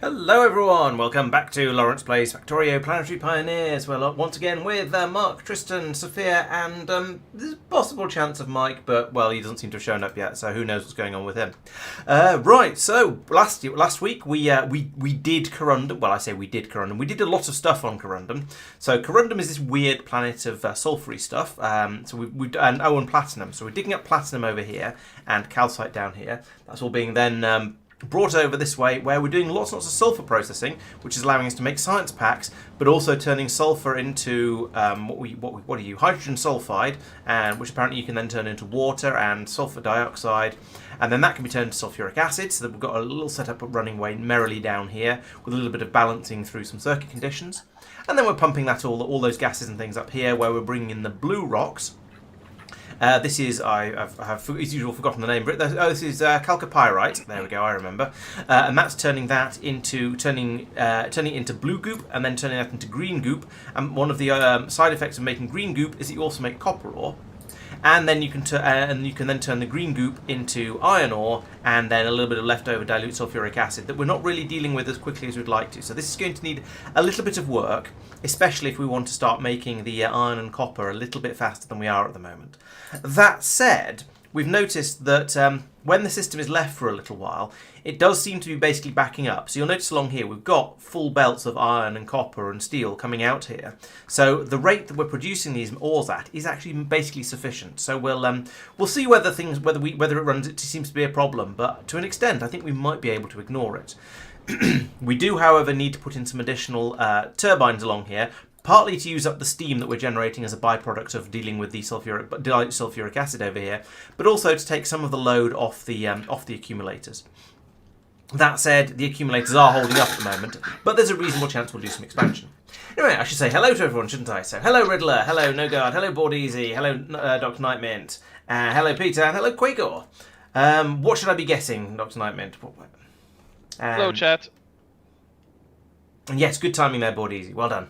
Hello everyone, welcome back to Laurence Plays Factorio Planetary Pioneers. Well, once again with Mark, Tristan, Sophia, and there's a possible chance of Mike, but well, he doesn't seem to have shown up yet, so who knows what's going on with him. Right, so last week we did Corrundum. Well, I say we did Corrundum. We did a lot of stuff on Corrundum. So Corrundum is this weird planet of sulfury stuff. And platinum. So we're digging up platinum over here and calcite down here. That's all being then brought over this way, where we're doing lots and lots of sulfur processing, which is allowing us to make science packs, but also turning sulfur into hydrogen sulfide, and which apparently you can then turn into water and sulfur dioxide, and then that can be turned into sulfuric acid. So that we've got a little setup running away merrily down here with a little bit of balancing through some circuit conditions, and then we're pumping that all those gases and things up here, where we're bringing in the blue rocks. This is, I've as usual forgotten the name of it. This is chalcopyrite. There we go, I remember. And that's turning it into blue goop, and then turning that into green goop. And one of the side effects of making green goop is that you also make copper ore. And then you can then turn the green goop into iron ore, and then a little bit of leftover dilute sulfuric acid that we're not really dealing with as quickly as we'd like to. So this is going to need a little bit of work, especially if we want to start making the iron and copper a little bit faster than we are at the moment. That said, we've noticed that when the system is left for a little while, it does seem to be basically backing up. So you'll notice along here we've got full belts of iron and copper and steel coming out here. So the rate that we're producing these ores at is actually basically sufficient. So we'll see whether it runs. It seems to be a problem, but to an extent, I think we might be able to ignore it. We do, however, need to put in some additional turbines along here. Partly to use up the steam that we're generating as a byproduct of dealing with the sulfuric acid over here, but also to take some of the load off the accumulators. That said, the accumulators are holding up at the moment, but there's a reasonable chance we'll do some expansion. Anyway, I should say hello to everyone, shouldn't I? So, hello Riddler, hello No Guard, hello Board Easy, hello Dr. Nightmint, hello Peter, and hello Quagor. What should I be guessing, Dr. Nightmint? Hello, chat. Yes, good timing there, Board Easy. Well done.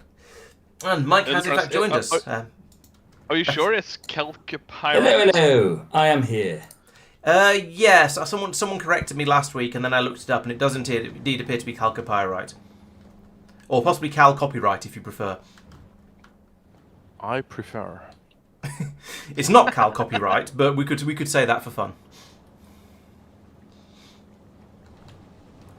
And Mike has in fact joined us. Are you sure it's chalcopyrite? Hello, I am here. Yes, someone corrected me last week, and then I looked it up, and it does indeed appear to be chalcopyrite, or possibly chalcopyrite if you prefer. I prefer. It's not chalcopyrite, but we could say that for fun.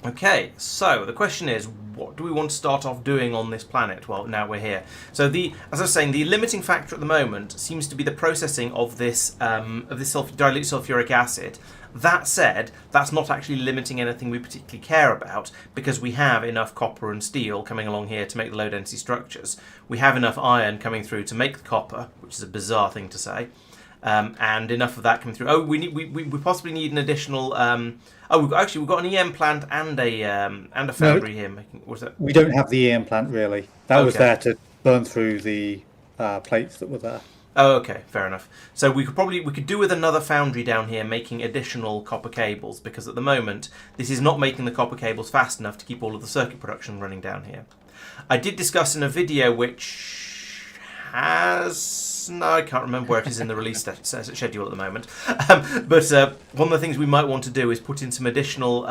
Okay, so the question is, what do we want to start off doing on this planet? Well, now we're here. So as I was saying, the limiting factor at the moment seems to be the processing of this dilute sulfuric acid. That said, that's not actually limiting anything we particularly care about, because we have enough copper and steel coming along here to make the low density structures. We have enough iron coming through to make the copper, which is a bizarre thing to say. And enough of that coming through. Oh, we possibly need an additional. We've got an EM plant and a foundry here. What's that? We don't have the EM plant really. That was there to burn through the plates that were there. Oh, okay, fair enough. So we could do with another foundry down here making additional copper cables, because at the moment this is not making the copper cables fast enough to keep all of the circuit production running down here. I did discuss in a video which has. No, I can't remember where it is in the release schedule at the moment. But one of the things we might want to do is put in some additional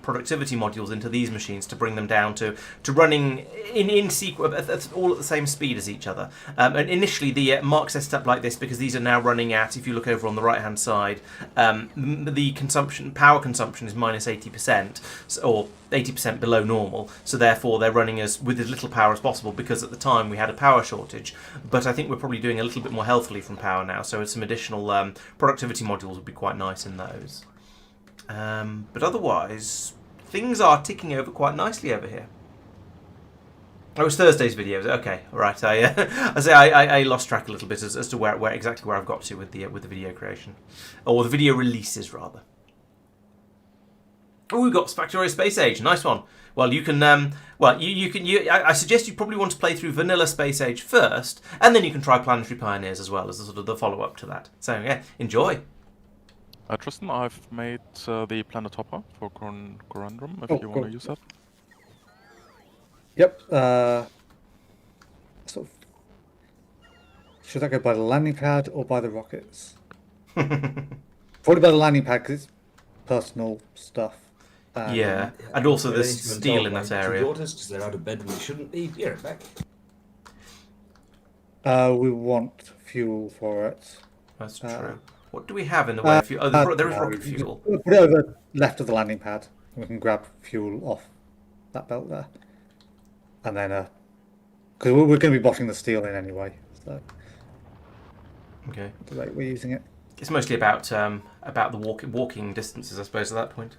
productivity modules into these machines to bring them down to running in sequence, all at the same speed as each other. And initially, the Mark set it up like this because these are now running at, if you look over on the right-hand side, the power consumption is minus 80%, or 80% below normal, so therefore they're running with as little power as possible, because at the time we had a power shortage. But I think we're probably doing a little bit more healthily from power now, so some additional productivity modules would be quite nice in those. But otherwise, things are ticking over quite nicely over here. Oh, it's Thursday's video. Okay, right. I lost track a little bit as to where exactly where I've got to with the video creation, or the video releases rather. Oh, we've got Factorio Space Age. Nice one. Well, you can. I suggest you probably want to play through Vanilla Space Age first, and then you can try Planetary Pioneers as well as sort of the follow-up to that. So yeah, enjoy. Tristan, I've made the planet hopper for Corrundum. If you want to use that. Yep. Should I go by the landing pad or by the rockets? Probably by the landing pad because it's personal stuff. Yeah, and also They're there's into and steel told in by that two area. daughters because they're out of bed and they shouldn't be. Yeah, back. We want fuel for it. That's true. What do we have in the way of fuel? Oh, there is No, rocket fuel. we'll put it over left of the landing pad, and we can grab fuel off that belt there. And then, because we're going to be bottling the steel in anyway, so Okay. at the rate we're using it. It's mostly about the walking distances, I suppose, at that point.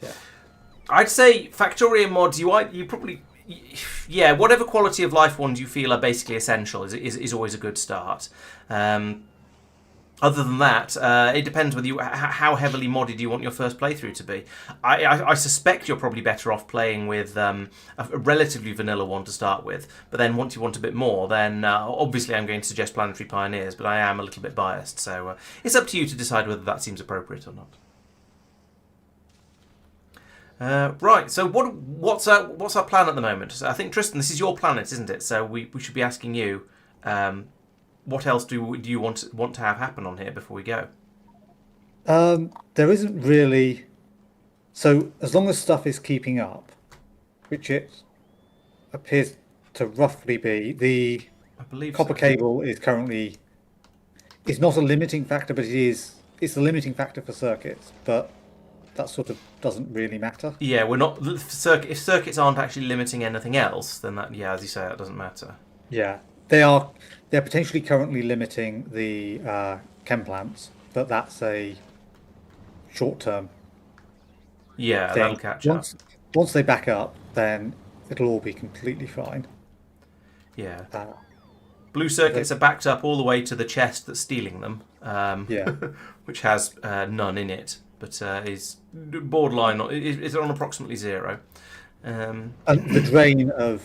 Yeah. I'd say Factorio mods. You probably, yeah, whatever quality of life ones you feel are basically essential is always a good start. Other than that, it depends whether how heavily modded you want your first playthrough to be. I suspect you're probably better off playing with a relatively vanilla one to start with, but then once you want a bit more, then obviously I'm going to suggest Planetary Pioneers, but I am a little bit biased, so it's up to you to decide whether that seems appropriate or not. Right, so what's our plan at the moment? So I think, Tristan, this is your planet, isn't it? So we should be asking you, what else do you want to have happen on here before we go? There isn't really. So as long as stuff is keeping up, which it appears to roughly be, the I believe copper so. cable is currently. It's not a limiting factor, but it's a limiting factor for circuits, but that sort of doesn't really matter. Yeah, we're not. If circuits aren't actually limiting anything else, then that, yeah, as you say, that doesn't matter. Yeah, they're potentially currently limiting the chem plants, but that's a short-term Yeah, thing. that'll catch up. Once they back up, then it'll all be completely fine. Yeah. Blue circuits are backed up all the way to the chest that's stealing them. Yeah. Which has none in it, but is borderline. Is on approximately 0. And the drain of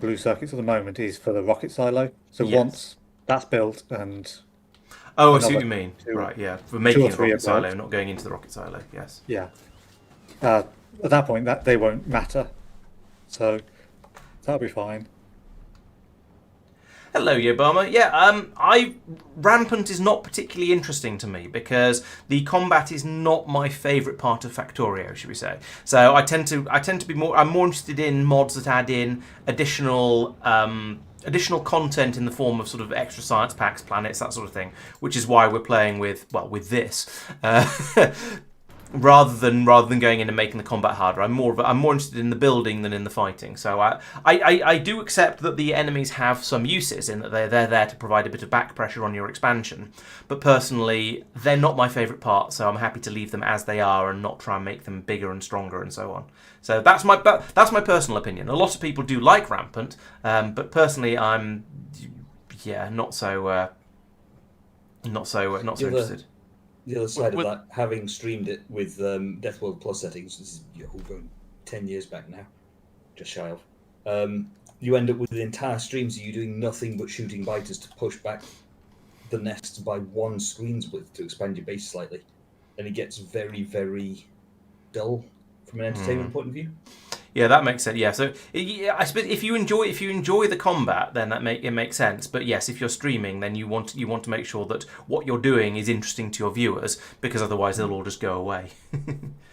blue circuits at the moment is for the rocket silo. So Yes. once that's built and Oh, I see what you another mean. two- Right, yeah. For 2 making or the 3 rocket are silo, built. not going into the rocket silo, yes. yeah, at that point that they won't matter. So that'll be fine. Hello, Obama. Yeah, Rampant is not particularly interesting to me because the combat is not my favourite part of Factorio, should we say? So I tend to be more. I'm more interested in mods that add in additional content in the form of sort of extra science packs, planets, that sort of thing. Which is why we're playing with this. Rather than going in and making the combat harder, I'm more interested in the building than in the fighting. So I do accept that the enemies have some uses in that they're there to provide a bit of back pressure on your expansion. But personally, they're not my favourite part, so I'm happy to leave them as they are and not try and make them bigger and stronger and so on. So that's my personal opinion. A lot of people do like Rampant, but personally, I'm not so interested. The other side of that, having streamed it with Death World Plus settings, this is going 10 years back now, just shy of, you end up with entire streams of you doing nothing but shooting biters to push back the nests by 1 screen's width to expand your base slightly. And it gets very, very dull from an entertainment point of view. Yeah, that makes sense. Yeah, so I suppose if you enjoy the combat, then it makes sense. But yes, if you're streaming, then you want to make sure that what you're doing is interesting to your viewers, because otherwise they'll all just go away.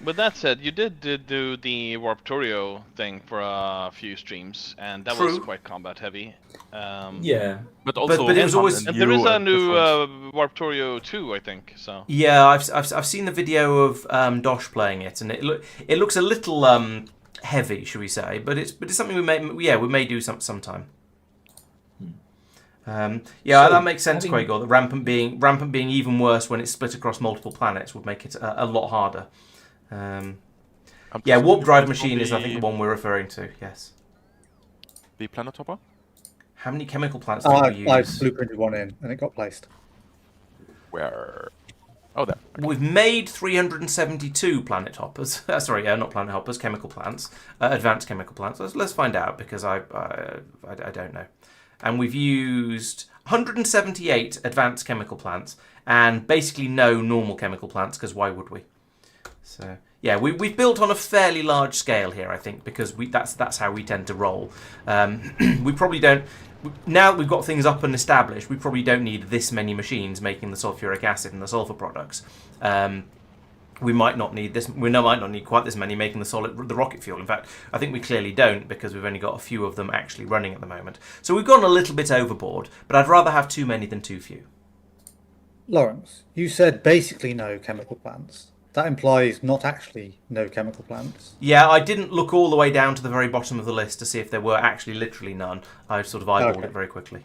With that said, you did do the Warptorio thing for a few streams, and that was quite combat heavy. Yeah, But also, but it was always. And there is a new Warptorio 2, I think. So Yeah, I've seen the video of Dosh playing it, and it looks a little heavy, should we say? But it's something we may do sometime. That makes sense, Quagor. That rampant being even worse when it's split across multiple planets would make it a lot harder. Warp drive machine is, I think, the one we're referring to. Yes. The planet hopper? How many chemical plants did we I use? blueprinted one in and it got placed. Where? Oh, there. Okay. We've made 372 planet hoppers. Sorry, not planet hoppers, chemical plants, advanced chemical plants. Let's find out, because I don't know. And we've used 178 advanced chemical plants and basically no normal chemical plants, because why would we? So yeah, we've built on a fairly large scale here, I think, because that's how we tend to roll. We probably don't. Now that we've got things up and established, we probably don't need this many machines making the sulfuric acid and the sulfur products. we might not need this. We might not need quite this many making the rocket fuel. In fact, I think we clearly don't because we've only got a few of them actually running at the moment. So we've gone a little bit overboard, but I'd rather have too many than too few. Laurence, you said basically no chemical plants. That implies not actually no chemical plants. Yeah, I didn't look all the way down to the very bottom of the list to see if there were actually literally none. I sort of eyeballed it very quickly.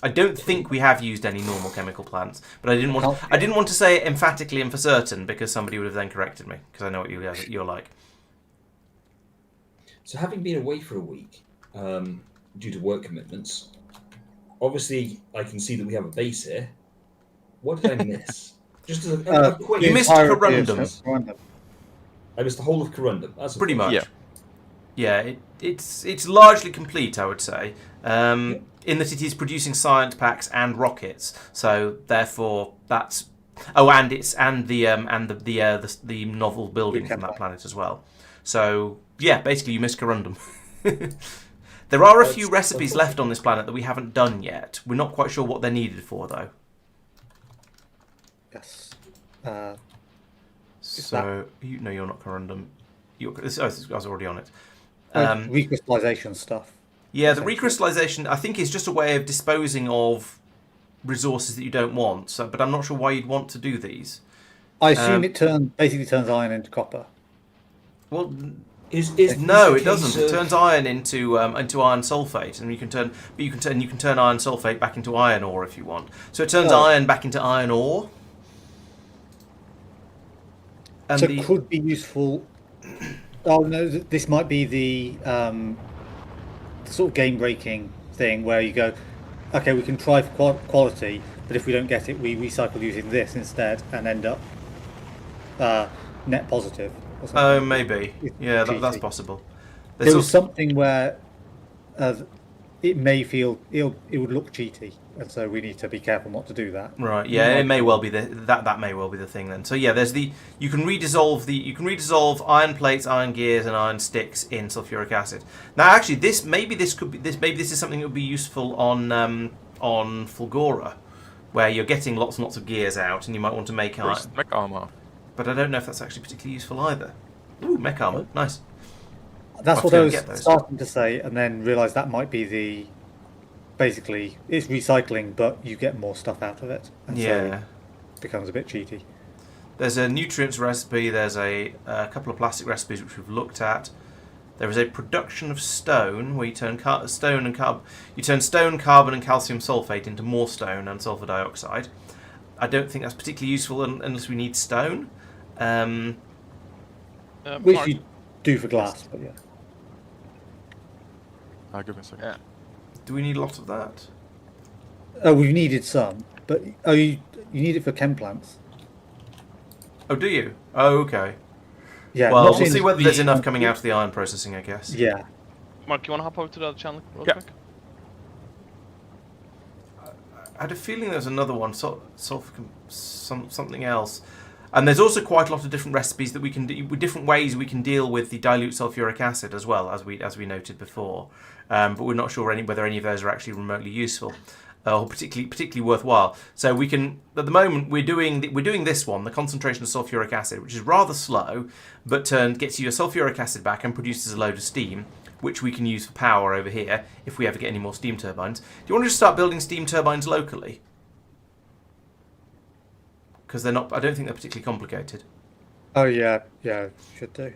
I don't think we have used any normal chemical plants, but I didn't want to say it emphatically and for certain because somebody would have then corrected me because I know what you're like. So having been away for a week due to work commitments, obviously I can see that we have a base here. What did I miss? Just a quick. You missed Corrundum. I missed the whole of Corrundum. That's Pretty much. Yeah. Yeah, it's largely complete, I would say. In that it is producing science packs and rockets, so therefore that's the novel building from that planet as well. So yeah, basically you missed Corrundum. There are a few recipes left on this planet that we haven't done yet. We're not quite sure what they're needed for though. Yes. So you're not Corrundum. I was already on it. Recrystallization stuff. Yeah, the recrystallization, I think, is just a way of disposing of resources that you don't want. So, but I'm not sure why you'd want to do these. I assume it basically turns iron into copper. Well, no, it doesn't. It turns iron into iron sulphate, and you can turn iron sulphate back into iron ore if you want. So it turns iron back into iron ore. And so it could be useful. Oh no, this might be the sort of game-breaking thing where you go, okay, we can try for quality, but if we don't get it, we recycle using this instead and end up net positive. Or something. Oh, maybe. Yeah, that's possible. There was something where it may feel it would look cheaty, and so we need to be careful not to do that. Right. Yeah, it may well be that may well be the thing then. So yeah, there's you can redissolve iron plates, iron gears, and iron sticks in sulfuric acid. Now, actually, this is something that would be useful on Fulgora, where you're getting lots and lots of gears out, and you might want to make iron. Mech armor. But I don't know if that's actually particularly useful either. Ooh, mech armor, nice. That's what I was starting to say, and then realised that might be basically, it's recycling, but you get more stuff out of it. And so it becomes a bit cheaty. There's a nutrients recipe, there's a couple of plastic recipes which we've looked at. There is a production of stone, where you turn stone, carbon, and calcium sulphate into more stone and sulfur dioxide. I don't think that's particularly useful unless we need stone. Which you do for glass, but yeah. Give me a second. Yeah. Do we need a lot of that? Oh, we've needed some, but you need it for chem plants. Oh, do you? Oh, okay. Yeah. Well, we'll see whether there's enough coming out of the iron processing, I guess. Yeah. Mark, you want to hop over to the other channel real quick? I had a feeling there was another one, something else. And there's also quite a lot of different recipes that we can do, different ways we can deal with the dilute sulfuric acid as well, as we noted before. But we're not sure whether any of those are actually remotely useful or particularly worthwhile. So we can, at the moment, we're doing this one, the concentration of sulfuric acid, which is rather slow, but gets you a sulfuric acid back and produces a load of steam, which we can use for power over here if we ever get any more steam turbines. Do you want to just start building steam turbines locally? Because they're not. I don't think they're particularly complicated. Oh yeah, should do.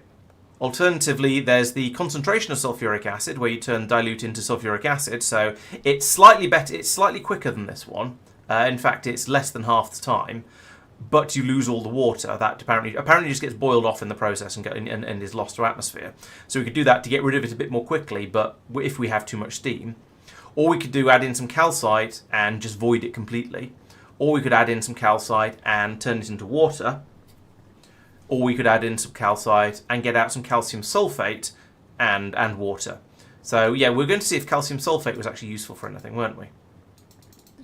Alternatively, there's the concentration of sulfuric acid, where you turn dilute into sulfuric acid. So it's slightly better. It's slightly quicker than this one. In fact, it's less than half the time, but you lose all the water. That apparently just gets boiled off in the process and is lost to atmosphere. So we could do that to get rid of it a bit more quickly. But if we have too much steam, or we could add in some calcite and just void it completely. Or we could add in some calcite and turn it into water. Or we could add in some calcite and get out some calcium sulphate and water. So yeah, we're going to see if calcium sulphate was actually useful for anything, weren't we?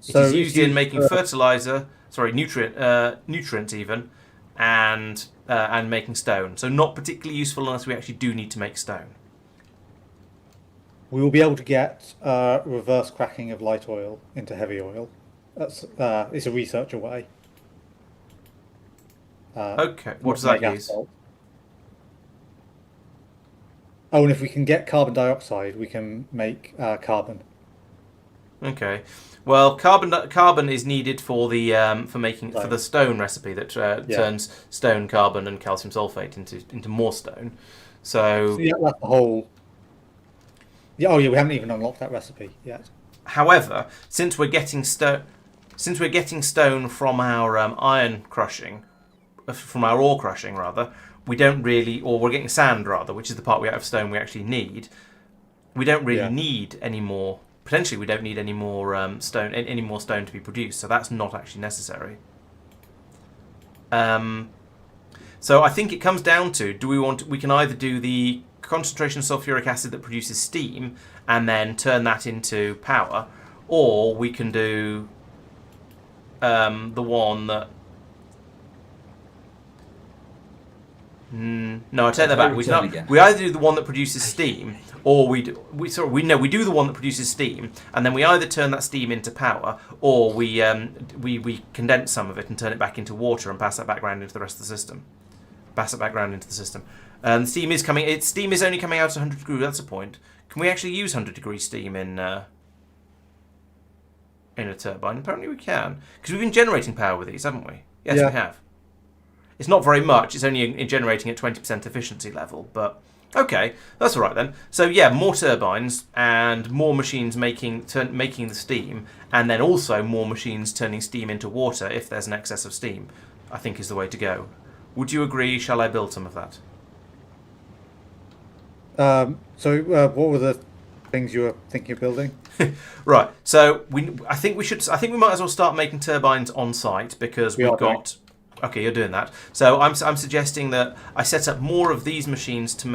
So it is used in making fertilizer, nutrient even, and making stone. So not particularly useful unless we actually do need to make stone. We will be able to get reverse cracking of light oil into heavy oil. That's it's a research away. Okay, what does that make use? asphalt. Oh, and if we can get carbon dioxide, we can make carbon. Okay. Well, carbon is needed for the for the stone recipe that turns stone, carbon, and calcium sulphate into more stone. So yeah, that's the whole. Yeah. Oh, yeah. We haven't even unlocked that recipe yet. However, since we're getting stone from our iron crushing, from our ore crushing rather, we don't really, or we're getting sand rather, which is the part we out of stone we actually need. We don't really need any more. Potentially, we don't need any more stone to be produced, so that's not actually necessary. So I think it comes down to: we can either do the concentration of sulfuric acid that produces steam and then turn that into power, or we can do the one that. No, I take that back. We either do the one that produces steam, or we do the one that produces steam, and then we either turn that steam into power, or we condense some of it and turn it back into water and pass that background into the rest of the system. Steam is coming. Steam is only coming out at 100 degrees. That's a point. Can we actually use 100-degree steam in a turbine? Apparently we can, because we've been generating power with these, haven't we? Yes, we have. It's not very much. It's only in generating at 20% efficiency level, but okay, that's all right then. So yeah, more turbines and more machines making the steam, and then also more machines turning steam into water if there's an excess of steam, I think is the way to go. Would you agree? Shall I build some of that? What were the things you were thinking of building? Right. So I think we might as well start making turbines on site because we've got. Okay, you're doing that. So I'm suggesting that I set up more of these machines to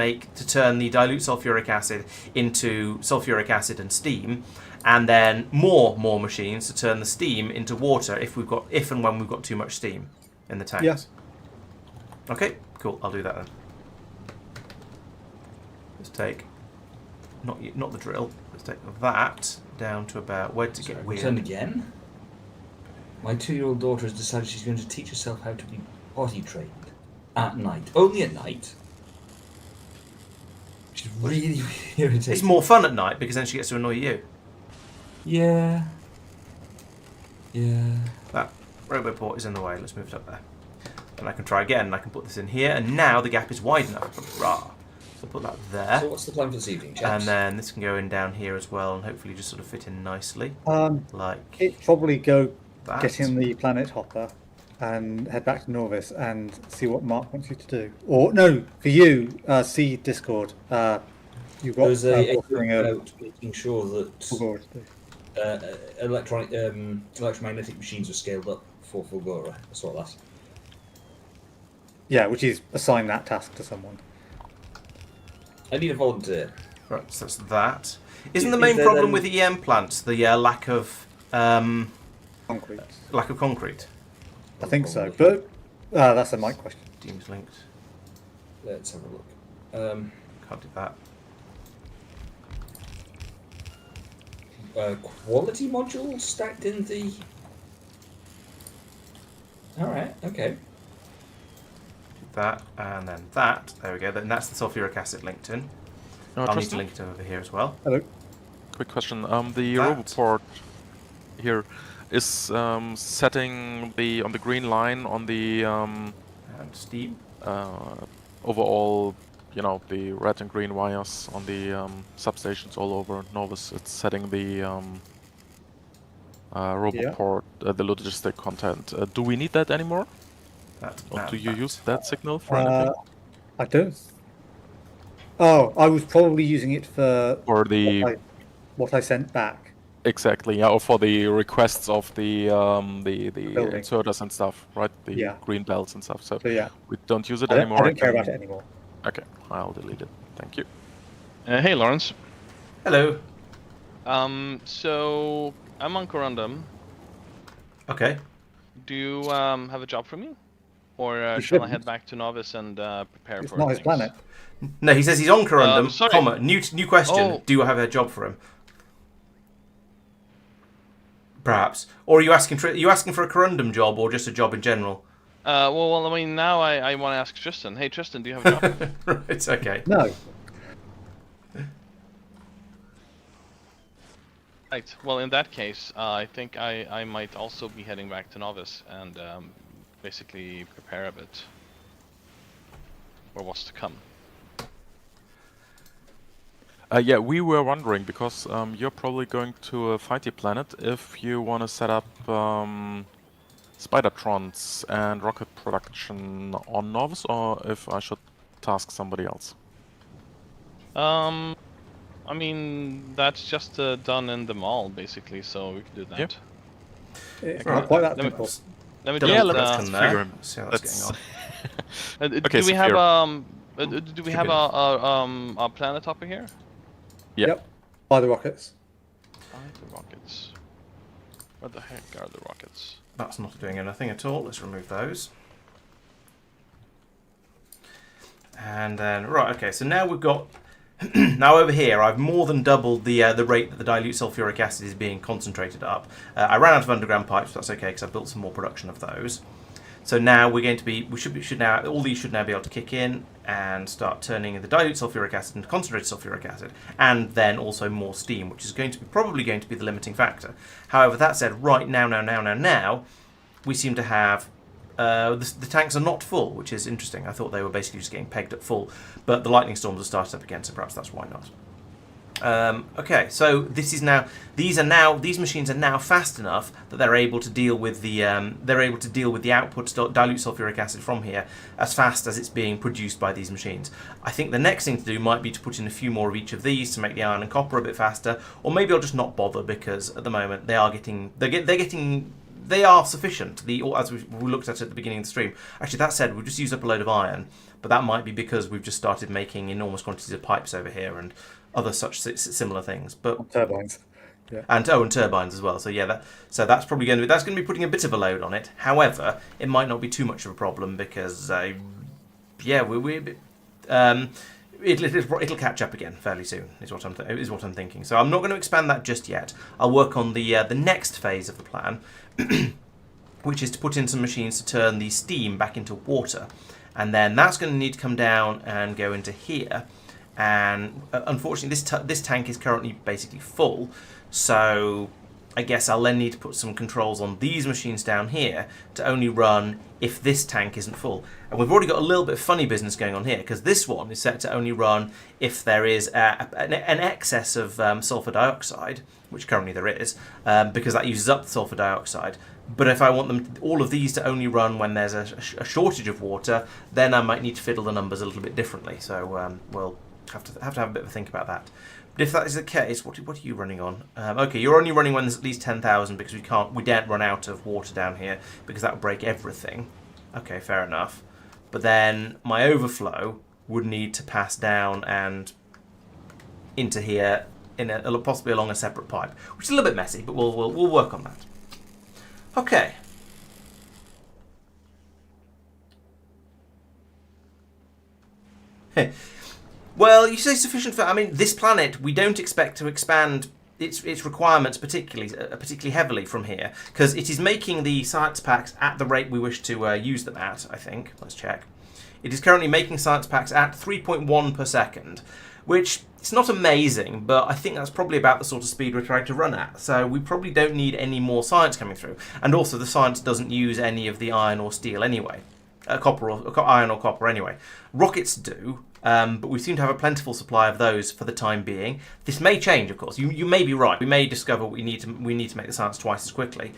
turn the dilute sulfuric acid into sulfuric acid and steam, and then more machines to turn the steam into water if and when we've got too much steam in the tanks. Yeah. Okay, cool. I'll do that then. Let's take not the drill. Let's take that down to about where to get weird. Return again. My 2-year-old daughter has decided she's going to teach herself how to be potty trained at night. Only at night. She's really irritating. It's more fun at night because then she gets to annoy you. Yeah. That roboport is in the way. Let's move it up there. And I can try again. And I can put this in here. And now the gap is wide enough. Hurrah. So put that there. So what's the plan for this evening, chaps? And then this can go in down here as well and hopefully just sort of fit in nicely. It'd probably go... That. Get in the planet hopper and head back to Nauvis and see what Mark wants you to do. Or no, for you, see Discord. You've got there's about making sure that electromagnetic machines are scaled up for Fulgora. I saw that. Yeah, which is assign that task to someone. I need a volunteer. Right, so that's that. Isn't the main problem with EM plants the lack of concrete? Lack of concrete. I think so, but that's a mic question. Teams linked. Let's have a look. Can't do that. Quality module stacked in the. All right. Okay. That and then that. There we go. Then that's the sulfuric acid linked in. I'll need to link it over here as well. Hello. Quick question. The roboport here is setting on the green line on the and steam. Overall, the red and green wires on the substations all over Nauvis. It's setting the roboport, the logistic content. Do we need that anymore? Or do you use that signal for anything? I don't. Oh, I was probably using it for the what I sent back. Exactly, yeah, or for the requests of the inserters and stuff, right? The green belts and stuff. So yeah, we don't use it anymore. I don't care about it anymore. Okay, I'll delete it. Thank you. Hey, Laurence. Hello. So I'm on Corrundum. Okay. Do you have a job for me, or shall I head back to Nauvis and prepare it's for not things? his planet. No, he says he's on Corrundum. Comma. New question. Oh. Do you have a job for him? Perhaps, or are you asking for a Corrundum job, or just a job in general? Well, I mean, now I want to ask Tristan. Hey, Tristan, do you have a job? Right, okay. No. Right. Well, in that case, I think I might also be heading back to Nauvis and basically prepare a bit for what's to come. Yeah, we were wondering, because you're probably going to a fighty planet, if you want to set up Spidertrons and rocket production on Nauvis, or if I should task somebody else. I mean, that's just done in the mall, basically, so we can do that. Yep. It's Right. not quite that Let me- simple. Let me Yeah, just, let's figure him. See how that's going on. Okay, do we have Sophia. do we have a planet hopper here? Yep. By the rockets. The rockets. Where the heck are the rockets? That's not doing anything at all. Let's remove those. And then, right, okay, so now we've got... now over here, I've more than doubled the rate that the dilute sulfuric acid is being concentrated up. I ran out of underground pipes, but that's okay because I've built some more production of those. So now we're going to be, all these should now be able to kick in and start turning the dilute sulfuric acid into concentrated sulfuric acid, and then also more steam, which is probably going to be the limiting factor. However, that said, right now, we seem to have the tanks are not full, which is interesting. I thought they were basically just getting pegged at full, but the lightning storms have started up again, so perhaps that's why not. Okay, so these machines are now fast enough that they're able to deal with the output dilute sulfuric acid from here as fast as it's being produced by these machines. I think the next thing to do might be to put in a few more of each of these to make the iron and copper a bit faster, or maybe I'll just not bother, because at the moment they are sufficient. As we looked at the beginning of the stream. Actually, that said, we've just used up a load of iron, but that might be because we've just started making enormous quantities of pipes over here and other such similar things. But Turbines. Yeah. And turbines as well. So yeah, that's probably going to be putting a bit of a load on it. However, it might not be too much of a problem because it'll catch up again fairly soon. Is what I'm thinking. So I'm not going to expand that just yet. I'll work on the next phase of the plan, which is to put in some machines to turn the steam back into water, and then that's going to need to come down and go into here. And unfortunately, this tank is currently basically full, so I guess I'll then need to put some controls on these machines down here to only run if this tank isn't full. And we've already got a little bit of funny business going on here, because this one is set to only run if there is an excess of sulfur dioxide, which currently there is, because that uses up the sulfur dioxide. But if I want all of these to only run when there's a shortage of water, then I might need to fiddle the numbers a little bit differently. So we'll have to have a bit of a think about that. But if that is the case, what are you running on? Okay, you're only running when there's at least 10,000, because we daren't run out of water down here, because that would break everything. Okay, fair enough. But then my overflow would need to pass down and into here possibly along a separate pipe, which is a little bit messy, but we'll work on that. Okay. Well, you say sufficient for... I mean, this planet, we don't expect to expand its requirements particularly heavily from here, because it is making the science packs at the rate we wish to use them at, I think. Let's check. It is currently making science packs at 3.1 per second, which it's not amazing, but I think that's probably about the sort of speed we're trying to run at. So we probably don't need any more science coming through. And also, the science doesn't use any of the iron or steel anyway. Iron or copper anyway. Rockets do. But we seem to have a plentiful supply of those for the time being. This may change, of course. You may be right. We may discover we need to make the science twice as quickly,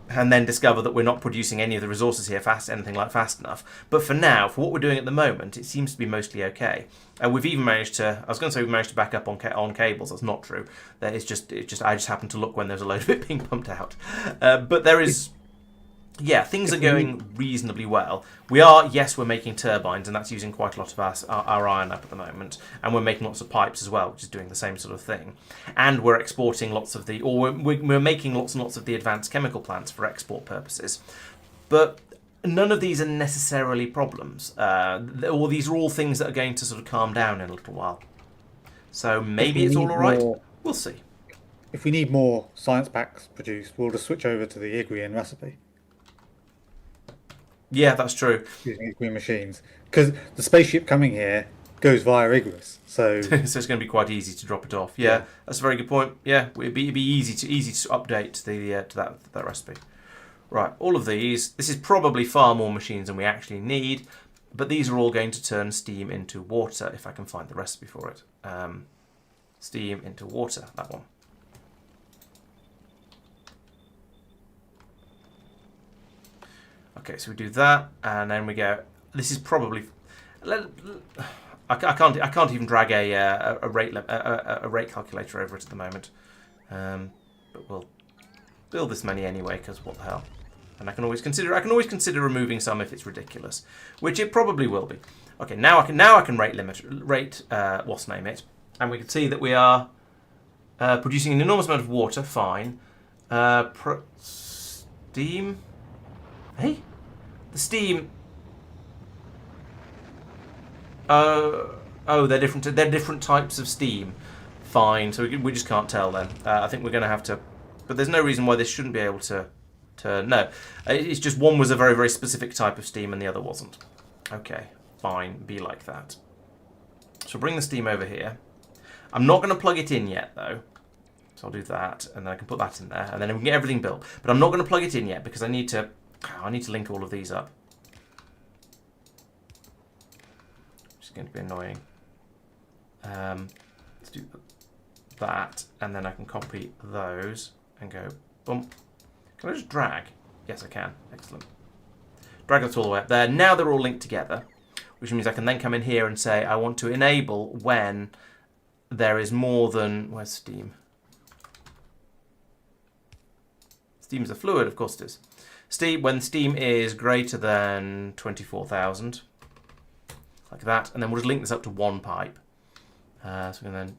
and then discover that we're not producing any of the resources here fast enough. But for now, for what we're doing at the moment, it seems to be mostly okay. We've even managed to... I was going to say we've managed to back up on cables. That's not true. I just happened to look when there's a load of it being pumped out. But there is... Yeah, things are going reasonably well. We're making turbines, and that's using quite a lot of our iron up at the moment. And we're making lots of pipes as well, which is doing the same sort of thing. And we're exporting we're making lots and lots of the advanced chemical plants for export purposes. But none of these are necessarily problems. These are all things that are going to sort of calm down in a little while. So maybe it's all right. We'll see. If we need more science packs produced, we'll just switch over to the Igrian recipe. Yeah, that's true. Using these green machines, because the spaceship coming here goes via Igris, so so it's going to be quite easy to drop it off. Yeah, that's a very good point. Yeah, it'd be easy to update the to that recipe. Right, all of these. This is probably far more machines than we actually need, but these are all going to turn steam into water if I can find the recipe for it. Steam into water, that one. Okay, so we do that, and then we go. This is probably. I can't even drag a rate calculator over it at the moment, but we'll build this many anyway because what the hell. And I can always consider removing some if it's ridiculous, which it probably will be. Okay, now I can rate what's name it, and we can see that we are producing an enormous amount of water. Fine, steam. Hey, the steam. Oh, they're different. They're different types of steam. Fine, so we just can't tell then. I think we're going to have to. But there's no reason why this shouldn't be able to. No, it's just one was a very, very specific type of steam and the other wasn't. Okay, fine, be like that. So bring the steam over here. I'm not going to plug it in yet though. So I'll do that, and then I can put that in there, and then we can get everything built. But I'm not going to plug it in yet because I need to link all of these up. Which is going to be annoying. Let's do that, and then I can copy those and go boom. Can I just drag? Yes, I can. Excellent. Drag that all the way up there. Now they're all linked together, which means I can then come in here and say I want to enable when there is more than... Where's steam? Steam's a fluid, of course it is. Steam, when steam is greater than 24,000, like that, and then we'll just link this up to one pipe. So we can then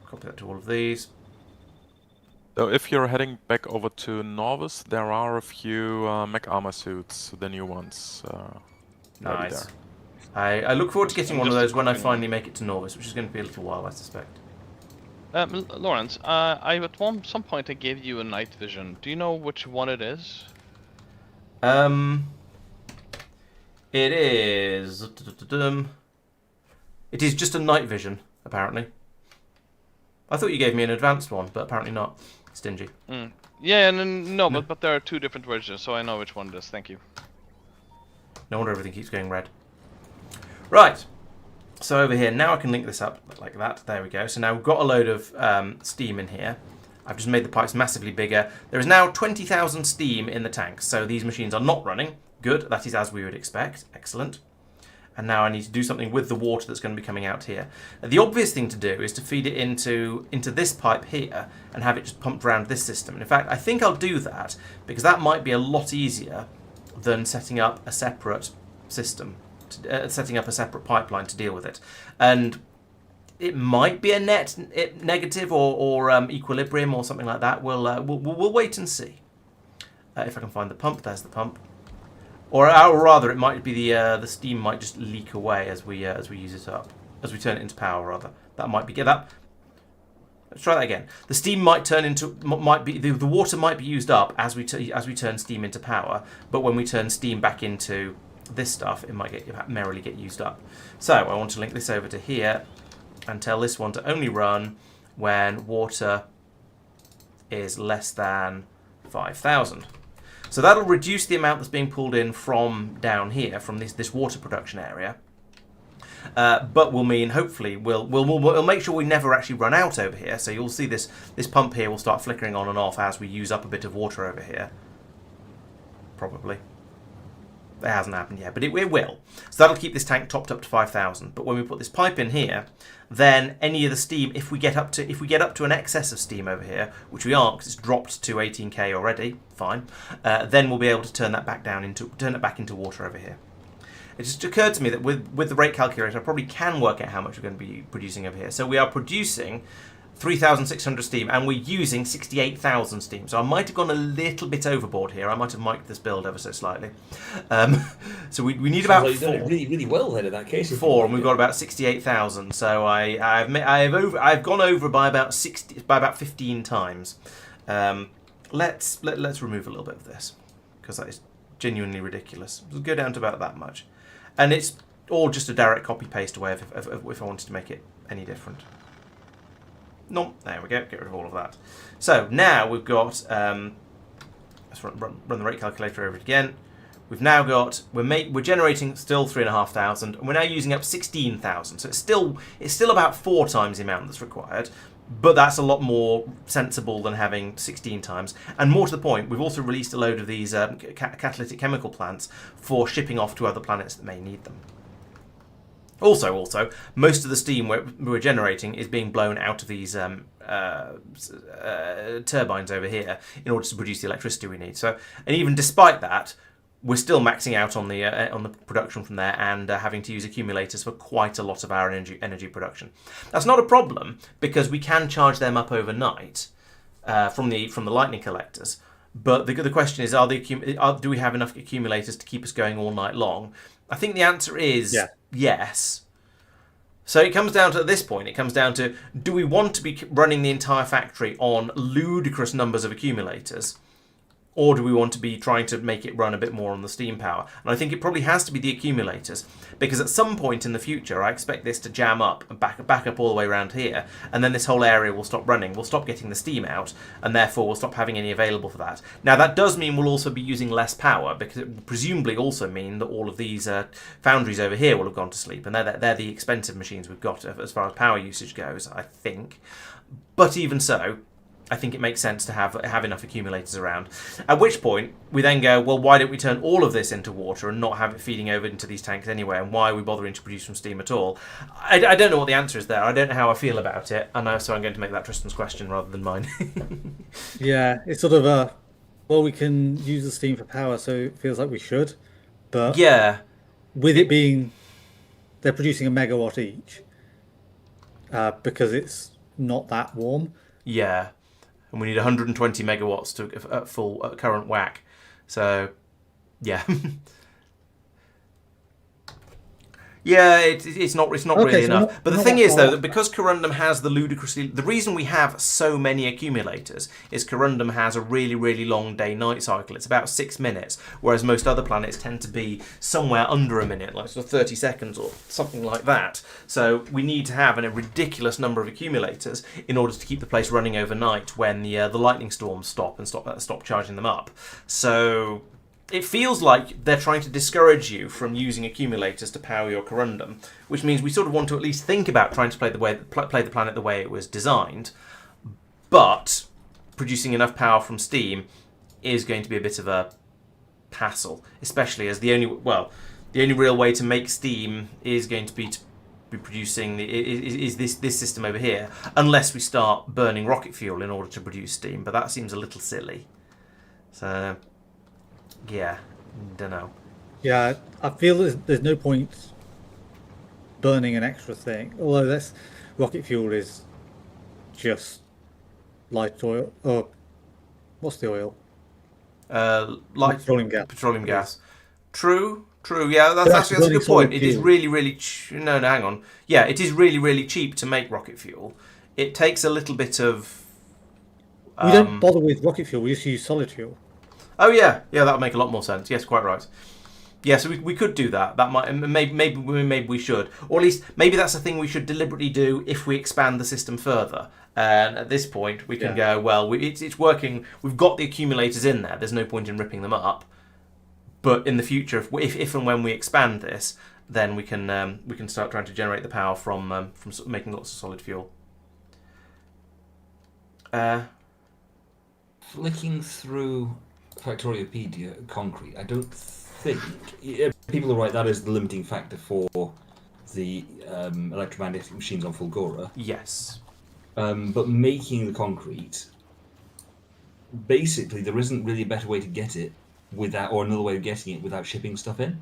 copy that to all of these. So if you're heading back over to Nauvis, there are a few mech armor suits, the new ones. Nice. I look forward to getting one of those when I finally make it to Nauvis, which is going to be a little while, I suspect. Laurence, at some point I gave you a night vision. Do you know which one it is? It is... It is just a night vision, apparently. I thought you gave me an advanced one, but apparently not. Stingy. Yeah, no. But there are two different versions, so I know which one it is. Thank you. No wonder everything keeps going red. Right. So over here, now I can link this up like that. There we go. So now we've got a load of steam in here. I've just made the pipes massively bigger. There is now 20,000 steam in the tanks, so these machines are not running. Good. That is as we would expect. Excellent. And now I need to do something with the water that's going to be coming out here. Now, the obvious thing to do is to feed it into this pipe here and have it just pumped around this system. And in fact, I think I'll do that because that might be a lot easier than setting up a separate system, setting up a separate pipeline to deal with it. And it might be a net negative or equilibrium or something like that. We'll wait and see. If I can find the pump, there's the pump. Or rather, it might be the steam might just leak away as we use it up, as we turn it into power. Rather, that might be that. Let's try that again. The steam might turn into the water might be used up as we turn steam into power. But when we turn steam back into this stuff, it might merrily get used up. So I want to link this over to here and tell this one to only run when water is less than 5,000. So that'll reduce the amount that's being pulled in from down here, from this water production area. But will mean, hopefully, we'll make sure we never actually run out over here. So you'll see this pump here will start flickering on and off as we use up a bit of water over here. Probably. It hasn't happened yet, but it will. So that'll keep this tank topped up to 5,000. But when we put this pipe in here, then any of the steam, if we get up to an excess of steam over here, which we aren't because it's dropped to 18k already, fine. Then we'll be able to turn it back into water over here. It just occurred to me that with the rate calculator, I probably can work out how much we're going to be producing over here. So we are producing 3,600 steam, and we're using 68,000 steam. So I might have gone a little bit overboard here. I might have mic'd this build ever so slightly. So we need about like 4. You've done it really well then in that case. 4, and we've got about 68,000. So I've gone over by about 15 times. Let's remove a little bit of this because that is genuinely ridiculous. It'll go down to about that much. And it's all just a direct copy-paste away of if I wanted to make it any different. No, there we go, get rid of all of that. So now we've got, let's run the rate calculator over it again. We've now got, we're generating still 3,500, and we're now using up 16,000. So it's still about 4 times the amount that's required, but that's a lot more sensible than having 16 times. And more to the point, we've also released a load of these catalytic chemical plants for shipping off to other planets that may need them. Also, most of the steam we're generating is being blown out of these turbines over here in order to produce the electricity we need. So, and even despite that, we're still maxing out on the production from there and having to use accumulators for quite a lot of our energy production. That's not a problem because we can charge them up overnight from the lightning collectors. But the question is, do we have enough accumulators to keep us going all night long? I think the answer is yes. So it comes down to, at this point, it comes down to, do we want to be running the entire factory on ludicrous numbers of accumulators? Or do we want to be trying to make it run a bit more on the steam power? And I think it probably has to be the accumulators, because at some point in the future, I expect this to jam up and back up all the way around here, and then this whole area will stop running. We'll stop getting the steam out, and therefore we'll stop having any available for that. Now, that does mean we'll also be using less power, because it will presumably also mean that all of these foundries over here will have gone to sleep, and they're the expensive machines we've got as far as power usage goes, I think. But even so, I think it makes sense to have enough accumulators around. At which point, we then go, well, why don't we turn all of this into water and not have it feeding over into these tanks anyway? And why are we bothering to produce from steam at all? I don't know what the answer is there. I don't know how I feel about it. And so I'm going to make that Tristan's question rather than mine. Yeah, it's sort of well, we can use the steam for power, so it feels like we should. But yeah, with it being, they're producing a megawatt each because it's not that warm. Yeah. And we need 120 megawatts at full current whack. So, yeah. Yeah, it's not really enough. But the thing is, though, that because Corrundum has the reason we have so many accumulators is Corrundum has a really, really long day-night cycle. It's about 6 minutes, whereas most other planets tend to be somewhere under a minute, like sort of 30 seconds or something like that. So we need to have a ridiculous number of accumulators in order to keep the place running overnight when the lightning storms stop and stop charging them up. So it feels like they're trying to discourage you from using accumulators to power your Corrundum, which means we sort of want to at least think about trying to play the planet the way it was designed, but producing enough power from steam is going to be a bit of a hassle, especially as the only real way to make steam is going to be producing this system over here, unless we start burning rocket fuel in order to produce steam, but that seems a little silly. So yeah, don't know. Yeah, I feel there's no point burning an extra thing. Although this rocket fuel is just light oil. Or what's the oil? Light petroleum gas. Petroleum gas. True. Yeah, that's a good point. It is really, really no, hang on. Yeah, it is really, really cheap to make rocket fuel. It takes a little bit of. We don't bother with rocket fuel. We just use solid fuel. Oh yeah, that would make a lot more sense. Yes, quite right. Yeah, so we could do that. That might maybe we should, or at least maybe that's a thing we should deliberately do if we expand the system further. And at this point, we can go, well, it's working. We've got the accumulators in there. There's no point in ripping them up. But in the future, if and when we expand this, then we can start trying to generate the power from making lots of solid fuel. Flicking through Factoriopedia concrete, I don't think people are right. That is the limiting factor for the electromagnetic machines on Fulgora. Yes, but making the concrete, basically, there isn't really a better way to get it without, or another way of getting it without shipping stuff in.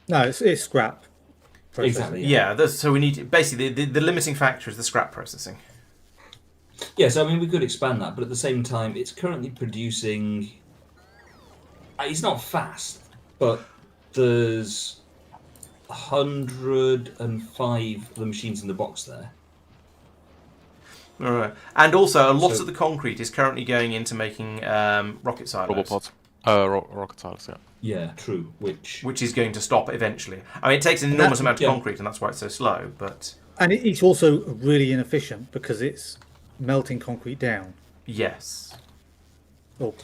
No, it's scrap processing. Exactly. Yeah. So we need basically the limiting factor is the scrap processing. Yes, I mean we could expand that, but at the same time, it's currently producing. It's not fast, but there's 105 of the machines in the box there. All right, and also a lot of the concrete is currently going into making rocket silos. Robopods. Rocket tiles, yeah. Yeah, true. Which is going to stop eventually. I mean, it takes an enormous amount of concrete, and that's why it's so slow. But it's also really inefficient because it's melting concrete down. Yes. Or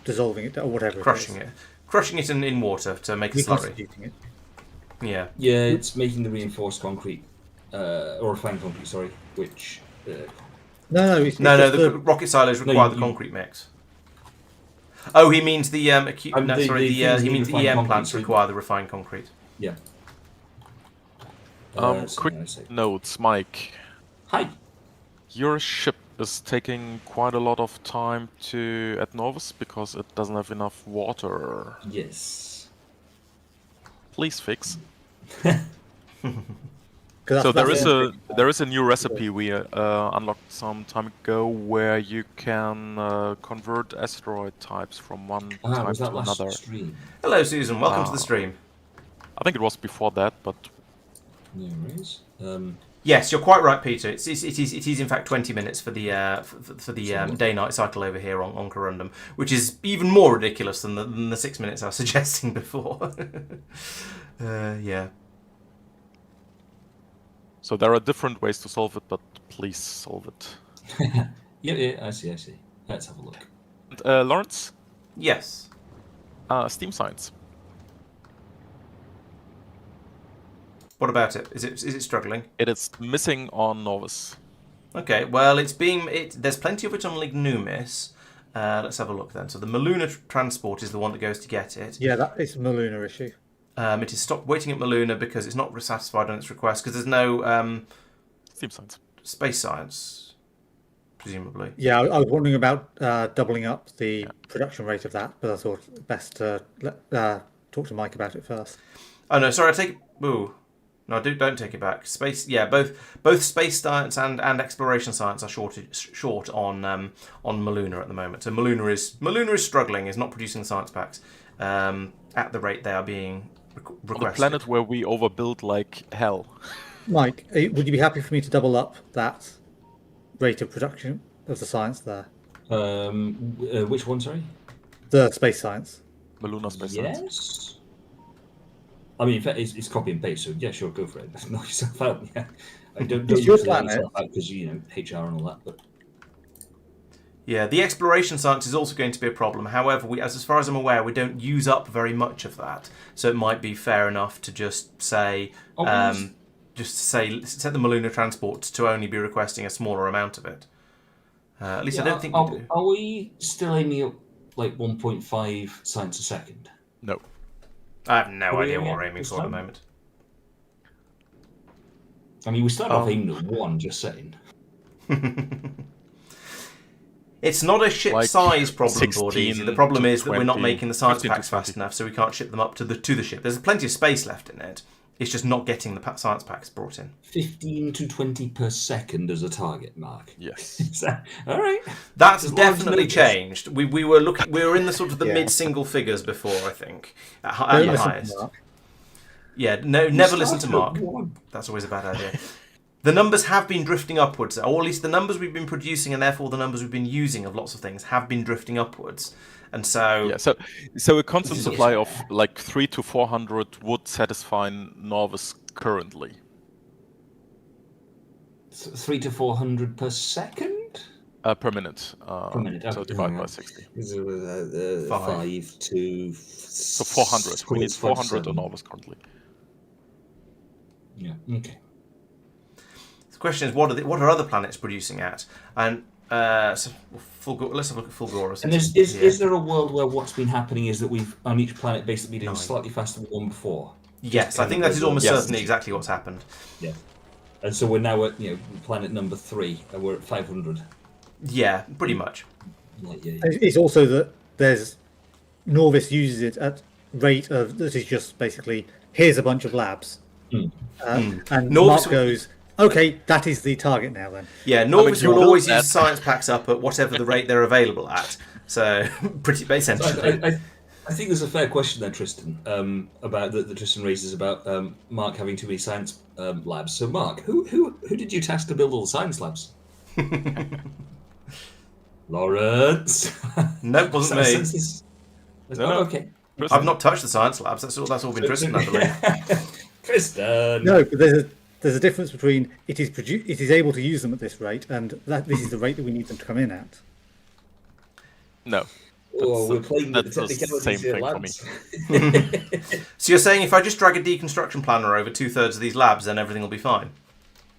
dissolving it, or whatever. Crushing it in water to make a slurry. It. Yeah. Yeah, it's making the reinforced concrete, or refined concrete. Sorry, which. No, the rocket silos require the concrete mix. Oh, he means the he means the EM plants require the refined concrete. Yeah. Quick notes, Mike. Hi. Your ship is taking quite a lot of time at Nauvis because it doesn't have enough water. Yes. Please fix. So there is a new recipe we unlocked some time ago where you can convert asteroid types from one type to another. Stream? Hello, Susan. Welcome to the stream. I think it was before that, but no worries. Yes, you're quite right, Peter. It is in fact 20 minutes for the day-night cycle over here on Corrundum, which is even more ridiculous than the 6 minutes I was suggesting before. Yeah. So there are different ways to solve it, but please solve it. Yeah, I see. Let's have a look. And, Laurence? Yes. Steam science. What about it? Is it struggling? It is missing on Nauvis. Okay, well, there's plenty of it on Nauvis. Let's have a look then. So the Maluna transport is the one that goes to get it. Yeah, that is a Maluna issue. It is stopped waiting at Maluna because it's not satisfied on its request because there's no Steam science. Space science, presumably. Yeah, I was wondering about doubling up the production rate of that, but I thought best to talk to Mike about it first. Oh no, sorry, I take. Ooh. No, don't take it back. Space, yeah, both space science and exploration science are short on Maluna at the moment. So Maluna is struggling, is not producing the science packs at the rate they are being requested. On a planet where we overbuild like hell. Mike, would you be happy for me to double up that rate of production of the science there? Which one? Sorry. The space science. Maluna space science. Yes. I mean, in fact, it's copy and paste, so yeah, sure, go for it. Knock yourself out. Yeah, I don't knock yourself out because HR and all that. But yeah, the exploration science is also going to be a problem. However, as far as I'm aware, we don't use up very much of that, so it might be fair enough to just say, set the Maluna transport to only be requesting a smaller amount of it. At least I don't think we do. Are we still aiming at like 1.5 science a second? No. I have no idea what we're aiming for at the moment. I mean, we started off aiming at 1, just saying. It's not a ship size problem, Bordeezy. The problem is that we're not making the science packs fast enough, so we can't ship them up to the ship. There's plenty of space left in it. It's just not getting the science packs brought in. 15 to 20 per second as a target, Mark. Yes. All right. That's definitely changed. We were in the sort of the mid-single figures before, I think, at your highest. Yeah, no, never listen to Mark. That's always a bad idea. The numbers have been drifting upwards, or at least the numbers we've been producing, and therefore the numbers we've been using of lots of things have been drifting upwards. And so, so a constant supply of like 300 to 400 would satisfy Nauvis currently. 300 to 400 per second? Per minute. Per minute. So divide by 60. 5 to... So 400. We need 400 on Nauvis currently. Yeah. Okay. The question is, what are other planets producing at? And let's have a look at Fulgorus. And is there a world where what's been happening is that we've on each planet basically been doing slightly faster than one before? Yes, I think that is almost certainly exactly what's happened. Yeah. And so we're now at planet number 3, and we're at 500. Yeah, pretty much. Yeah. It's also that there's Nauvis uses it at rate of this is just basically here's a bunch of labs, and Nauvis Mark goes, okay, that is the target now then. Yeah, Nauvis will always use science packs up at whatever the rate they're available at. So pretty essentially. I think there's a fair question there, Tristan, about that Tristan raises about Mark having too many science labs. So, Mark, who did you task to build all the science labs? Laurence. Nope, wasn't me. Okay. I've not touched the science labs. That's all been Tristan, I believe. Tristan. No, but there's a difference between it is able to use them at this rate, and that this is the rate that we need them to come in at. No. Oh, we're playing with the That's the technicalities same here, thing for me. lads. So you're saying if I just drag a deconstruction planner over 2/3 of these labs, then everything will be fine?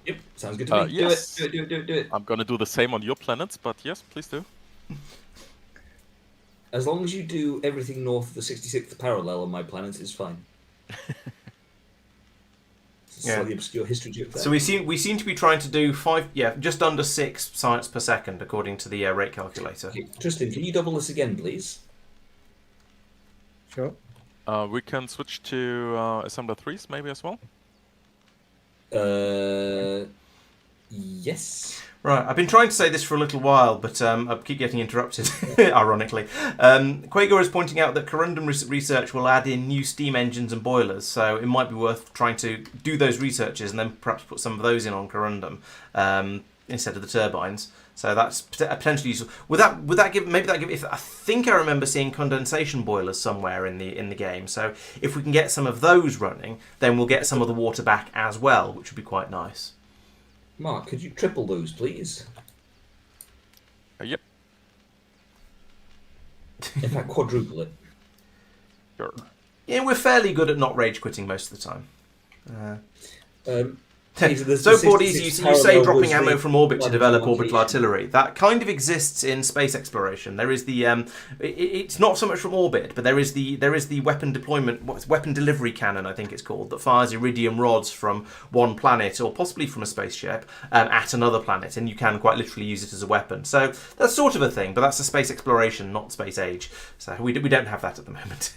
Yep, sounds good to me. Yes. Do it. I'm gonna do the same on your planets, but yes, please do. As long as you do everything north of the 66th parallel on my planet, it's fine. It's a slightly obscure history joke there. So we seem to be trying to do just under 6 science per second according to the rate calculator. Okay, Tristan, can you double this again, please? Sure. We can switch to assembler 3s maybe as well. Yes. Right, I've been trying to say this for a little while, but I keep getting interrupted, ironically. Quagor is pointing out that Corrundum research will add in new steam engines and boilers, so it might be worth trying to do those researches and then perhaps put some of those in on Corrundum instead of the turbines. So that's potentially useful. Would that give? I think I remember seeing condensation boilers somewhere in the game. So if we can get some of those running, then we'll get some of the water back as well, which would be quite nice. Mark, could you triple those, please? Yep. In fact, quadruple it. Sure. Yeah, we're fairly good at not rage quitting most of the time. So, Bodies, you say dropping ammo from orbit to develop orbital artillery. That kind of exists in space exploration. There is the it's not so much from orbit, but there is the weapon deployment, weapon delivery cannon, I think it's called, that fires iridium rods from one planet or possibly from a spaceship at another planet, and you can quite literally use it as a weapon. So that's sort of a thing, but that's a space exploration, not space age. So we don't have that at the moment.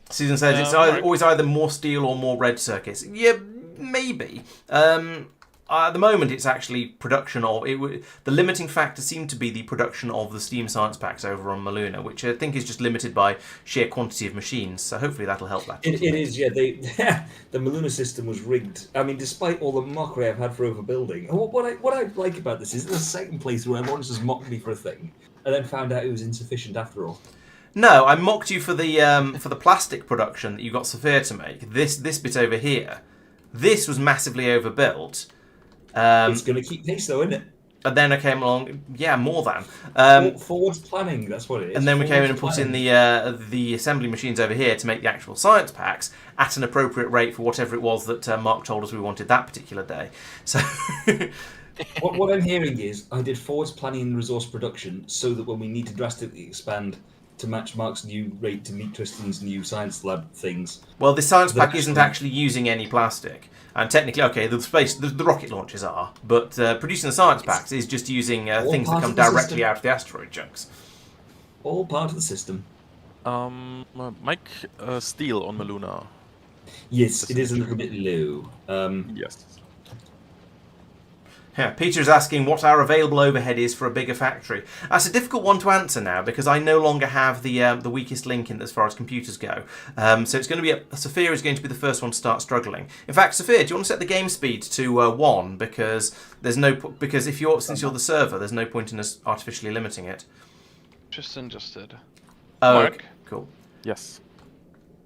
Susan says it's always either more steel or more red circuits. Yeah, maybe. At the moment, it's actually production of it. The limiting factor seemed to be the production of the Steam Science Packs over on Maluna, which I think is just limited by sheer quantity of machines. So hopefully that'll help that. It is, yeah. The Maluna system was rigged. I mean, despite all the mockery I've had for overbuilding, what I like about this is the second place where Laurence has mocked me for a thing, and then found out it was insufficient after all. No, I mocked you for the plastic production that you got Sophia to make. This bit over here, this was massively overbuilt. It's going to keep pace, though, isn't it? And then I came along, more than forward planning. That's what it is. And then we came in and put in the assembly machines over here to make the actual science packs at an appropriate rate for whatever it was that Mark told us we wanted that particular day. So. What I'm hearing is I did forwards planning and resource production so that when we need to drastically expand to match Mark's new rate to meet Tristan's new science lab things. Well, the science pack isn't actually using any plastic. And technically, okay, the rocket launches are, but producing the science packs is just using things that come directly out of the asteroid chunks. All part of the system. Mike, steel on Maluna. Yes, it is a little bit low. Yes. Yeah, Peter's asking what our available overhead is for a bigger factory. That's a difficult one to answer now because I no longer have the weakest link in as far as computers go. So it's going to be Sophia is going to be the first one to start struggling. In fact, Sophia, do you want to set the game speed to 1 since you're the server, there's no point in us artificially limiting it. Tristan just did. Oh, Mark? okay, cool. Yes.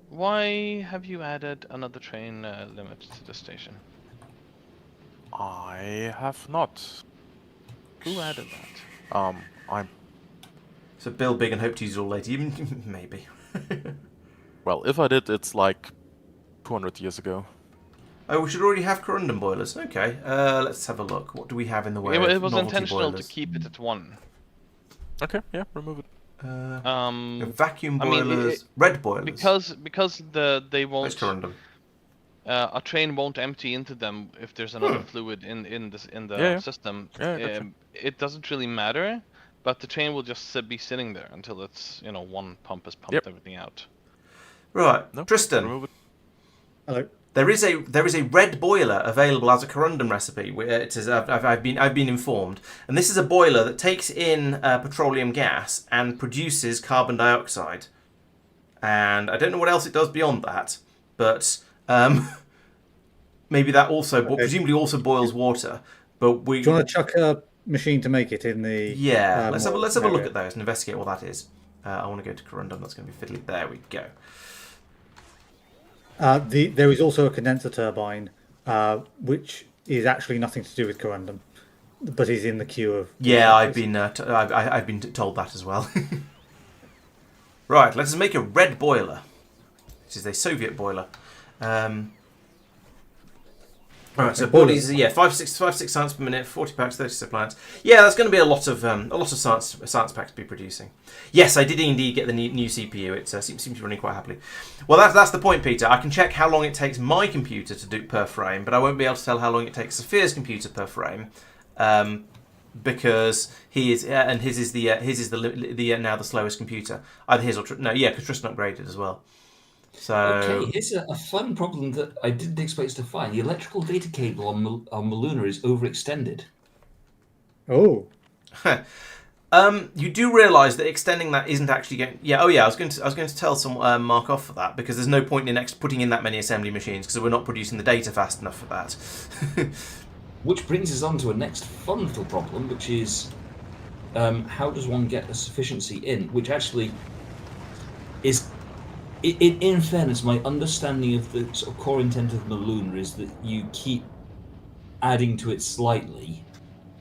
Why have you added another train limit to the station? I have not. Who added that? I'm. So build big and hope to use it all later. Maybe. Well, if I did, it's like 200 years ago. Oh, we should already have Corrundum boilers. Okay, let's have a look. What do we have in the way of It was novelty intentional boilers? to keep it at 1. Okay, yeah, remove it. Vacuum boilers, red boilers. Because they won't. That's Corrundum. A train won't empty into them if there's another fluid in the system. Yeah, gotcha. It doesn't really matter, but the train will just be sitting there until it's one pump has pumped everything out. Right, No, Tristan. remove it. Hello. There is a red boiler available as a Corrundum recipe. I've been informed, and this is a boiler that takes in petroleum gas and produces carbon dioxide. And I don't know what else it does beyond that, but maybe that also presumably also boils water. But Do you want to chuck a machine to make it in the Yeah, let's have a look area. at those and investigate what that is. I want to go to Corrundum. That's going to be fiddly. There we go. There is also a condenser turbine, which is actually nothing to do with Corrundum, but is in the queue of. Yeah, I've researchers. been I've been told that as well. Right, let us make a red boiler. This is a Soviet boiler. Alright, so bodies, yeah, 5 6 science per minute, 40 packs, 30 suppliers. Yeah, that's going to be a lot of science packs to be producing. Yes, I did indeed get the new CPU. It seems to be running quite happily. Well, that's the point, Peter. I can check how long it takes my computer to do per frame, but I won't be able to tell how long it takes Sophia's computer per frame, because his is now the slowest computer. Either his or because Tristan upgraded as well. So Okay, here's a fun problem that I didn't expect to find. The electrical data cable on Maluna is overextended. Oh, you do realise that extending that isn't actually going. Yeah, oh yeah, I was going to tell some Mark off for that, because there's no point in putting in that many assembly machines because we're not producing the data fast enough for that. Which brings us on to a next fun little problem, which is how does one get a sufficiency in? Which actually is, in fairness, my understanding of the sort of core intent of Maluna is that you keep adding to it slightly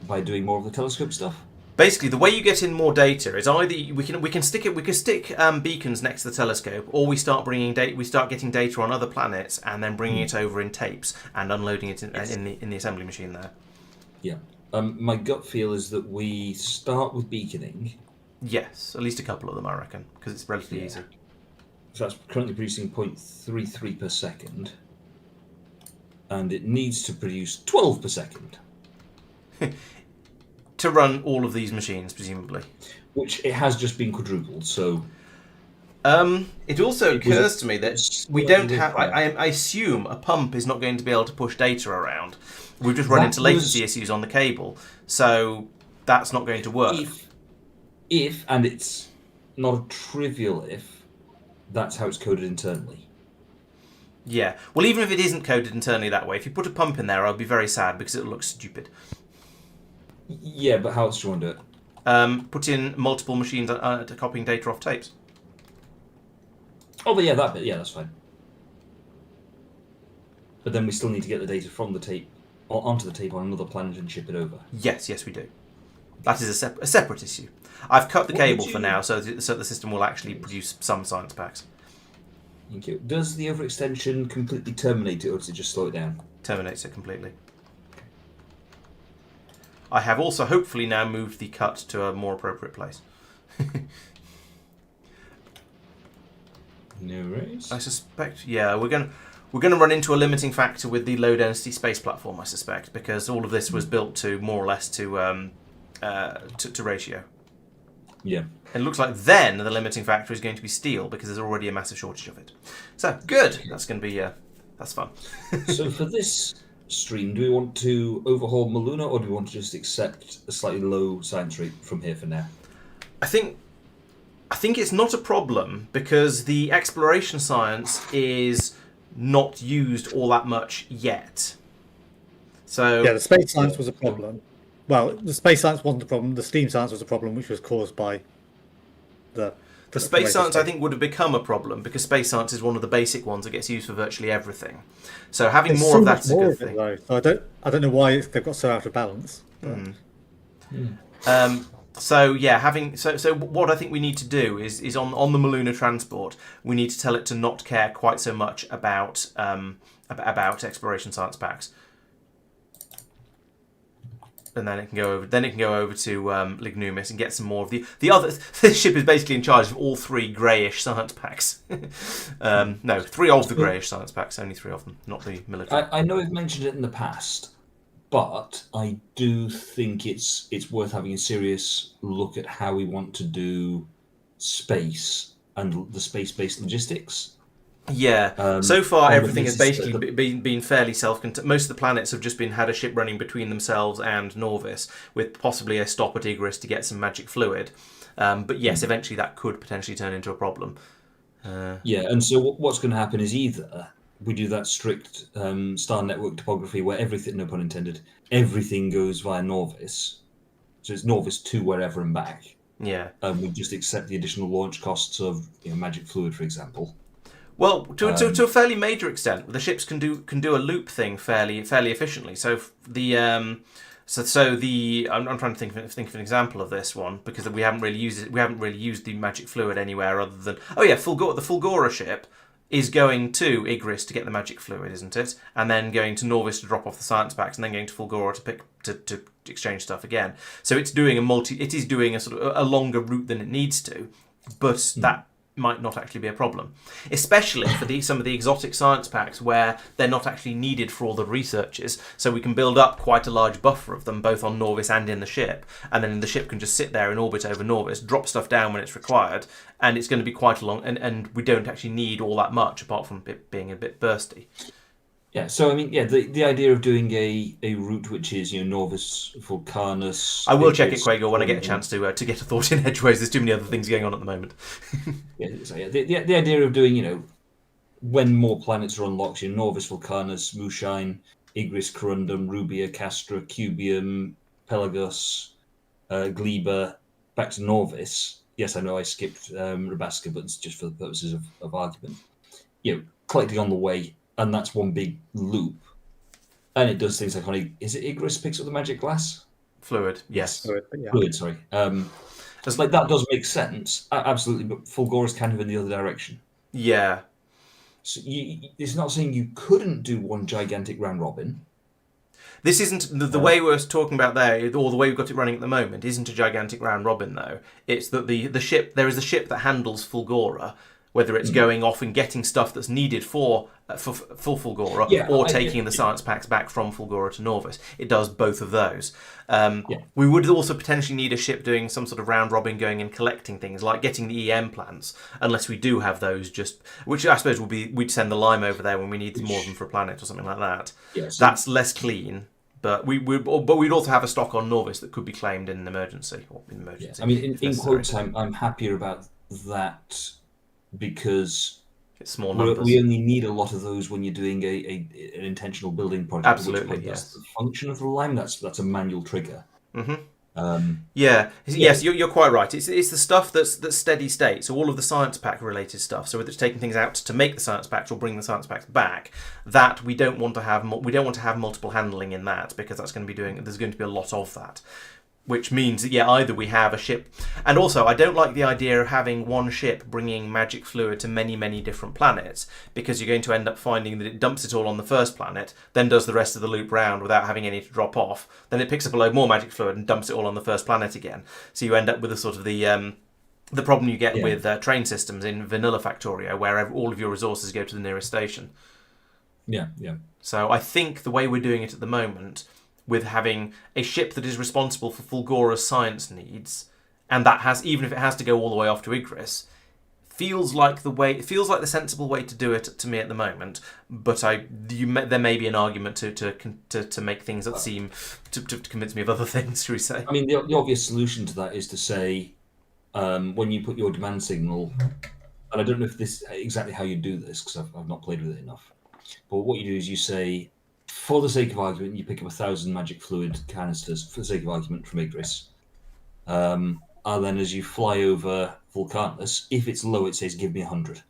by doing more of the telescope stuff. Basically, the way you get in more data is either we can stick beacons next to the telescope, or we start getting data on other planets and then bringing it over in tapes and unloading it in the assembly machine there. Yeah. My gut feel is that we start with beaconing. Yes, at least a couple of them, I reckon, because it's relatively easy. So that's currently producing 0.33 per second, and it needs to produce 12 per second. To run all of these machines, presumably. Which it has just been quadrupled, so... It also occurs to me that we don't have... I assume a pump is not going to be able to push data around. We've just run into latency issues on the cable, so that's not going to work. If, and it's not a trivial if, that's how it's coded internally. Yeah. Well, even if it isn't coded internally that way, if you put a pump in there, I'll be very sad because it'll look stupid. Yeah, but how else do you want to do it? Put in multiple machines copying data off tapes. Oh, but yeah, that bit, yeah, that's fine. But then we still need to get the data from the tape or onto the tape on another planet and ship it over. Yes, we do. That is a separate issue. I've cut the cable for now, so the system will actually produce some science packs. Thank you. Does the overextension completely terminate it, or does it just slow it down? Terminates it completely. I have also hopefully now moved the cut to a more appropriate place. No worries. I suspect, yeah, we're going to run into a limiting factor with the low density space platform, I suspect, because all of this was built to more or less to ratio. Yeah. It looks like then the limiting factor is going to be steel, because there's already a massive shortage of it. So good. That's going to be that's fun. So for this stream, do we want to overhaul Maluna, or do we want to just accept a slightly low science rate from here for now? I think it's not a problem, because the exploration science is not used all that much yet. So yeah, the space science was a problem. Well, the space science wasn't a problem. The steam science was a problem, which was caused by the space science, I think, would have become a problem, because space science is one of the basic ones that gets used for virtually everything. So having There's more so of much that's a more good of it, thing. though. So I don't know why they've got so out of balance. So yeah, so what I think we need to do is on the Maluna transport, we need to tell it to not care quite so much about exploration science packs. And then it can go over. Then it can go over to Lignumis and get some more of the other. This ship is basically in charge of all 3 greyish science packs. No, 3 of the greyish science packs. Only 3 of them, not the military. I know I've mentioned it in the past, but I do think it's worth having a serious look at how we want to do space and the space-based logistics. Yeah, so far everything has basis basically been fairly self-contained. Most of the planets have just had a ship running between themselves and Nauvis, with possibly a stop at Igris to get some magic fluid. But yes, eventually that could potentially turn into a problem. Yeah, and so what's going to happen is either we do that strict star network topography where everything, no pun intended, everything goes via Nauvis, So it's Nauvis to wherever and back. Yeah. We just accept the additional launch costs of magic fluid, for example. Well, to a fairly major extent, the ships can do a loop thing fairly efficiently. So the I'm trying to think of an example of this one because we haven't really used it. We haven't really used the magic fluid anywhere other than the Fulgora ship is going to Igris to get the magic fluid, isn't it? And then going to Nauvis to drop off the science packs, and then going to Fulgora to exchange stuff again. So it's doing it is doing a sort of a longer route than it needs to, but that might not actually be a problem, especially for some of the exotic science packs where they're not actually needed for all the researches. So we can build up quite a large buffer of them, both on Nauvis and in the ship, and then the ship can just sit there in orbit over Nauvis, drop stuff down when it's required, and it's going to be quite a long. And we don't actually need all that much apart from it being a bit bursty. Yeah, so I mean, the idea of doing a route which is Nauvis, Vulcanus. I will check it, Quago, when I get a chance to get a thought in edgeways. There's too many other things going on at the moment. The idea of doing when more planets are unlocked, Nauvis, Vulcanus, Moonshine, Igris, Corrundum, Rubia, Castra, Cubium, Pelagos, Gleba, back to Nauvis. Yes, I know I skipped Rabaska, but it's just for the purposes of argument. Collecting on the way. And that's one big loop. And it does things like is it Igris picks up the magic glass? Fluid, yes. Fluid, sorry. That does make sense, absolutely, but Fulgora's kind of in the other direction. Yeah. So it's not saying you couldn't do one gigantic round robin. This isn't the way we're talking about there, or the way we've got it running at the moment, isn't a gigantic round robin though. It's that there is a ship that handles Fulgora, whether it's going off and getting stuff that's needed for Fulgora, or taking the science packs back from Fulgora to Nauvis. It does both of those. We would also potentially need a ship doing some sort of round robin, going and collecting things, like getting the EM plants, unless we do have those, which I suppose we'd send the lime over there when we need more of them for a planet or something like that. Yeah, so that's less clean. But we'd also have a stock on Nauvis that could be claimed in an emergency. Yeah. I mean, in quotes, I'm happier about that, because it's small numbers. We only need a lot of those when you're doing an intentional building project. Absolutely, yes. That's the function of the lime. That's a manual trigger. Mm-hmm. Yes, you're quite right. It's the stuff that's steady state. So all of the science pack related stuff. So whether it's taking things out to make the science packs or bring the science packs back, that we don't want to have. We don't want to have multiple handling in that, because there's going to be a lot of that. Which means that, either we have a ship... And also, I don't like the idea of having one ship bringing magic fluid to many, many different planets, because you're going to end up finding that it dumps it all on the first planet, then does the rest of the loop round without having any to drop off. Then it picks up a load more magic fluid and dumps it all on the first planet again. So you end up with a sort of the problem you get with train systems in vanilla Factorio, where all of your resources go to the nearest station. Yeah. So I think the way we're doing it at the moment, with having a ship that is responsible for Fulgora's science needs, and that has, even if it has to go all the way off to Igris, feels like the sensible way to do it to me at the moment. But there may be an argument to make things that seem to convince me of other things, shall we say? I mean, the obvious solution to that is to say, when you put your demand signal, and I don't know if this exactly how you do this, because I've not played with it enough, but what you do is you say, for the sake of argument, you pick up 1,000 magic fluid canisters, for the sake of argument, from Igris. And then as you fly over Vulcanus, if it's low, it says, give me 100.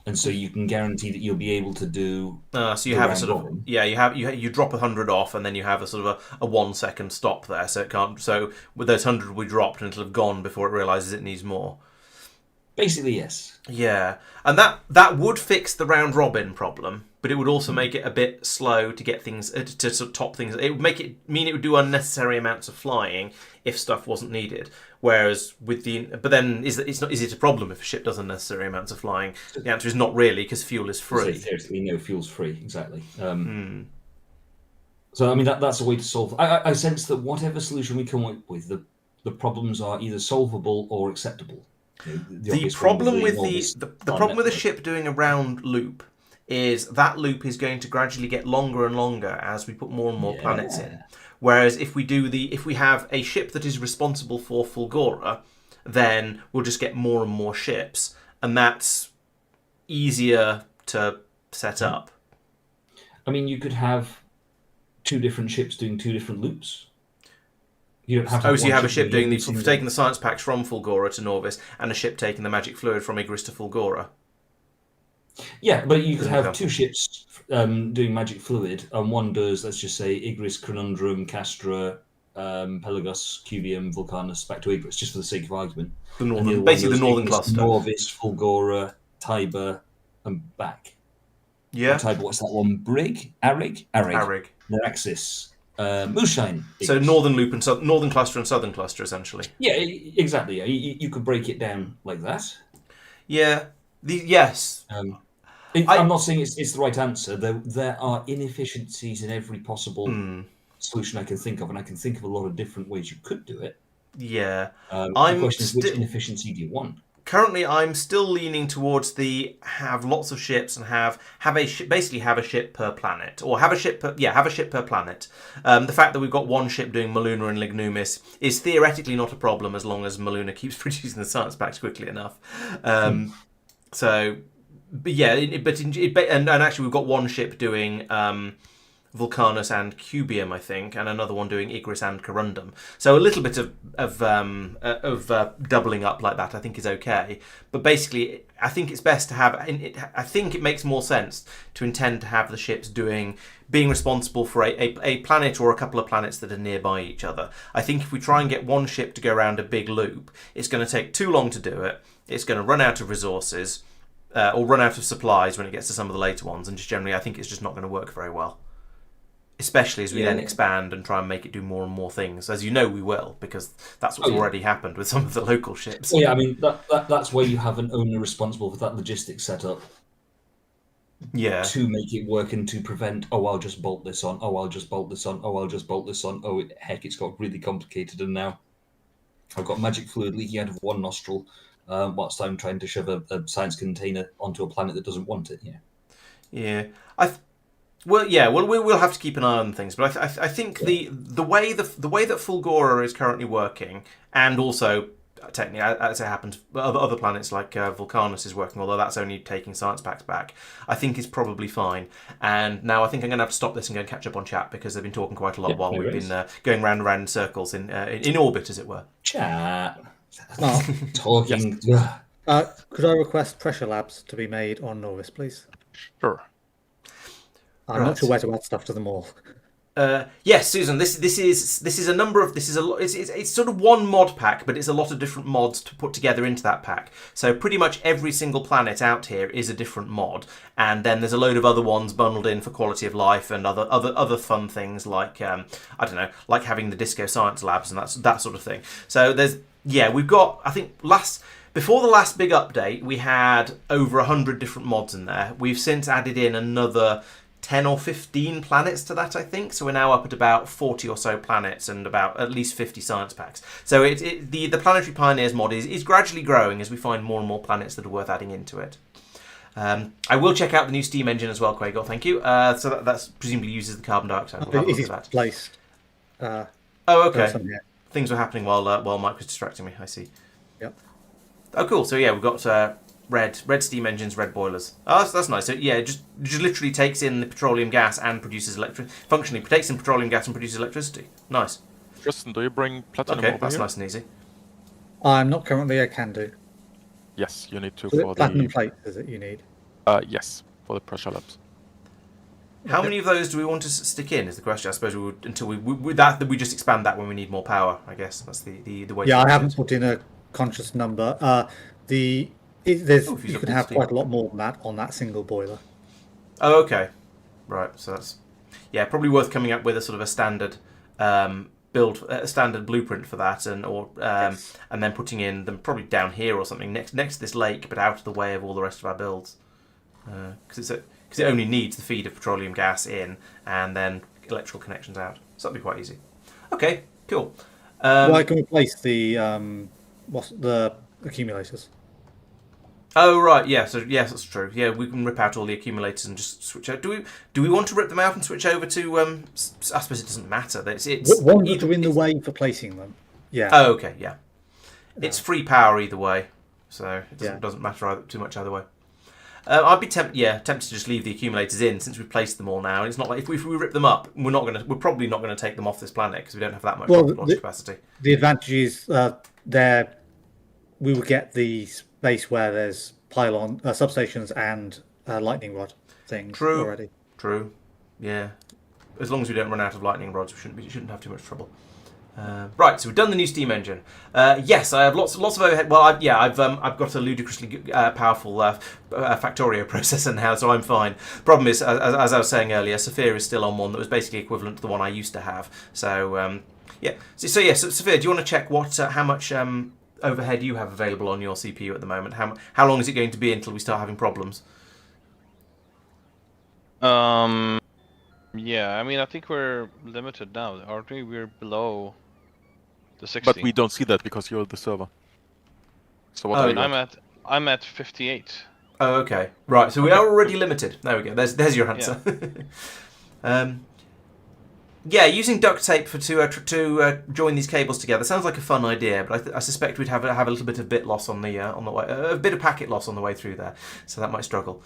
And so you can guarantee that you'll be able to do... so you have a sort of... Yeah, you drop 100 off, and then you have a sort of a 1 second stop there, so it can't... So with those 100 we dropped, and it'll have gone before it realises it needs more. Basically, yes. Yeah, and that would fix the round robin problem, but it would also make it a bit slow to get things to sort of top things. It would it would do unnecessary amounts of flying if stuff wasn't needed. Whereas is it a problem if a ship does unnecessary amounts of flying? The answer is not really, because fuel is free. Theoretically, no, fuel's free, exactly. So I mean that's a way to solve. I sense that whatever solution we come up with, the problems are either solvable or acceptable. The problem with the problem with a ship doing a round loop is that loop is going to gradually get longer and longer as we put more and more planets in. Whereas if we have a ship that is responsible for Fulgora, then we'll just get more and more ships, and that's easier to set up. I mean, you could have 2 different ships doing 2 different loops. You don't have to Oh, have so you one have a ship doing every the single- taking the science packs from Fulgora to Nauvis, and a ship taking the magic fluid from Igris to Fulgora. Yeah, but you could have Okay. 2 ships doing magic fluid, and one does, let's just say, Igris, Corrundum, Castra, Pelagos, Cuvium, Vulcanus, back to Igris, just for the sake of argument. The And the northern, other one basically the does northern Igris, cluster. Nauvis, Fulgora, Tiber, and back. Yeah. Tiber, what's that one? Brig? Arig? Arig. Arig. Neraxis. Moonshine. So Igris. northern loop and northern cluster and southern cluster essentially. Yeah, exactly. Yeah. You could break it down like that. Yeah. Yes. I'm not saying it's the right answer. There are inefficiencies in every possible solution I can think of, and I can think of a lot of different ways you could do it. Yeah. The I'm question is, which inefficiency do you want? Currently, I'm still leaning towards the have lots of ships and basically have a ship per planet, or have a ship per planet. The fact that we've got one ship doing Maluna and Lignumis is theoretically not a problem as long as Maluna keeps producing the science packs quickly enough. So, but yeah, and actually we've got one ship doing Vulcanus and Cubium, I think, and another one doing Igris and Corrundum. So a little bit of doubling up like that, I think, is okay. But basically, I think it's best to have. I think it makes more sense to intend to have the ships being responsible for a planet or a couple of planets that are nearby each other. I think if we try and get one ship to go around a big loop, it's going to take too long to do it. It's going to run out of resources or run out of supplies when it gets to some of the later ones, and just generally, I think it's just not going to work very well. Especially as we then expand and try and make it do more and more things. As you know, we will, because that's what's already happened with some of the local ships. Well, yeah, I mean, that's where you have an owner responsible for that logistics setup. Yeah. To make it work and to prevent, I'll just bolt this on, I'll just bolt this on, I'll just bolt this on, heck, it's got really complicated, and now I've got magic fluid leaking out of one nostril whilst I'm trying to shove a science container onto a planet that doesn't want it. Yeah. We'll have to keep an eye on things, but I think the way that Fulgora is currently working, and also technically, as it happens, other planets like Vulcanus is working, although that's only taking science packs back, I think is probably fine. And now I think I'm going to have to stop this and go and catch up on chat, because they've been talking quite a lot while we've been going round and round in circles in orbit, as it were. Chat. Mark, Talking. could I request pressure labs to be made on Nauvis, please? Sure. I'm not sure where to add stuff to them all. Yes, Susan. This is a number of it's sort of one mod pack, but it's a lot of different mods to put together into that pack. So pretty much every single planet out here is a different mod, and then there's a load of other ones bundled in for quality of life and other fun things like I don't know, like having the disco science labs and that sort of thing. So we've got, I think before the last big update, we had over 100 different mods in there. We've since added in another 10 or 15 planets to that, I think. So we're now up at about 40 or so planets and about at least 50 science packs. So the Planetary Pioneers mod is gradually growing as we find more and more planets that are worth adding into it. I will check out the new steam engine as well, Quago, thank you. So that's presumably uses the carbon dioxide. We'll have a look at that. Placed. Oh, okay. Yeah. Things were happening while Mike was distracting me, I see. Yep. Oh, cool. So yeah, we've got red steam engines, red boilers. Oh, that's nice. So yeah, it just literally takes in the petroleum gas and produces functionally takes in petroleum gas and produces electricity. Nice. Tristan, do you bring platinum Okay, over that's here? nice and easy. I'm not currently. I can do. Yes, you need to So for platinum the... plate is it you need? Yes, for the pressure labs. How many of those do we want to stick in? Is the question. I suppose we would until we just expand that when we need more power. I guess that's the way. Yeah, I haven't put in a conscious number. You can have quite a lot more than that on that single boiler. Oh, okay. Right. So that's probably worth coming up with a sort of a standard a standard blueprint for that, and then putting in them probably down here or something next to this lake, but out of the way of all the rest of our builds, because it only needs the feed of petroleum gas in and then electrical connections out. So that'd be quite easy. Okay, cool. I can replace the accumulators. Oh right, yeah. So yes, that's true. Yeah, we can rip out all the accumulators and just switch out. Do we want to rip them out and switch over to? I suppose it doesn't matter. It's ones that are in the way for placing them. Yeah. Oh, okay, yeah. It's free power either way, so it doesn't matter too much either way. I'd be tempted to just leave the accumulators in since we've placed them all now. And it's not like if we rip them up, we're probably not going to take them off this planet because we don't have that much rocket launch capacity. The advantage is we would get the space where there's pylon substations and lightning rod things already. True. Yeah. As long as we don't run out of lightning rods, we shouldn't have too much trouble. Right, so we've done the new steam engine. Yes, I have lots of overhead. Well, I've got a ludicrously powerful Factorio processor now, so I'm fine. Problem is, as I was saying earlier, Sophia is still on one that was basically equivalent to the one I used to have. So yeah, so Sophia, do you want to check how much overhead you have available on your CPU at the moment? How long is it going to be until we start having problems? Yeah, I mean, I think we're limited now, aren't we? We're below the 60. But we don't see that because you're the server. So what are you at? I'm at 58. Oh, okay. Right, so we are already limited. There we go. There's your answer. Yeah, using duct tape to join these cables together sounds like a fun idea, but I suspect we'd have a little bit of bit loss on the way, a bit of packet loss on the way through there, so that might struggle.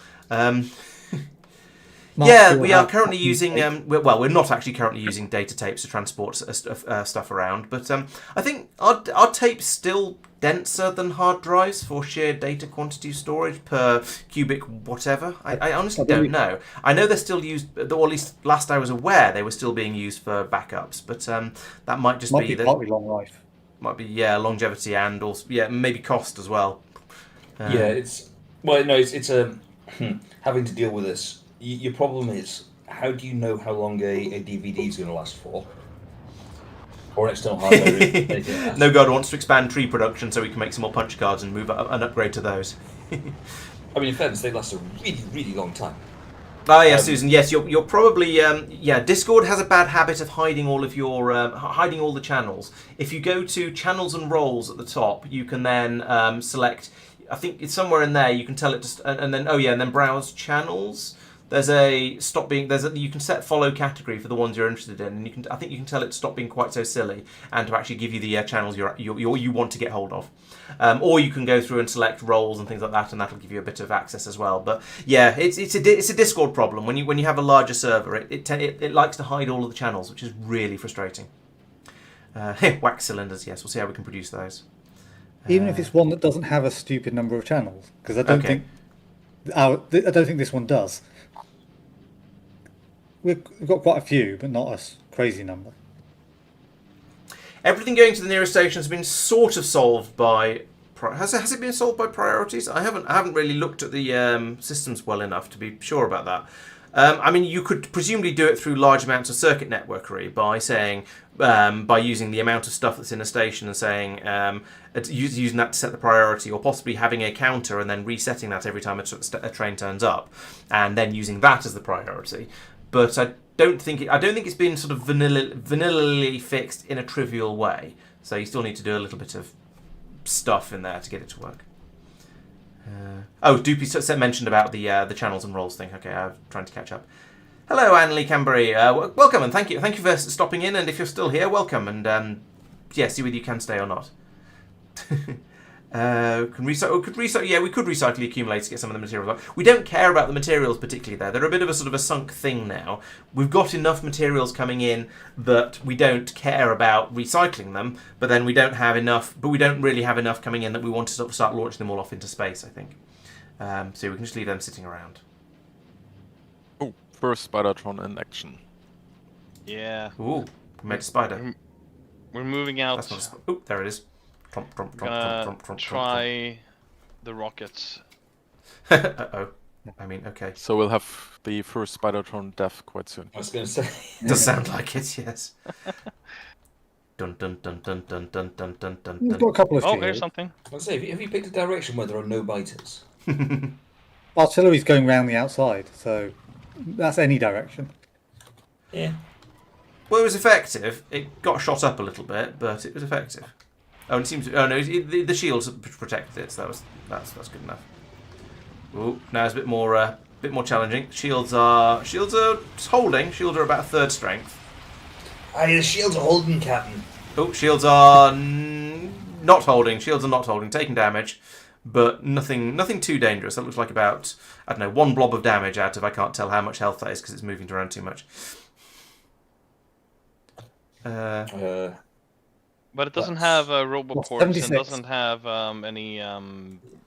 Yeah, we are currently using. We're not actually currently using data tapes to transport stuff around, but I think our tape's still denser than hard drives for sheer data quantity storage per cubic whatever. I honestly don't know. I know they're still used, or at least last I was aware, they were still being used for backups, but that might just be partly long life. Might be longevity and also maybe cost as well. It's having to deal with this. Your problem is, how do you know how long a DVD is going to last for? Or external hardware? No God wants to expand tree production so we can make some more punch cards and move up and upgrade to those. I mean, in fairness, they last a really, really long time. Oh yeah, Susan. Yes, you're probably Discord has a bad habit of hiding all of your hiding all the channels. If you go to channels and roles at the top, you can then select. I think it's somewhere in there. You can tell it to and then browse channels. You can set follow category for the ones you're interested in, and I think you can tell it to stop being quite so silly and to actually give you the channels you want to get hold of, or you can go through and select roles and things like that, and that'll give you a bit of access as well. But yeah, it's a Discord problem when you have a larger server. It likes to hide all of the channels, which is really frustrating. Wax cylinders, yes, we'll see how we can produce those. Even if it's one that doesn't have a stupid number of channels, because I don't think this one does. We've got quite a few, but not a crazy number. Everything going to the nearest station has been sort of solved by. Has it been solved by priorities? I haven't really looked at the systems well enough to be sure about that. I mean, you could presumably do it through large amounts of circuit networkery by saying, by using the amount of stuff that's in a station and saying, using that to set the priority, or possibly having a counter and then resetting that every time a train turns up, and then using that as the priority. But I don't think it's been sort of vanillally fixed in a trivial way. So you still need to do a little bit of stuff in there to get it to work. Doopy mentioned about the channels and roles thing. Okay, I'm trying to catch up. Hello, Anne-Lee Cambery. Welcome and thank you for stopping in. And if you're still here, welcome. And see whether you can stay or not. We could recycle the accumulators to get some of the materials. We don't care about the materials particularly there. They're a bit of a sort of a sunk thing now. We've got enough materials coming in that we don't care about recycling them, but then we don't really have enough coming in that we want to sort of start launching them all off into space, I think. So we can just leave them sitting around. Oh, first Spidertron in action. Yeah. Ooh, we made a spider. We're moving out. That's not there it is. Try the rockets. Uh-oh. I mean, okay. So we'll have the first Spidertron death quite soon. I was going to say. Does sound like it, yes. Dun dun dun dun dun dun dun dun dun. We've got a couple of Oh, here's something. I was going to say, have you picked a direction where there are no biters? Artillery's going round the outside, so that's any direction. Yeah. Well, it was effective. It got shot up a little bit, but it was effective. Oh, it seems. Oh no, the shields protected it, so that's good enough. Ooh, now it's a bit more challenging. Shields are holding. Shields are about a third strength. Aye, the shields are holding, Captain. Oh, shields are not holding. Shields are not holding. Taking damage. but nothing too dangerous. That looks like about, I don't know, 1 blob of damage out of, I can't tell how much health that is because it's moving around too much. But it doesn't have roboports and 76. doesn't have any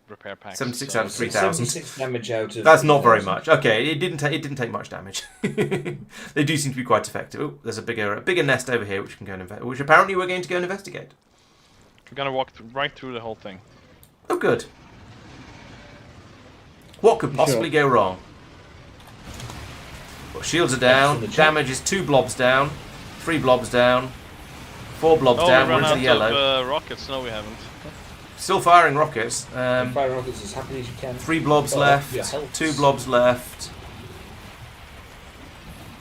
repair packs. 76 so out of 3,000. 76 damage out of. That's not very 3,000. much. Okay, it didn't take much damage. They do seem to be quite effective. Oh, there's a bigger nest over here which we can go and which apparently we're going to go and investigate. We're gonna walk right through the whole thing. Oh, good. What could possibly go wrong? Well, shields are down. Damage is 2 blobs down, 3 blobs down, 4 blobs down. We ran Where's out the yellow? of rockets. No, we haven't. Still firing rockets. Fire rockets as happily as you can. 3 blobs Oh, left. yeah, helps. 2 blobs left.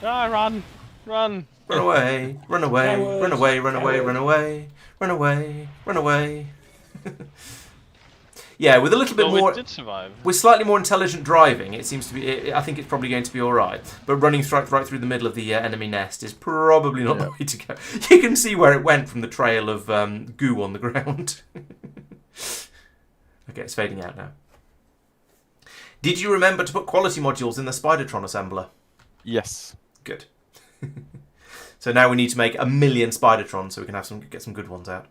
Ah, run! Run away! Run away! Cowards. Run away! Run away! Cowards. Run away! Run away! Run away! Yeah, with a little bit No, more. we did survive. With slightly more intelligent driving, it seems to be. I think it's probably going to be all right. But running right through the middle of the enemy nest is probably not the way to go. You can see where it went from the trail of goo on the ground. Okay, it's fading out now. Did you remember to put quality modules in the Spidertron assembler? Yes. Good. So now we need to make 1 million Spidertrons so we can get some good ones out.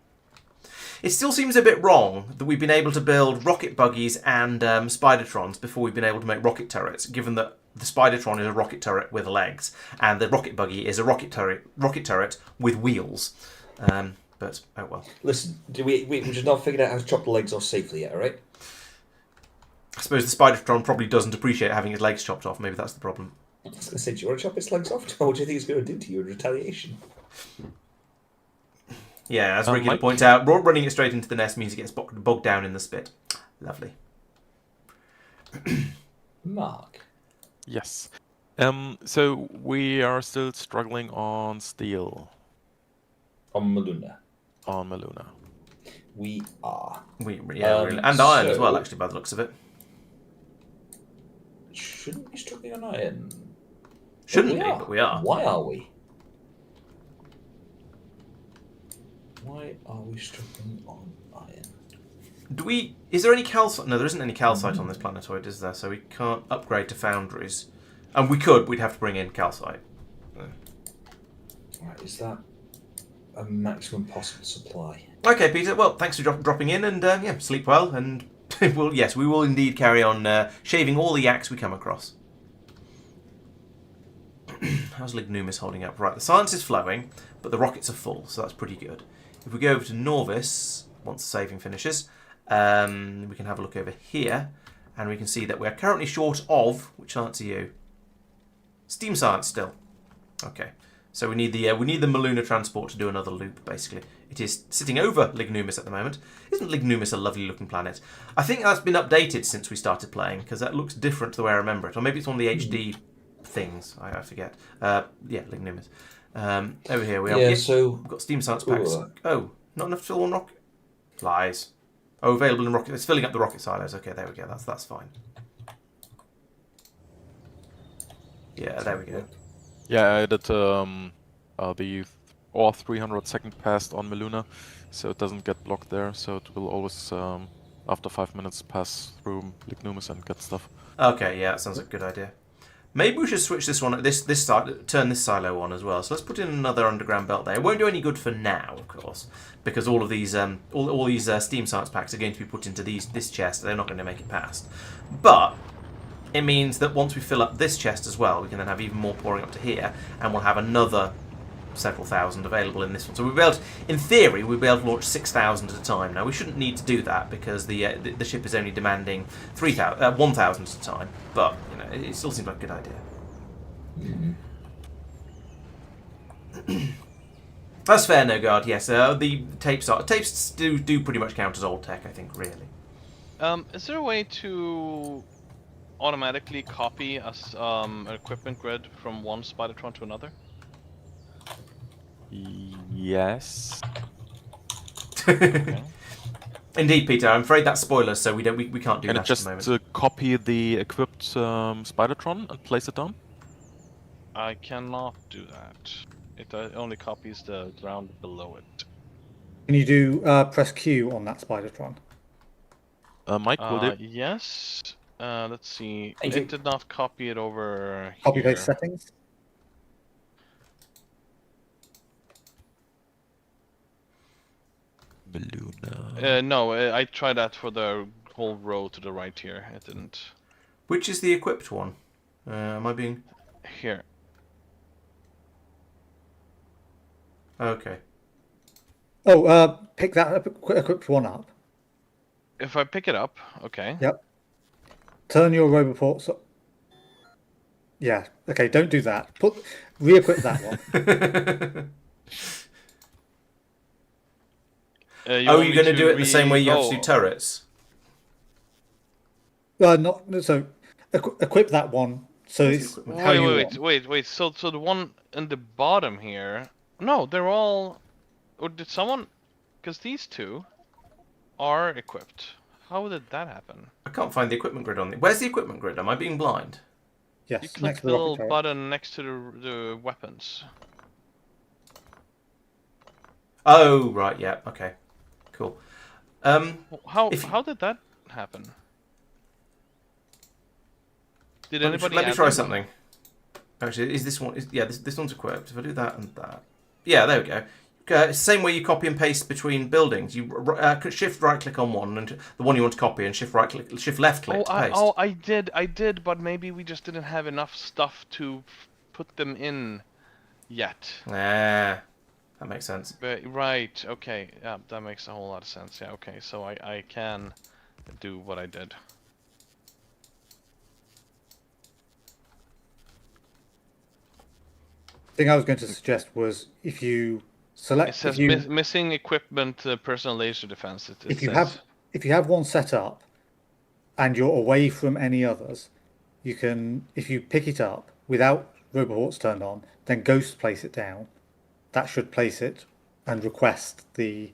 It still seems a bit wrong that we've been able to build rocket buggies and Spidertrons before we've been able to make rocket turrets, given that the Spidertron is a rocket turret with legs, and the rocket buggy is a rocket turret with wheels. But, oh well. Listen, we just not figured out how to chop the legs off safely yet, alright? I suppose the Spidertron probably doesn't appreciate having his legs chopped off. Maybe that's the problem. I was going to say, do you want to chop its legs off? What do you think it's going to do to you in retaliation? Yeah, as Ricky Mike? points out, running it straight into the nest means it gets bogged down in the spit. Lovely. Mark. Yes. So we are still struggling on steel On Maluna. on Maluna. We are. Really. And iron as well, actually, by the looks of it. Shouldn't be struggling on iron. Shouldn't be, but we are. Why are we? Why are we struggling on iron? Is there any calcite? No, there isn't any calcite on this planetoid, is there? So we can't upgrade to foundries. And we could, we'd have to bring in calcite. Right, is that a maximum possible supply? Okay, Peter, well, thanks for dropping in, and yeah, sleep well, and we will indeed carry on shaving all the yaks we come across. How's Lignumis holding up? Right, the science is flowing, but the rockets are full, so that's pretty good. If we go over to Nauvis, once the saving finishes, we can have a look over here, and we can see that we're currently short of, which science are you? Steam science still. Okay, so we need the Maluna transport to do another loop, basically. It is sitting over Lignumis at the moment. Isn't Lignumis a lovely looking planet? I think that's been updated since we started playing, because that looks different to the way I remember it. Or maybe it's one of the HD things, I forget. Yeah, Lignumis. Over here we are. Yeah, so... We've got steam science packs. Oh, not enough to fill one rocket? Lies. Oh, available in rocket... It's filling up the rocket silos. Okay, there we go. That's fine. Yeah, there we go. Yeah, I added the 300-second pass on Maluna, so it doesn't get blocked there. So it will always, after 5 minutes, pass through Lignumis and get stuff. Okay, yeah, that sounds like a good idea. Maybe we should switch this one, turn this silo on as well. So let's put in another underground belt there. It won't do any good for now, of course, because all of these, all these steam science packs are going to be put into this chest. They're not going to make it past. But it means that once we fill up this chest as well, we can then have even more pouring up to here, and we'll have another several thousand available in this one. So we'll be able to, in theory, we'll be able to launch 6,000 at a time. Now we shouldn't need to do that because the ship is only demanding 1,000 at a time. But you know, it still seems like a good idea. That's fair, no guard. Yes, the tapes do pretty much count as old tech, I think. Really. Is there a way to automatically copy an equipment grid from one Spidertron to another? Yes. Okay. Indeed, Peter. I'm afraid that's spoilers, so we can't do Can that it just at the moment. copy the equipped Spidertron and place it down? I cannot do that. It only copies the ground below it. Can you do press Q on that Spidertron? Mike, will do. Yes. Let's see. Thank It you. did not copy it over Copy here. paste settings. Balloon. No, I tried that for the whole row to the right here. It didn't. Which is the equipped one? Am I being... Here. Okay. Oh, pick that equipped one up. If I pick it up, okay. Yep. Turn your roboports up. Yeah. Okay. Don't do that. Re-equip that one. Oh, you're going to do it the same way you have to do Oh, turrets? Not so. Equip that one. So Where's the it's equipment? how you want. wait. So the one in the bottom here. No, they're all. Or did someone? Because these two are equipped. How did that happen? I can't find the equipment grid on the... Where's the equipment grid? Am I being blind? Yes. You click Next to the the little rocket turret. button next to the weapons. Oh, right, yeah, okay. Cool. How If- how did that happen? Did Let anybody me add try them? something. Actually, is this one... yeah, this one's equipped. If I do that and that... Yeah, there we go. Same way you copy and paste between buildings. You shift right click on one and the one you want to copy, and shift left click to paste. I did, but maybe we just didn't have enough stuff to put them in yet. Ah, that makes sense. But, right, okay, yeah, that makes a whole lot of sense. Yeah, okay, so I can do what I did. Thing I was going to suggest was if you select. It says if you, missing equipment, personal laser defense. It if you says. have one set up, and you're away from any others, you can, if you pick it up without roboports turned on, then ghost place it down. That should place it and request the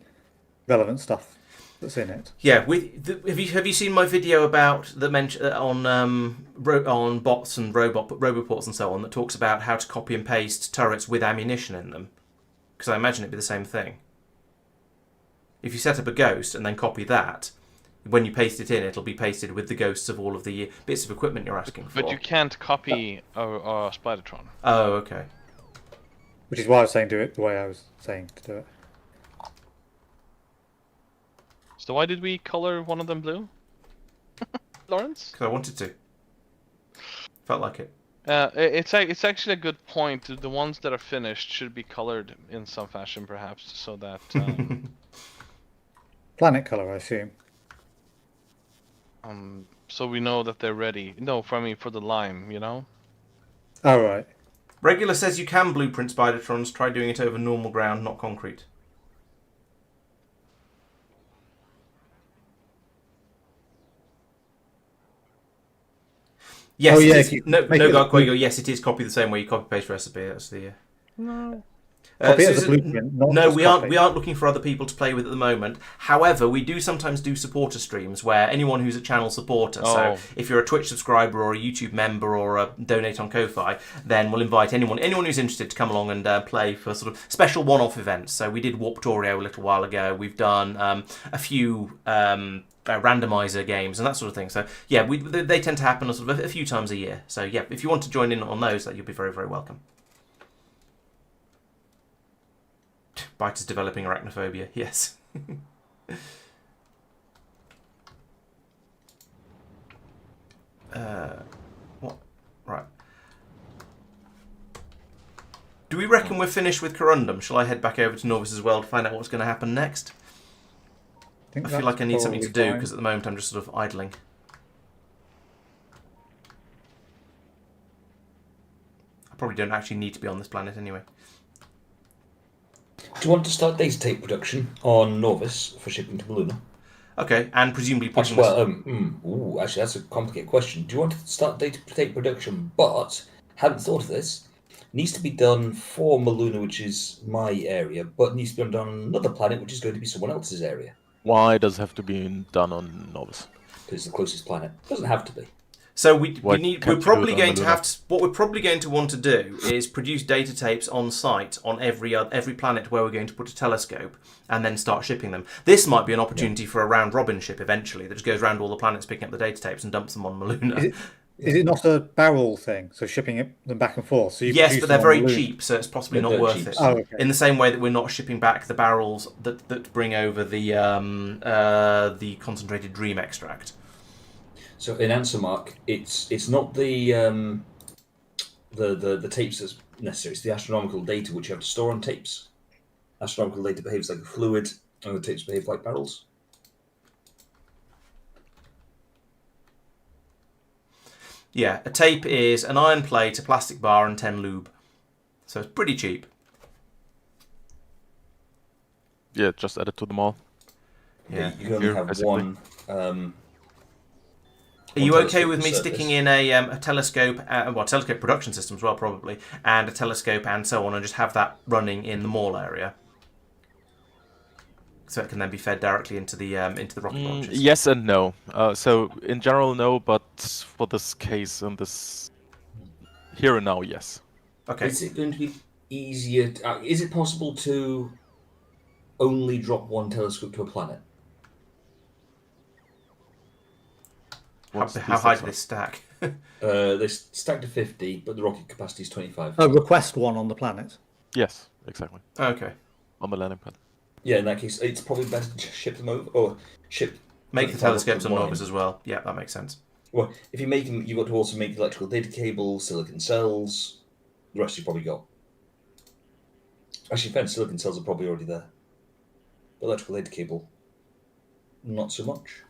relevant stuff that's in it. Yeah, have you seen my video about the on bots and roboports and so on that talks about how to copy and paste turrets with ammunition in them? Because I imagine it'd be the same thing. If you set up a ghost and then copy that, when you paste it in, it'll be pasted with the ghosts of all of the bits of equipment you're asking for. But you can't copy a Spidertron. Oh, okay. Which is why I was saying do it the way I was saying to do it. So why did we color one of them blue? Laurence? Because I wanted to. Felt like it. It's actually a good point. The ones that are finished should be colored in some fashion, perhaps, so that. Planet color, I assume. So we know that they're ready. No, for the lime, you know. Oh right. Regular says you can blueprint Spidertrons. Try doing it over normal ground, not concrete. Yes, Oh, yeah, it is. if you No, make it as a Garquago, yes, it is copy the same way you copy paste recipe. That's the. No. Copy it as a Susan, blueprint, not no, just we copy. aren't looking for other people to play with at the moment. However, we do sometimes do supporter streams where anyone who's a channel supporter, so if you're a Twitch subscriber or a YouTube member or a donate on Ko-Fi, then we'll invite anyone who's interested to come along and play for sort of special one-off events. So we did Warptorio a little while ago. We've done a few randomizer games and that sort of thing. So yeah, they tend to happen sort of a few times a year. So yeah, if you want to join in on those, that you'll be very, very welcome. Bite is developing arachnophobia, yes. What? Right. Do we reckon we're finished with Corrundum? Shall I head back over to Nauvis as well to find out what's going to happen next? I feel like I need something to do because at the moment I'm just sort of idling. I probably don't actually need to be on this planet anyway. Do you want to start data tape production on Nauvis for shipping to Baluna? Okay, and presumably pushing Actually, actually, that's a complicated question. Do you want to start data tape production, but hadn't thought of this? Needs to be done for Maluna, which is my area, but needs to be done on another planet, which is going to be someone else's area. Why does it have to be done on Nauvis? Because it's the closest planet. Doesn't have to be. So we Why need. can't We're you probably do it on going the to lunar? have to. What we're probably going to want to do is produce data tapes on site on every planet where we're going to put a telescope, and then start shipping them. This might be an opportunity for a round robin ship eventually that just goes around all the planets, picking up the data tapes and dumps them on Maluna. Is it not a barrel thing? So shipping them back and forth. So you Yes, produce but they're them on very the Luna. cheap, so it's possibly They're not dirt worth cheap. it. Oh, okay. In the same way that we're not shipping back the barrels that bring over the concentrated dream extract. So in answer, Mark, it's not the tapes that's necessary. It's the astronomical data which you have to store on tapes. Astronomical data behaves like a fluid, and the tapes behave like barrels. Yeah, a tape is an iron plate, a plastic bar, and 10 lube. So it's pretty cheap. Yeah, just add it to them all. Yeah. You can only have basically. one. Are you okay telescope with me per sticking surface. in a telescope, telescope production system as well, probably, and a telescope and so on, and just have that running in the mall area, so it can then be fed directly into the rocket launchers? Yes and no. So in general, no, but for this case, in this here and now, yes. Okay. Is it going to be easier? Is it possible to only drop one telescope to a planet? How high did this stack? They stack to 50, but the rocket capacity is 25. Oh, request one on the planet. Yes, exactly. Okay. On the landing pad. Yeah, in that case, it's probably better to ship them over or ship. Make the 25 up telescopes to on one Nauvis end. as well. Yeah, that makes sense. Well, if you make them, you've got to also make the electrical data cable, silicon cells. The rest you've probably got. Actually, fair, silicon cells are probably already there. The electrical data cable, not so much.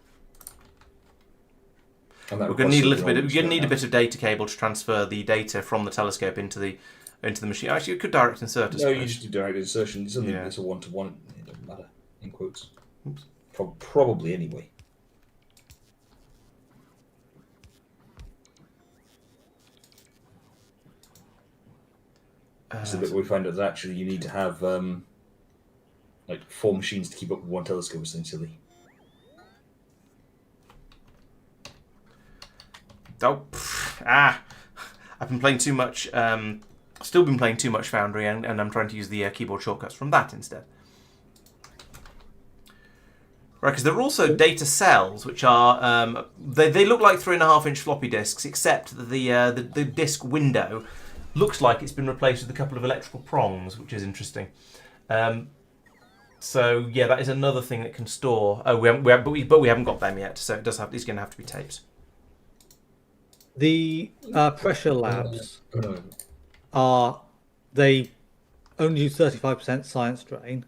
And that We're going to need a requires little bit. silicon We're going to need a now. bit of data cable to transfer the data from the telescope into the machine. Actually, you could direct insert. I No, you suppose. just do direct insertion. It's only Yeah. it's a one-to-one. It doesn't matter in quotes. Oops. Probably anyway. It's the bit where we find out that actually you need to have like 4 machines to keep up with one telescope, essentially. I've been playing too much. Still been playing too much Foundry, and I'm trying to use the keyboard shortcuts from that instead. Right, because there are also data cells, which are they look like 3.5-inch floppy disks, except that the disk window looks like it's been replaced with a couple of electrical prongs, which is interesting. So yeah, that is another thing that can store. Oh, but we haven't got them yet, so it's going to have to be tapes. The pressure labs Oh, they only use 35% science drain,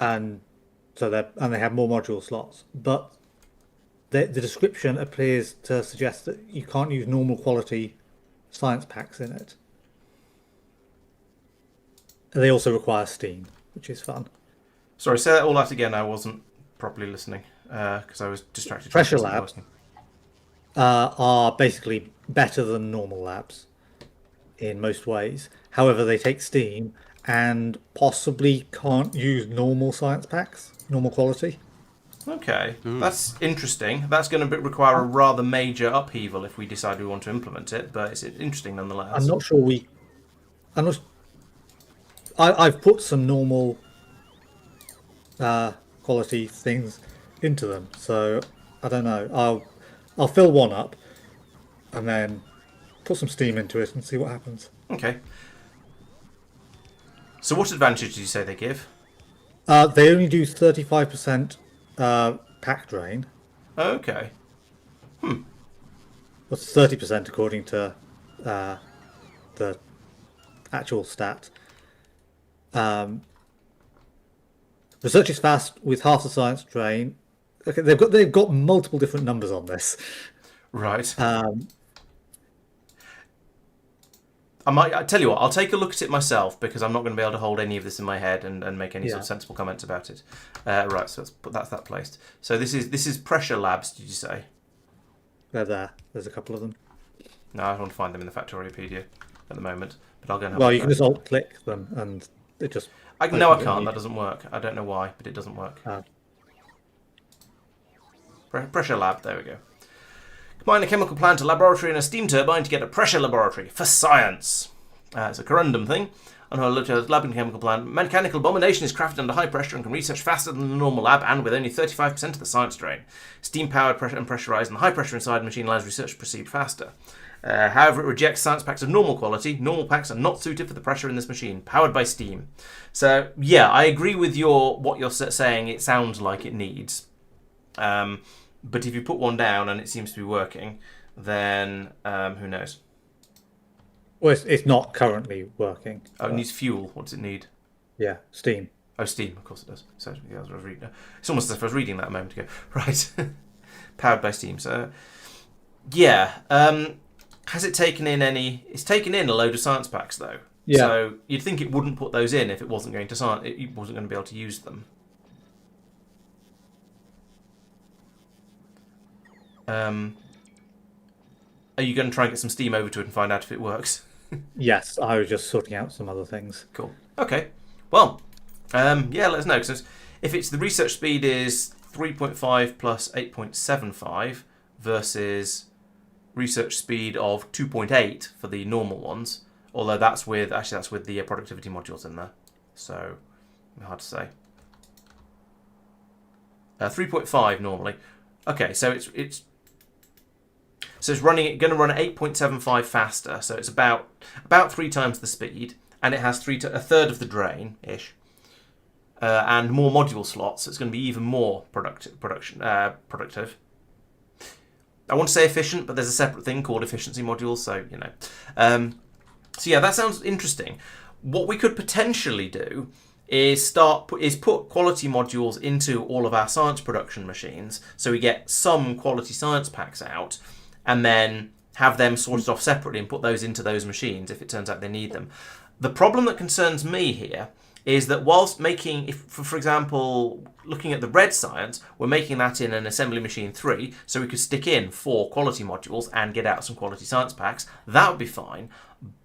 and so they have more module slots. But the description appears to suggest that you can't use normal quality science packs in it. They also require steam, which is fun. Sorry, say that all out again. I wasn't properly listening because I was distracted. Pressure from labs. listening. Are basically better than normal labs in most ways. However, they take steam and possibly can't use normal science packs, normal quality. Okay, that's interesting. That's going to require a rather major upheaval if we decide we want to implement it, but it's interesting nonetheless. I'm not sure I've put some normal quality things into them, so I don't know. I'll fill one up and then put some steam into it and see what happens. Okay. So what advantage did you say they give? They only do 35% pack drain. Okay. What's 30% according to the actual stat. Research is fast with half the science drain. Okay, they've got multiple different numbers on this. Right. I tell you what, I'll take a look at it myself because I'm not going to be able to hold any of this in my head and make any sort of sensible comments about it. Right, so that's that placed. So this is pressure labs, did you say? They're there. There's a couple of them. No, I don't want to find them in the Factoriopedia at the moment, but I'll go and have Well, a you look can at just alt-click them and it just... No, I can't. That doesn't work. I don't know why, but it doesn't work. Oh. Pressure lab. There we go. Combine a chemical plant, a laboratory, and a steam turbine to get a pressure laboratory for science. It's a Corrundum thing. On her lab and chemical plant, mechanical abomination is crafted under high pressure and can research faster than the normal lab and with only 35% of the science drain. Steam-powered and pressurized, and the high pressure inside the machine allows research to proceed faster. However, it rejects science packs of normal quality. Normal packs are not suited for the pressure in this machine. Powered by steam. So, yeah, I agree with what you're saying. It sounds like it needs. But if you put one down and it seems to be working, then who knows? Well, it's not currently working. Oh, it needs fuel. What does it need? Yeah, steam. Oh, steam. Of course it does. So yeah, I was reading. It's almost as if I was reading that a moment ago. Right. Powered by steam. So, yeah. Has it taken in any? It's taken in a load of science packs though. Yeah. So you'd think it wouldn't put those in if it wasn't going to it wasn't going to be able to use them. Are you going to try and get some steam over to it and find out if it works? Yes, I was just sorting out some other things. Cool. Okay. Well, yeah, let us know. Because if it's the research speed is 3.5 plus 8.75 versus research speed of 2.8 for the normal ones, although that's with the productivity modules in there, so hard to say. 3.5 normally. Okay, so it's going to run at 8.75 faster, so it's about 3 times the speed, and it has a third of the drain ish, and more module slots. So it's going to be even more productive. I want to say efficient, but there's a separate thing called efficiency modules, so you know. So yeah, that sounds interesting. What we could potentially do is put quality modules into all of our science production machines, so we get some quality science packs out, and then have them sorted off separately and put those into those machines if it turns out they need them. The problem that concerns me here is that whilst making, for example, looking at the red science, we're making that in an assembly machine 3, so we could stick in 4 quality modules and get out some quality science packs. That would be fine.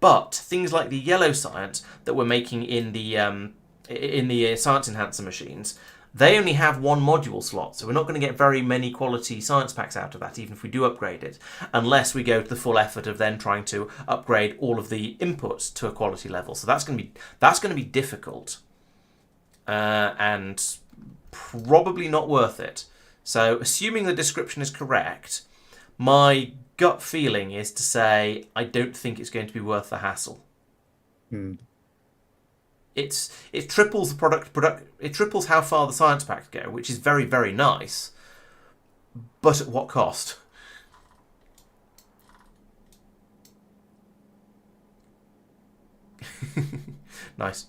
But things like the yellow science that we're making in the science enhancer machines, they only have 1 module slot, so we're not going to get very many quality science packs out of that, even if we do upgrade it, unless we go to the full effort of then trying to upgrade all of the inputs to a quality level. So that's going to be difficult, and probably not worth it. So, assuming the description is correct, my gut feeling is to say I don't think it's going to be worth the hassle. It triples the it triples how far the science packs go, which is very, very nice. But at what cost? Nice.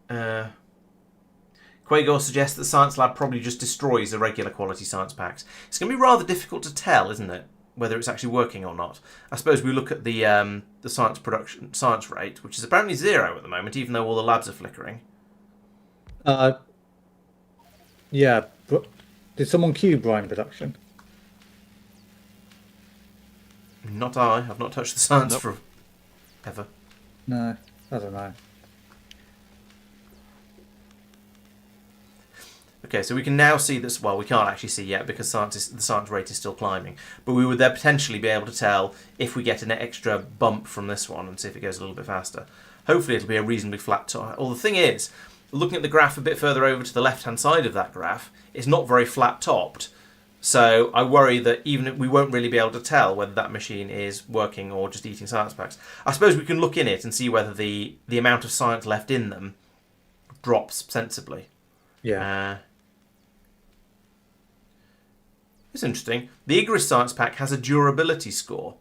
Quagor suggests that Science Lab probably just destroys the regular quality science packs. It's going to be rather difficult to tell, isn't it, whether it's actually working or not. I suppose we look at the science rate, which is apparently 0 at the moment, even though all the labs are flickering. Yeah, but did someone cue brine production? Not I. I've not touched the science for ever. No, I don't know. Okay, so we can now see this. Well, we can't actually see yet because the science rate is still climbing. But we would then potentially be able to tell if we get an extra bump from this one and see if it goes a little bit faster. Hopefully it'll be a reasonably flat top. Well, the thing is, looking at the graph a bit further over to the left-hand side of that graph, it's not very flat-topped. So I worry that we won't really be able to tell whether that machine is working or just eating science packs. I suppose we can look in it and see whether the amount of science left in them drops sensibly. Yeah. It's interesting. The Igris science pack has a durability score.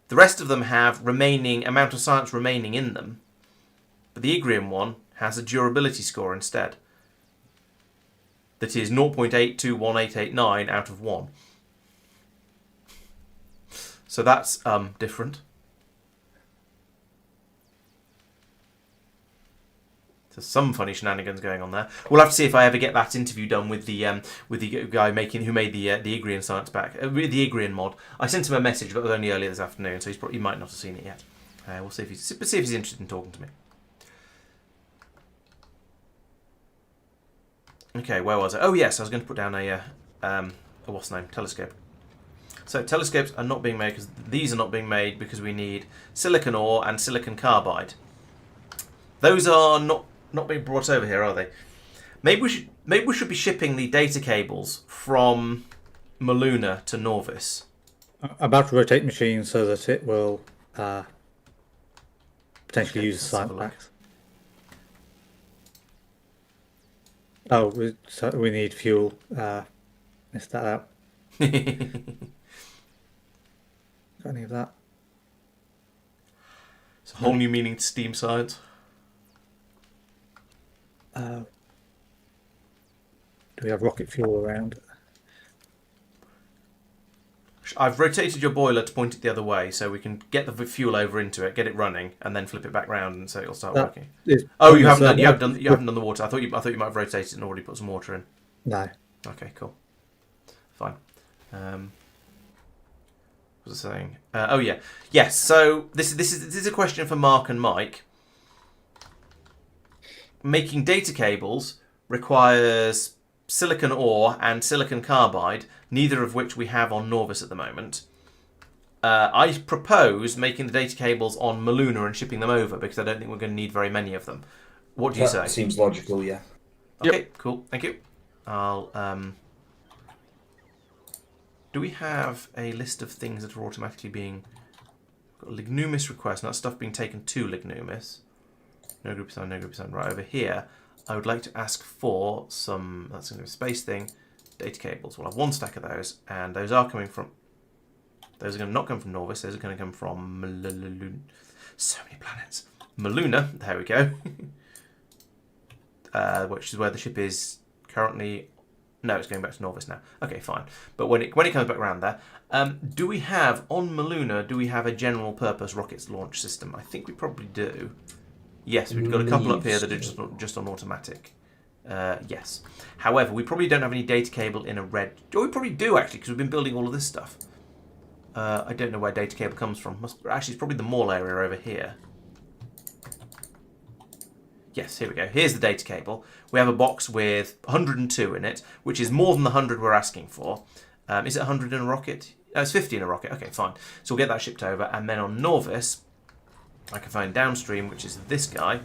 The rest of them have amount of science remaining in them. But the Igrian one has a durability score instead. That is 0.821889 out of 1. So that's different. So some funny shenanigans going on there. We'll have to see if I ever get that interview done with the guy who made the Igrian science pack, the Igrian mod. I sent him a message, but it was only earlier this afternoon, so he might not have seen it yet. We'll see if he's interested in talking to me. Okay, where was I? Oh yes, I was going to put down a what's the name? Telescope. So telescopes are not being made because these are not being made because we need silicon ore and silicon carbide. Those are not being brought over here, are they? Maybe we should be shipping the data cables from Maluna to Nauvis. I'm about to rotate machine so that it will potentially use let's have a science look. packs. Oh, we need fuel. Missed that out. Got any of that? It's a whole new meaning to steam science. Do we have rocket fuel around? I've rotated your boiler to point it the other way so we can get the fuel over into it, get it running, and then flip it back round, and so it'll start working. Oh, you haven't done the water. I thought you might have rotated and already put some water in. No. Okay, cool. Fine. What was I saying? Oh yeah, yes. So this is a question for Mark and Mike. Making data cables requires silicon ore and silicon carbide, neither of which we have on Nauvis at the moment. I propose making the data cables on Maluna and shipping them over because I don't think we're going to need very many of them. What do you say? That seems logical, yeah. Okay, cool. Thank you. I'll. Do we have a list of things that are automatically being... Got a Lignumis request, and that's stuff being taken to Lignumis. No group assigned, no group assigned. Right over here, I would like to ask for some... That's going to be a space thing. Data cables. We'll have one stack of those, and those are coming from... Those are going to not come from Nauvis. Those are going to come from Maluna. So many planets. Maluna. There we go. Which is where the ship is currently... No, it's going back to Nauvis now. Okay, fine. But when it comes back around there, do we have, on Maluna, do we have a general purpose rockets launch system? I think we probably do. Yes, we've got a couple up here that are just on automatic. Yes. However, we probably don't have any data cable in a red... Oh, we probably do, actually, because we've been building all of this stuff. I don't know where data cable comes from. Actually, it's probably the mall area over here. Yes, here we go. Here's the data cable. We have a box with 102 in it, which is more than the 100 we're asking for. Is it 100 in a rocket? Oh, it's 50 in a rocket. Okay, fine. So we'll get that shipped over. And then on Nauvis, I can find downstream, which is this guy.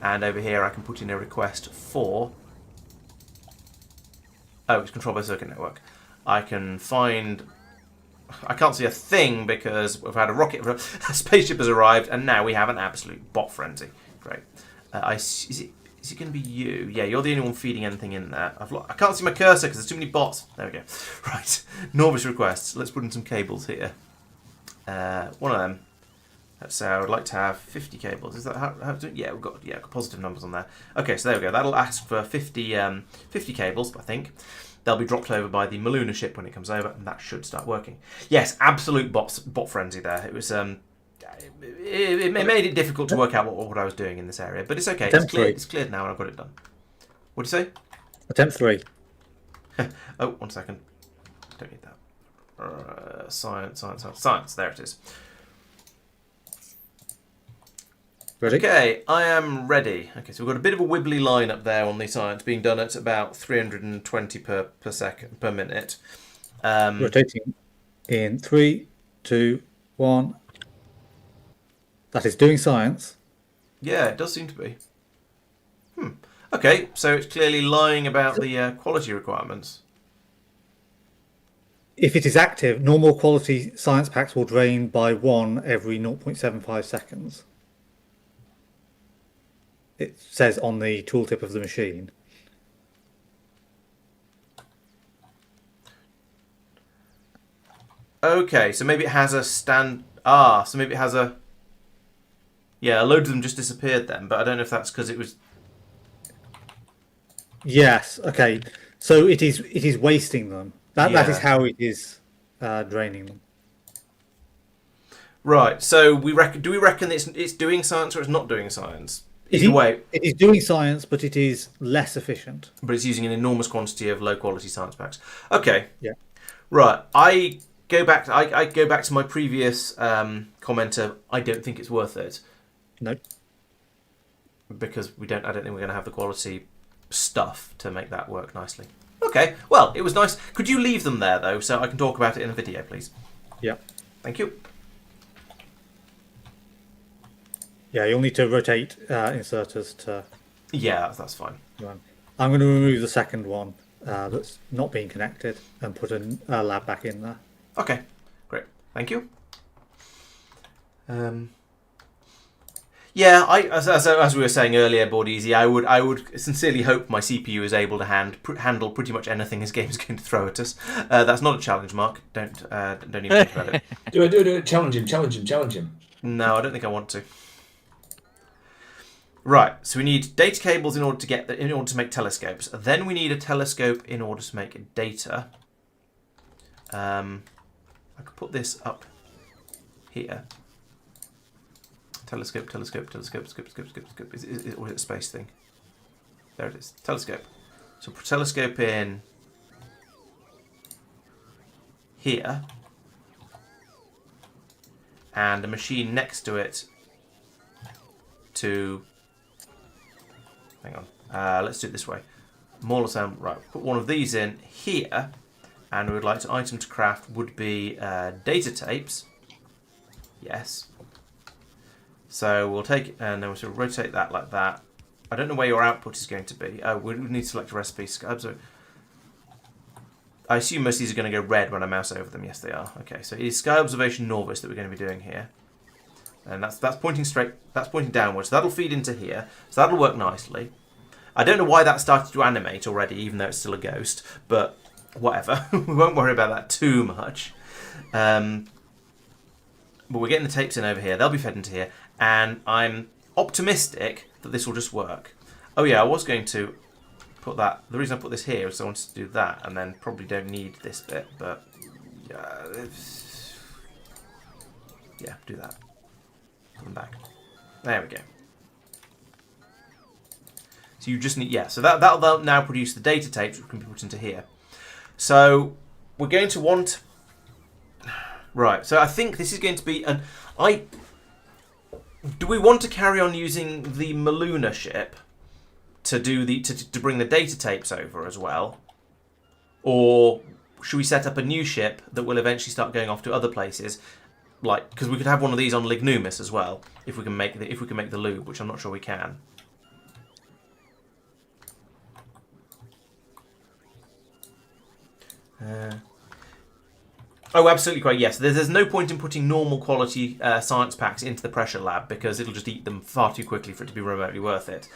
And over here, I can put in a request for... Oh, it's controlled by circuit network. I can find... I can't see a thing because we've had a rocket... A spaceship has arrived, and now we have an absolute bot frenzy. Great. Is it going to be you? Yeah, you're the only one feeding anything in there. I can't see my cursor because there's too many bots. There we go. Right. Nauvis requests. Let's put in some cables here. One of them. Let's say I would like to have 50 cables. Is that how to do it? Yeah, we've got positive numbers on there. Okay, so there we go. That'll ask for 50 cables, I think. They'll be dropped over by the Maluna ship when it comes over, and that should start working. Yes, absolute bot frenzy there. It was... It made it difficult to work out what I was doing in this area, but it's okay. It's cleared now, and I've got it done. What do you say? Attempt 3. Oh, 1 second. Don't need that. Science. There it is. Ready? Okay, I am ready. Okay, so we've got a bit of a wibbly line up there on the science, being done at about 320 per minute. Rotating in 3, 2, 1. That is doing science. Yeah, it does seem to be. Okay, so it's clearly lying about the quality requirements. If it is active, normal quality science packs will drain by 1 every 0.75 seconds. It says on the tooltip of the machine. Okay, so maybe it has a so maybe it has a... Yeah, a load of them just disappeared then, but I don't know if that's because it was... Yes, okay. So it is wasting them. That is how it is draining them. Right, so do we reckon it's doing science or it's not doing science? Either way. It is doing science, but it is less efficient. But it's using an enormous quantity of low quality science packs. Okay. Yeah. Right, I go back to my previous comment of I don't think it's worth it. No. Because I don't think we're going to have the quality stuff to make that work nicely. Okay, well, it was nice. Could you leave them there, though, so I can talk about it in a video, please? Yeah. Thank you. Yeah, you'll need to rotate inserters to Yeah, that's fine. run. I'm going to remove the second one that's not being connected and put a lab back in there. Okay, great. Thank you. Yeah, as we were saying earlier, Bordeezy, I would sincerely hope my CPU is able to handle pretty much anything this game is going to throw at us. That's not a challenge, Mark. Don't even think about it. Do it. Challenge him. No, I don't think I want to. Right, so we need data cables in order to make telescopes. Then we need a telescope in order to make data. I could put this up here. Telescope. Or is it a space thing? There it is. Telescope. So put telescope in here. And a machine next to it to... Hang on. Let's do it this way. More sound. Right. Put one of these in here. And we would like to item to craft would be data tapes. Yes. So we'll take it and then we'll sort of rotate that like that. I don't know where your output is going to be. Oh, we need to select a recipe. So I assume most of these are going to go red when I mouse over them. Yes, they are. Okay, so it is Sky Observation Nauvis that we're going to be doing here. And that's pointing straight, that's pointing downwards. So that'll feed into here. So that'll work nicely. I don't know why that started to animate already, even though it's still a ghost. But whatever. We won't worry about that too much. But we're getting the tapes in over here. They'll be fed into here. And I'm optimistic that this will just work. Oh yeah, I was going to put that... The reason I put this here is I wanted to do that, and then probably don't need this bit, but... yeah, do that. Put them back. There we go. So you just need... Yeah, so that'll now produce the data tapes which can be put into here. So we're going to want... Right, so I think this is going to be an... Do we want to carry on using the Maluna ship to do to bring the data tapes over as well, or should we set up a new ship that will eventually start going off to other places, like because we could have one of these on Lignumis as well if we can make the lube, which I'm not sure we can. Oh, absolutely correct. Yes, there's no point in putting normal quality science packs into the pressure lab because it'll just eat them far too quickly for it to be remotely worth it.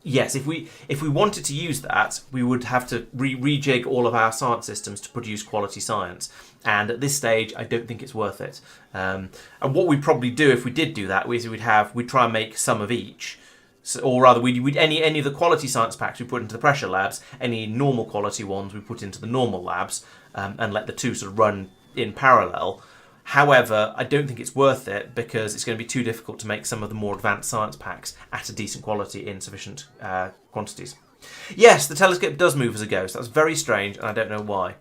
Yes, if we wanted to use that, we would have to rejig all of our science systems to produce quality science. And at this stage, I don't think it's worth it. And what we'd probably do if we did do that is we'd try and make some of each. So, or rather, we'd any of the quality science packs we put into the pressure labs, any normal quality ones we put into the normal labs, and let the two sort of run in parallel. However, I don't think it's worth it because it's going to be too difficult to make some of the more advanced science packs at a decent quality in sufficient quantities. Yes, the telescope does move as a ghost. That's very strange, and I don't know why.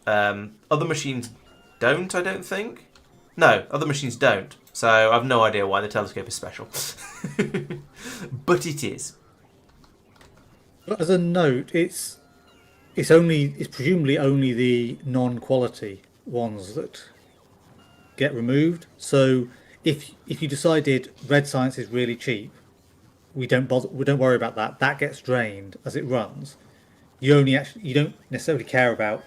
Other machines don't, I don't think. No, other machines don't. So I've no idea why the telescope is special. But it is. As a note, it's presumably only the non-quality ones that get removed. So if you decided red science is really cheap, we don't worry about that. That gets drained as it runs. You don't necessarily care about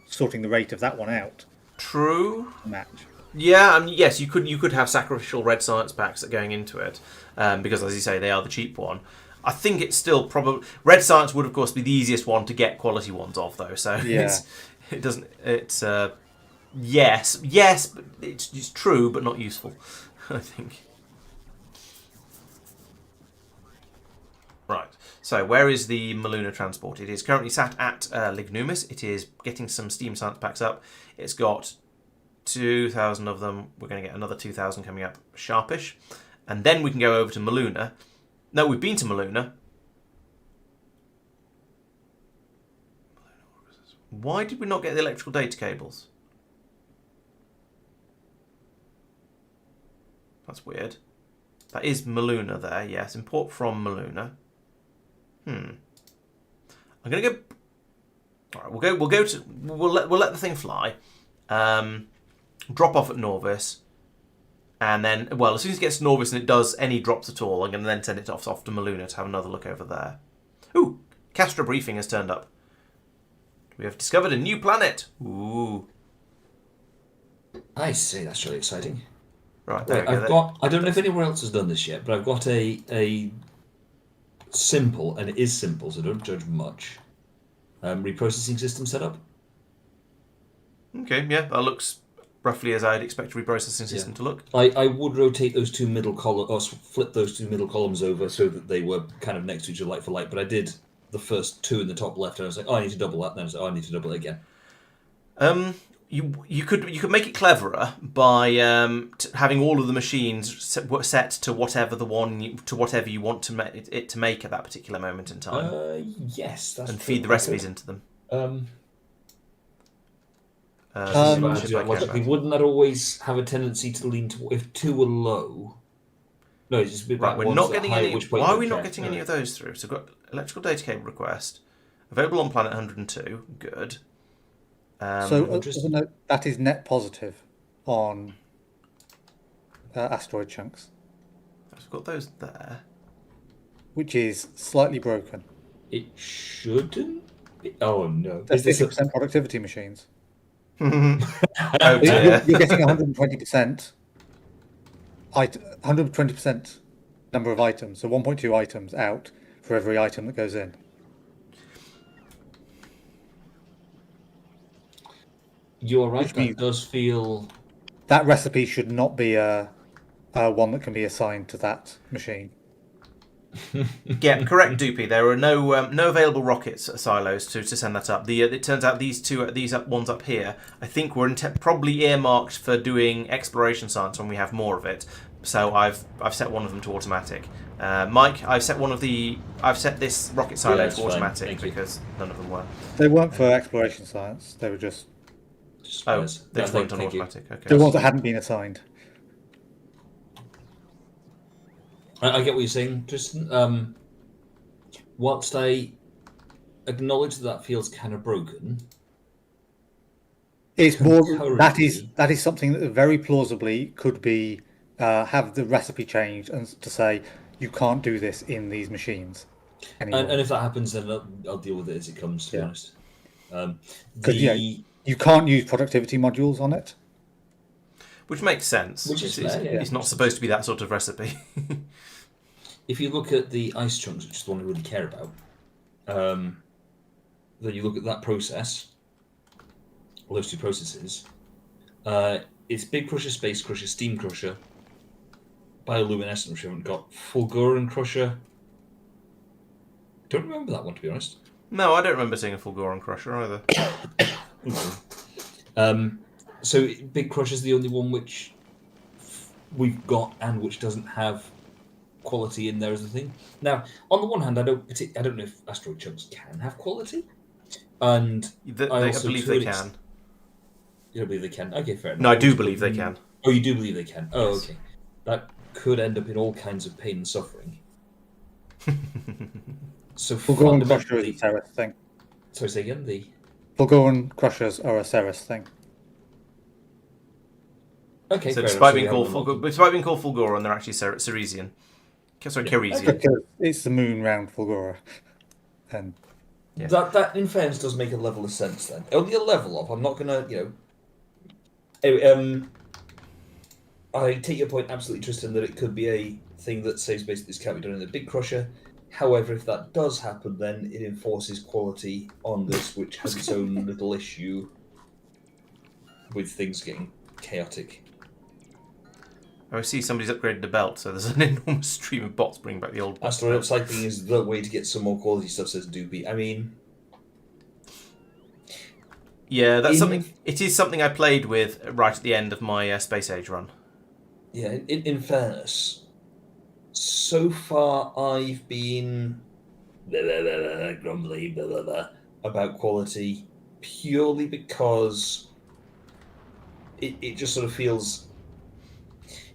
sorting the rate of that one out. True. Match. Yeah, I mean, yes, you could have sacrificial red science packs that are going into it, because as you say, they are the cheap one. I think it's still probably red science would of course be the easiest one to get quality ones of though. So yeah. Yes, but it's true, but not useful. I think. Right. So where is the Maluna transport? It is currently sat at Lignumis. It is getting some steam science packs up. It's got 2,000 of them. We're going to get another 2,000 coming up sharpish, and then we can go over to Maluna. No, we've been to Maluna. Why did we not get the electrical data cables? That's weird. That is Maluna there, yes. Import from Maluna. I'm going to go... All right, we'll let the thing fly. Drop off at Nauvis. And then, well, as soon as it gets to Nauvis and it does any drops at all, I'm going to then send it off to Maluna to have another look over there. Ooh, Castra briefing has turned up. We have discovered a new planet. Ooh. I see, that's really exciting. Right, there Right, we go. I don't know if anyone else has done this yet, but I've got a simple, and it is simple, so don't judge much, reprocessing system set up. Okay, yeah, that looks roughly as I'd expect a reprocessing system to look. I would rotate those two middle columns, or flip those two middle columns over so that they were kind of next to each other, light for light. But I did the first two in the top left, and I was like, oh, I need to double that. And then I was like, oh, I need to double it again. You could make it cleverer by having all of the machines set to whatever whatever you want it to make at that particular moment in time. Yes, that's and feed the recipes into them. Wouldn't that always have a tendency to lean to if two were low? No, it's just right. We're not getting any. Why are we not getting any of those through? So we've got electrical data cable request available on planet 102. Good. So as a note, that is net positive on asteroid chunks. So we've got those there. Which is slightly broken. It shouldn't be. Oh no. There's 50% productivity machines. Oh dear. You're getting 120%. 120% number of items, so 1.2 items out for every item that goes in. You're right. That does feel. That recipe should not be a one that can be assigned to that machine. Yeah, correct, Doopy. There are no available rocket silos to send that up. It turns out these ones up here, I think, were probably earmarked for doing exploration science when we have more of it. So I've set one of them to automatic. Mike, I've set this rocket silo to automatic because none of them were. They weren't for exploration science. They were just. Oh, they just weren't on automatic. Okay. The ones that hadn't been assigned. I get what you're saying, Tristan. Whilst I acknowledge that feels kind of broken, it's more that is something that very plausibly could be have the recipe changed and to say you can't do this in these machines anymore. And if that happens, then I'll deal with it as it comes. To be honest, you can't use productivity modules on it, which makes sense. It's not supposed to be that sort of recipe. If you look at the ice chunks, which is the one I really care about, then you look at that process, or those two processes, it's Big Crusher, Space Crusher, Steam Crusher, Bioluminescent, which we haven't got, Fulguran Crusher. Don't remember that one, to be honest. No, I don't remember seeing a Fulguran Crusher either. So Big Crusher's the only one which we've got and which doesn't have quality in there as a thing. Now, on the one hand, I don't know if asteroid chunks can have quality, and I believe they can. You don't believe they can? Okay, fair enough. No, I do believe they can. Oh, you do believe they can? Oh, yes. Okay. That could end up in all kinds of pain and suffering. So Fulguran Crusher is a Ceres thing. Sorry, say again. The Fulguran Crushers are a Ceres thing. Okay, so despite being called Fulguran, they're actually Ceresian. Sorry, Keresian. Because it's the moon round Fulgura. And that in fairness does make a level of sense then. Only a level of. I'm not gonna, Anyway, I take your point absolutely, Tristan, that it could be a thing that says basically this can't be done in the Big Crusher. However, if that does happen, then it enforces quality on this, which has its own little issue with things getting chaotic. I see somebody's upgraded the belt, so there's an enormous stream of bots bringing back the old bots. Asteroid upcycling is the way to get some more quality stuff, says Doopy. I mean... Yeah, that's something. It is something I played with right at the end of my Space Age run. Yeah, in fairness, so far I've been grumbly about quality purely because it just sort of feels...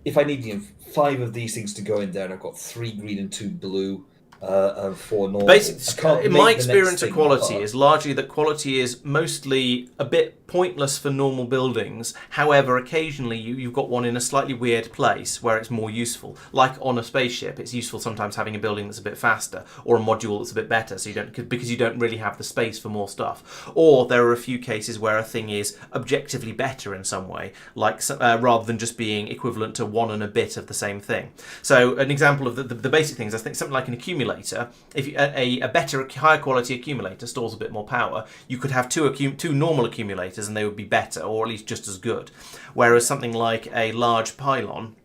If I need 5 of these things to go in there and I've got 3 green and 2 blue, for normal. In my experience of quality is largely that quality is mostly a bit pointless for normal buildings. However, occasionally you've got one in a slightly weird place where it's more useful. Like on a spaceship, it's useful sometimes having a building that's a bit faster or a module that's a bit better, so because you don't really have the space for more stuff. Or there are a few cases where a thing is objectively better in some way, like rather than just being equivalent to one and a bit of the same thing. So an example of the basic things, I think something like an accumulator. If a better, higher quality accumulator stores a bit more power, you could have two normal accumulators and they would be better, or at least just as good. Whereas something like a large pylon,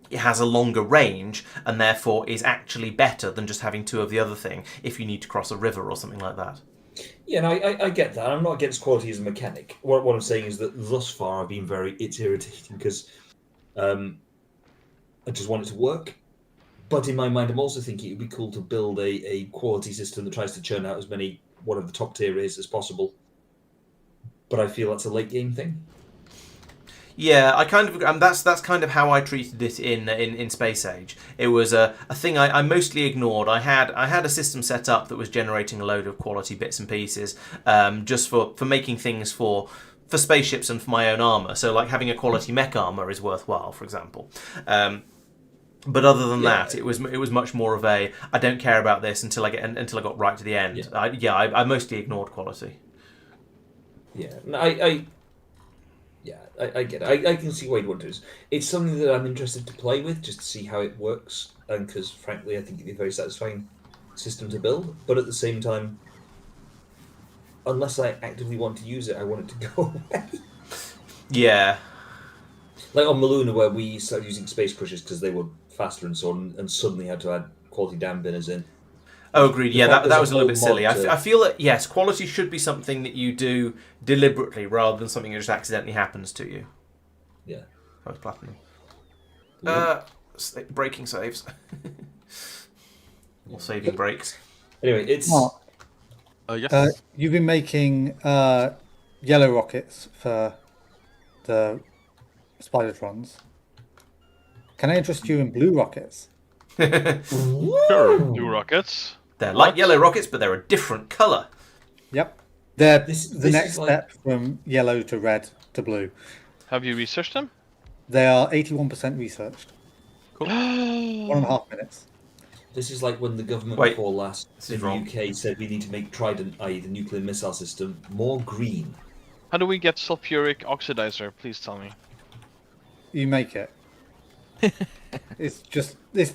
it has a longer range and therefore is actually better than just having two of the other thing if you need to cross a river or something like that. Yeah, no, I get that. I'm not against quality as a mechanic. What I'm saying is that thus far I've been it's irritating because I just want it to work. But in my mind, I'm also thinking it would be cool to build a quality system that tries to churn out as many one of the top tier is as possible. But I feel that's a late game thing. Yeah, I kind of, and that's kind of how I treated it in Space Age. It was a thing I mostly ignored. I had a system set up that was generating a load of quality bits and pieces, just for making things for spaceships and for my own armor. So like having a quality mech armor is worthwhile, for example. But other than that, it was much more of a I don't care about this until I got right to the end. I mostly ignored quality. Yeah, I get it. I can see why you'd want to. It's something that I'm interested to play with, just to see how it works, and because frankly, I think it'd be a very satisfying system to build. But at the same time, unless I actively want to use it, I want it to go away. Yeah. Like on Maluna, where we started using space crushers because they were faster and so on, and suddenly had to add quality dam binners in. Oh, agreed. Yeah, that was a little bit silly. I feel that, yes, quality should be something that you do deliberately rather than something that just accidentally happens to you. Yeah. That was platinum. Yeah. Braking saves. Or saving brakes. Anyway, it's... Yes. You've been making yellow rockets for the Spidertrons. Can I interest you in blue rockets? Sure. Blue rockets. They're like yellow rockets, but they're a different colour. Yep. They're This the next is like- step from yellow to red to blue. Have you researched them? They are 81% researched. Cool. 1.5 minutes. This is like when the government Wait, before last this in is the wrong. UK said we need to make Trident, i.e. the nuclear missile system, more green. How do we get sulfuric oxidizer? Please tell me. You make it. It's just this.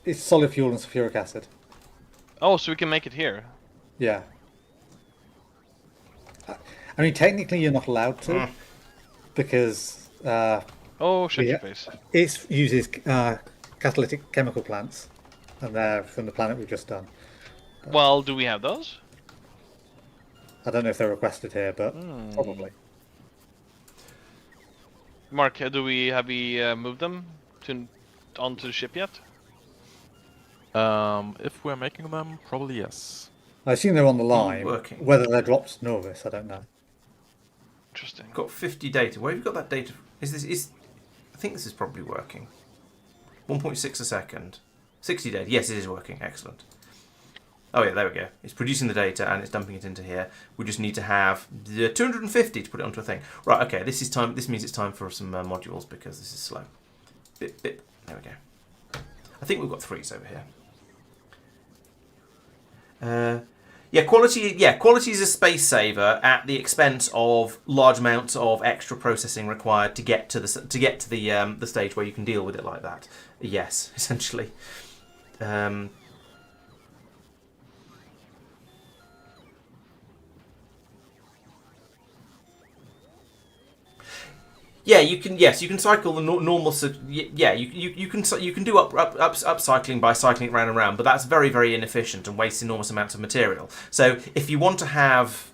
It's solid fuel and sulfuric acid. Oh, so we can make it here. Yeah. I mean, technically, you're not allowed to because Oh, shut Yeah. your face. it uses catalytic chemical plants, and they're from the planet we've just done. Well, do we have those? I don't know if they're requested here, but probably. Mark, have we moved them onto the ship yet? If we're making them, probably yes. I assume they're on the line. working. Whether they're dropped to Nauvis, I don't know. Interesting. Got 50 data. Where have you got that data? I think this is probably working. 1.6 a second. 60 data. Yes, it is working. Excellent. Oh yeah, there we go. It's producing the data and it's dumping it into here. We just need to have 250 to put it onto a thing. Right. Okay. This is time. This means it's time for some modules because this is slow. Bip bip. There we go. I think we've got 3s over here. Quality is a space saver at the expense of large amounts of extra processing required to get to the stage where you can deal with it like that. Yes, essentially. Yeah, you can. Yes, you can cycle the normal. Yeah, you can do upcycling by cycling it round and round, but that's very, very inefficient and wastes enormous amounts of material. So if you want to have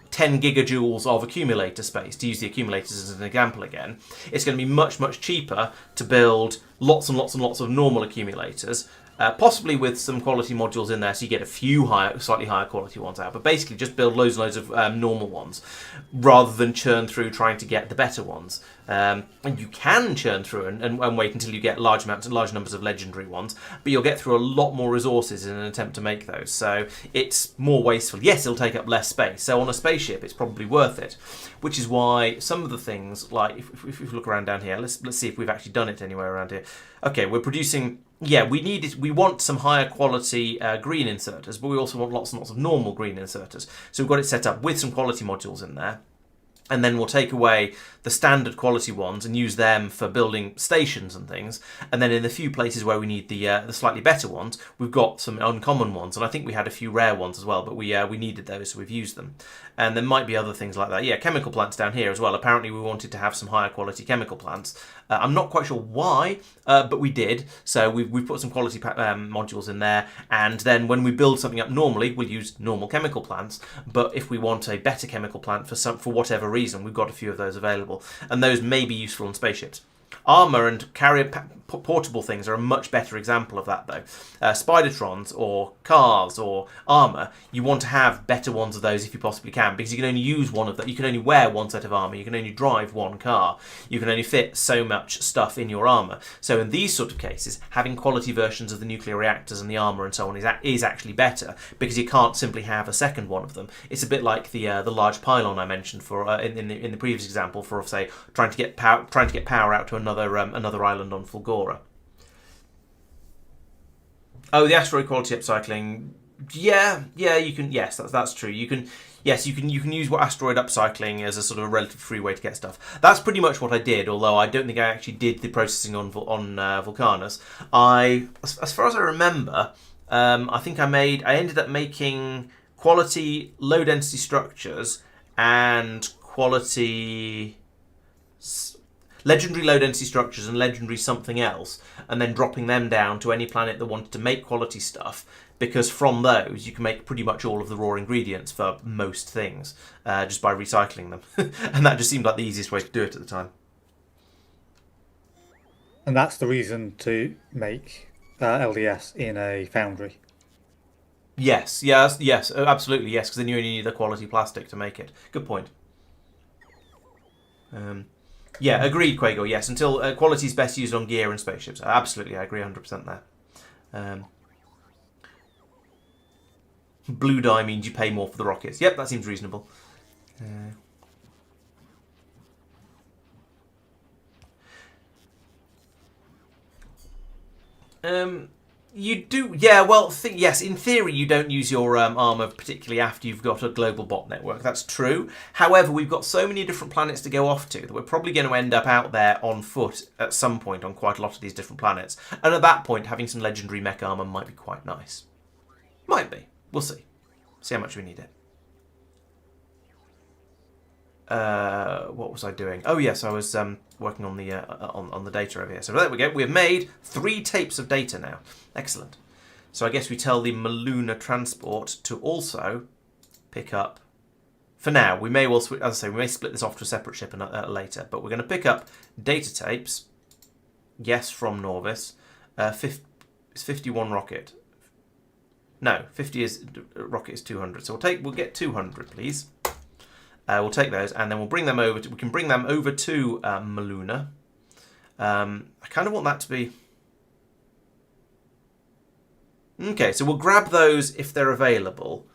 10 gigajoules of accumulator space, to use the accumulators as an example again, it's going to be much, much cheaper to build lots and lots and lots of normal accumulators possibly with some quality modules in there, so you get a few slightly higher quality ones out. But basically, just build loads and loads of normal ones, rather than churn through trying to get the better ones. And you can churn through and wait until you get large numbers of legendary ones, but you'll get through a lot more resources in an attempt to make those. So it's more wasteful. Yes, it'll take up less space. So on a spaceship, it's probably worth it. Which is why some of the things, like if we look around down here, let's see if we've actually done it anywhere around here. Okay, we're producing. Yeah, we want some higher quality green inserters, but we also want lots and lots of normal green inserters. So we've got it set up with some quality modules in there. And then we'll take away the standard quality ones and use them for building stations and things. And then in the few places where we need the slightly better ones, we've got some uncommon ones. And I think we had a few rare ones as well, but we needed those, so we've used them. And there might be other things like that. Yeah, chemical plants down here as well. Apparently we wanted to have some higher quality chemical plants. I'm not quite sure why, but we did. So we've put some quality modules in there. And then when we build something up normally, we'll use normal chemical plants. But if we want a better chemical plant for whatever reason, we've got a few of those available. And those may be useful on spaceships. Armour and carrier portable things are a much better example of that, though. Spidertrons or cars or armour, you want to have better ones of those if you possibly can, because you can only use one of them. You can only wear one set of armour. You can only drive one car. You can only fit so much stuff in your armour. So in these sort of cases, having quality versions of the nuclear reactors and the armour and so on is actually better, because you can't simply have a second one of them. It's a bit like the large pylon I mentioned for in the previous example for, say, trying to get power out to another island on Fulgora. Oh, the asteroid quality upcycling. Yeah, you can. Yes, that's true. You can use asteroid upcycling as a sort of a relatively free way to get stuff. That's pretty much what I did. Although I don't think I actually did the processing on Vulcanus. As far as I remember, I think I ended up making quality low density structures and quality legendary low density structures and legendary something else, and then dropping them down to any planet that wanted to make quality stuff, because from those you can make pretty much all of the raw ingredients for most things just by recycling them. And that just seemed like the easiest way to do it at the time. And that's the reason to make LDS in a foundry. Yes, absolutely, yes, because then you only need the quality plastic to make it. Good point. Yeah, agreed, Quago. Yes, until quality is best used on gear and spaceships. Absolutely, I agree 100% there. Blue dye means you pay more for the rockets. Yep, that seems reasonable. You do, yeah. Well, yes. In theory, you don't use your armor particularly after you've got a global bot network. That's true. However, we've got so many different planets to go off to that we're probably going to end up out there on foot at some point on quite a lot of these different planets. And at that point, having some legendary mech armor might be quite nice. Might be. We'll see. See how much we need it. What was I doing? Oh yes, I was working on the data over here. So there we go. We've made 3 tapes of data now. Excellent. So I guess we tell the Maluna transport to also pick up. For now, we may well, as I say, we may split this off to a separate ship later. But we're going to pick up data tapes. Yes, from Nauvis. It's 51 rocket. No, 50 is rocket is 200. So we'll get 200, please. We'll take those, and then we'll bring them over. We can bring them over to Maluna. I kind of want that to be. Okay, so we'll grab those if they're available,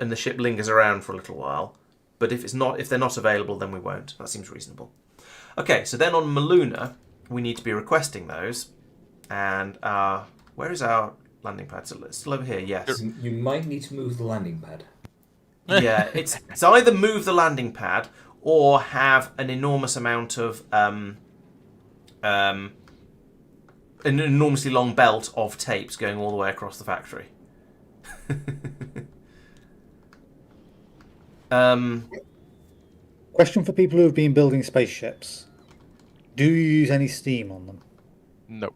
and the ship lingers around for a little while. But if they're not available, then we won't. That seems reasonable. Okay, so then on Maluna, we need to be requesting those, and where is our landing pad? So it's still over here. Yes. You might need to move the landing pad. Yeah, it's either move the landing pad or have an enormous amount of an enormously long belt of tapes going all the way across the factory. Question for people who have been building spaceships: do you use any steam on them? No.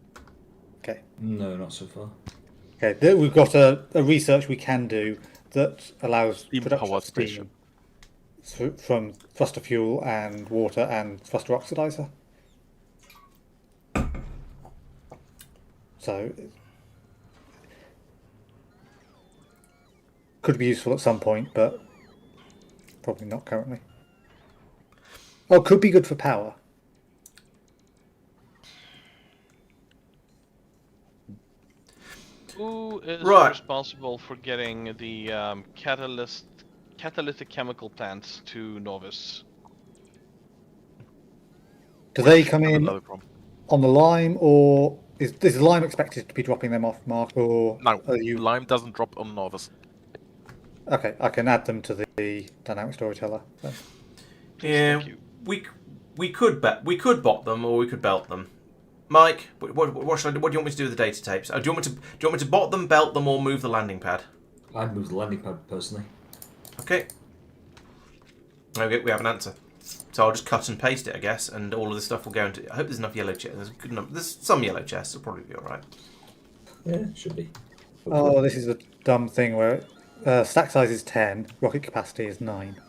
Okay. No, not so far. Okay, we've got a research we can do that allows production Steam-powered of steam spaceship. from thruster fuel and water and thruster oxidizer. So could be useful at some point, but probably not currently. Oh, could be good for power. Who is Right. responsible for getting the catalytic chemical plants to Nauvis? Do they come I don't in know from. on the Lime, or is the Lime expected to be dropping them off, Mark? Or No, are you Lime doesn't drop on Nauvis. okay? I can add them to the dynamic storyteller. Then. Yeah, Thank you. we could bot them or we could belt them. Mike, what do you want me to do with the data tapes? Do you want me to bot them, belt them, or move the landing pad? I'd move the landing pad personally. Okay. Okay, we have an answer. So I'll just cut and paste it, I guess, and all of this stuff will go into. I hope there's enough yellow chests. There's a good number. There's some yellow chests. It'll probably be all right. Yeah, should be. Oh, this is a dumb thing where stack size is 10, rocket capacity is 9.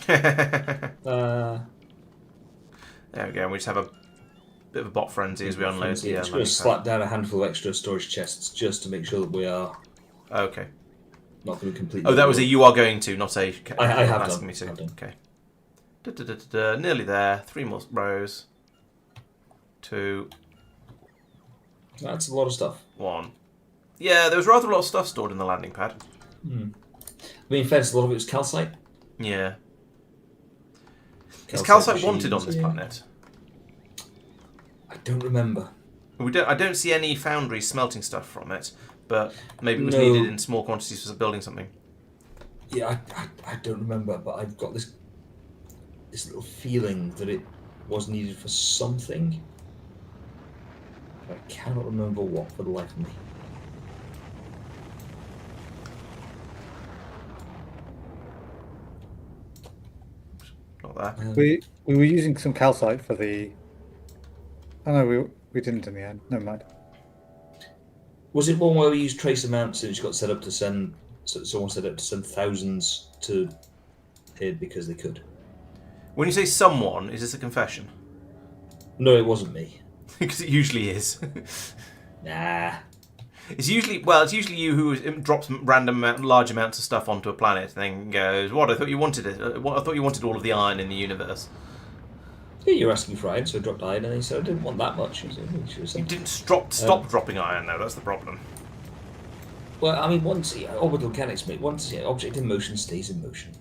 There There we go. And we just have a bit of a bot frenzy as we unload the just going landing to slap down a handful of extra storage chests just to make sure that we are pad. Okay. not going to completely. Oh, that was a you are going to, not a. I have asking done. me to. I've done. Okay. Nearly there. 3 more rows. 2, That's a lot of stuff. 1. Yeah, there was rather a lot of stuff stored in the landing pad. I mean, in fairness, a lot of it was calcite. Yeah. Is calcite machines, wanted on this yeah. planet? I don't remember. I don't see any foundries smelting stuff from it, but maybe it was No. needed in small quantities for building something. Yeah, I don't remember, but I've got this little feeling that it was needed for something. I cannot remember what for the life of me. Not there. We were using some calcite for the. Oh no, we didn't in the end. Never mind. Was it one where we used trace amounts and it got set up to send? Someone set up to send thousands to HID because they could. When you say someone, is this a confession? No, it wasn't me. Because it usually is. Nah. It's usually you who drops large amounts of stuff onto a planet and then goes, "What? I thought you wanted it. I thought you wanted all of the iron in the universe." Yeah, you're asking for iron, so I dropped iron, and he said I didn't want that much. I said, You didn't stop dropping iron, though. That's the problem. Well, I mean, once orbital mechanics, mate. Once object in motion stays in motion.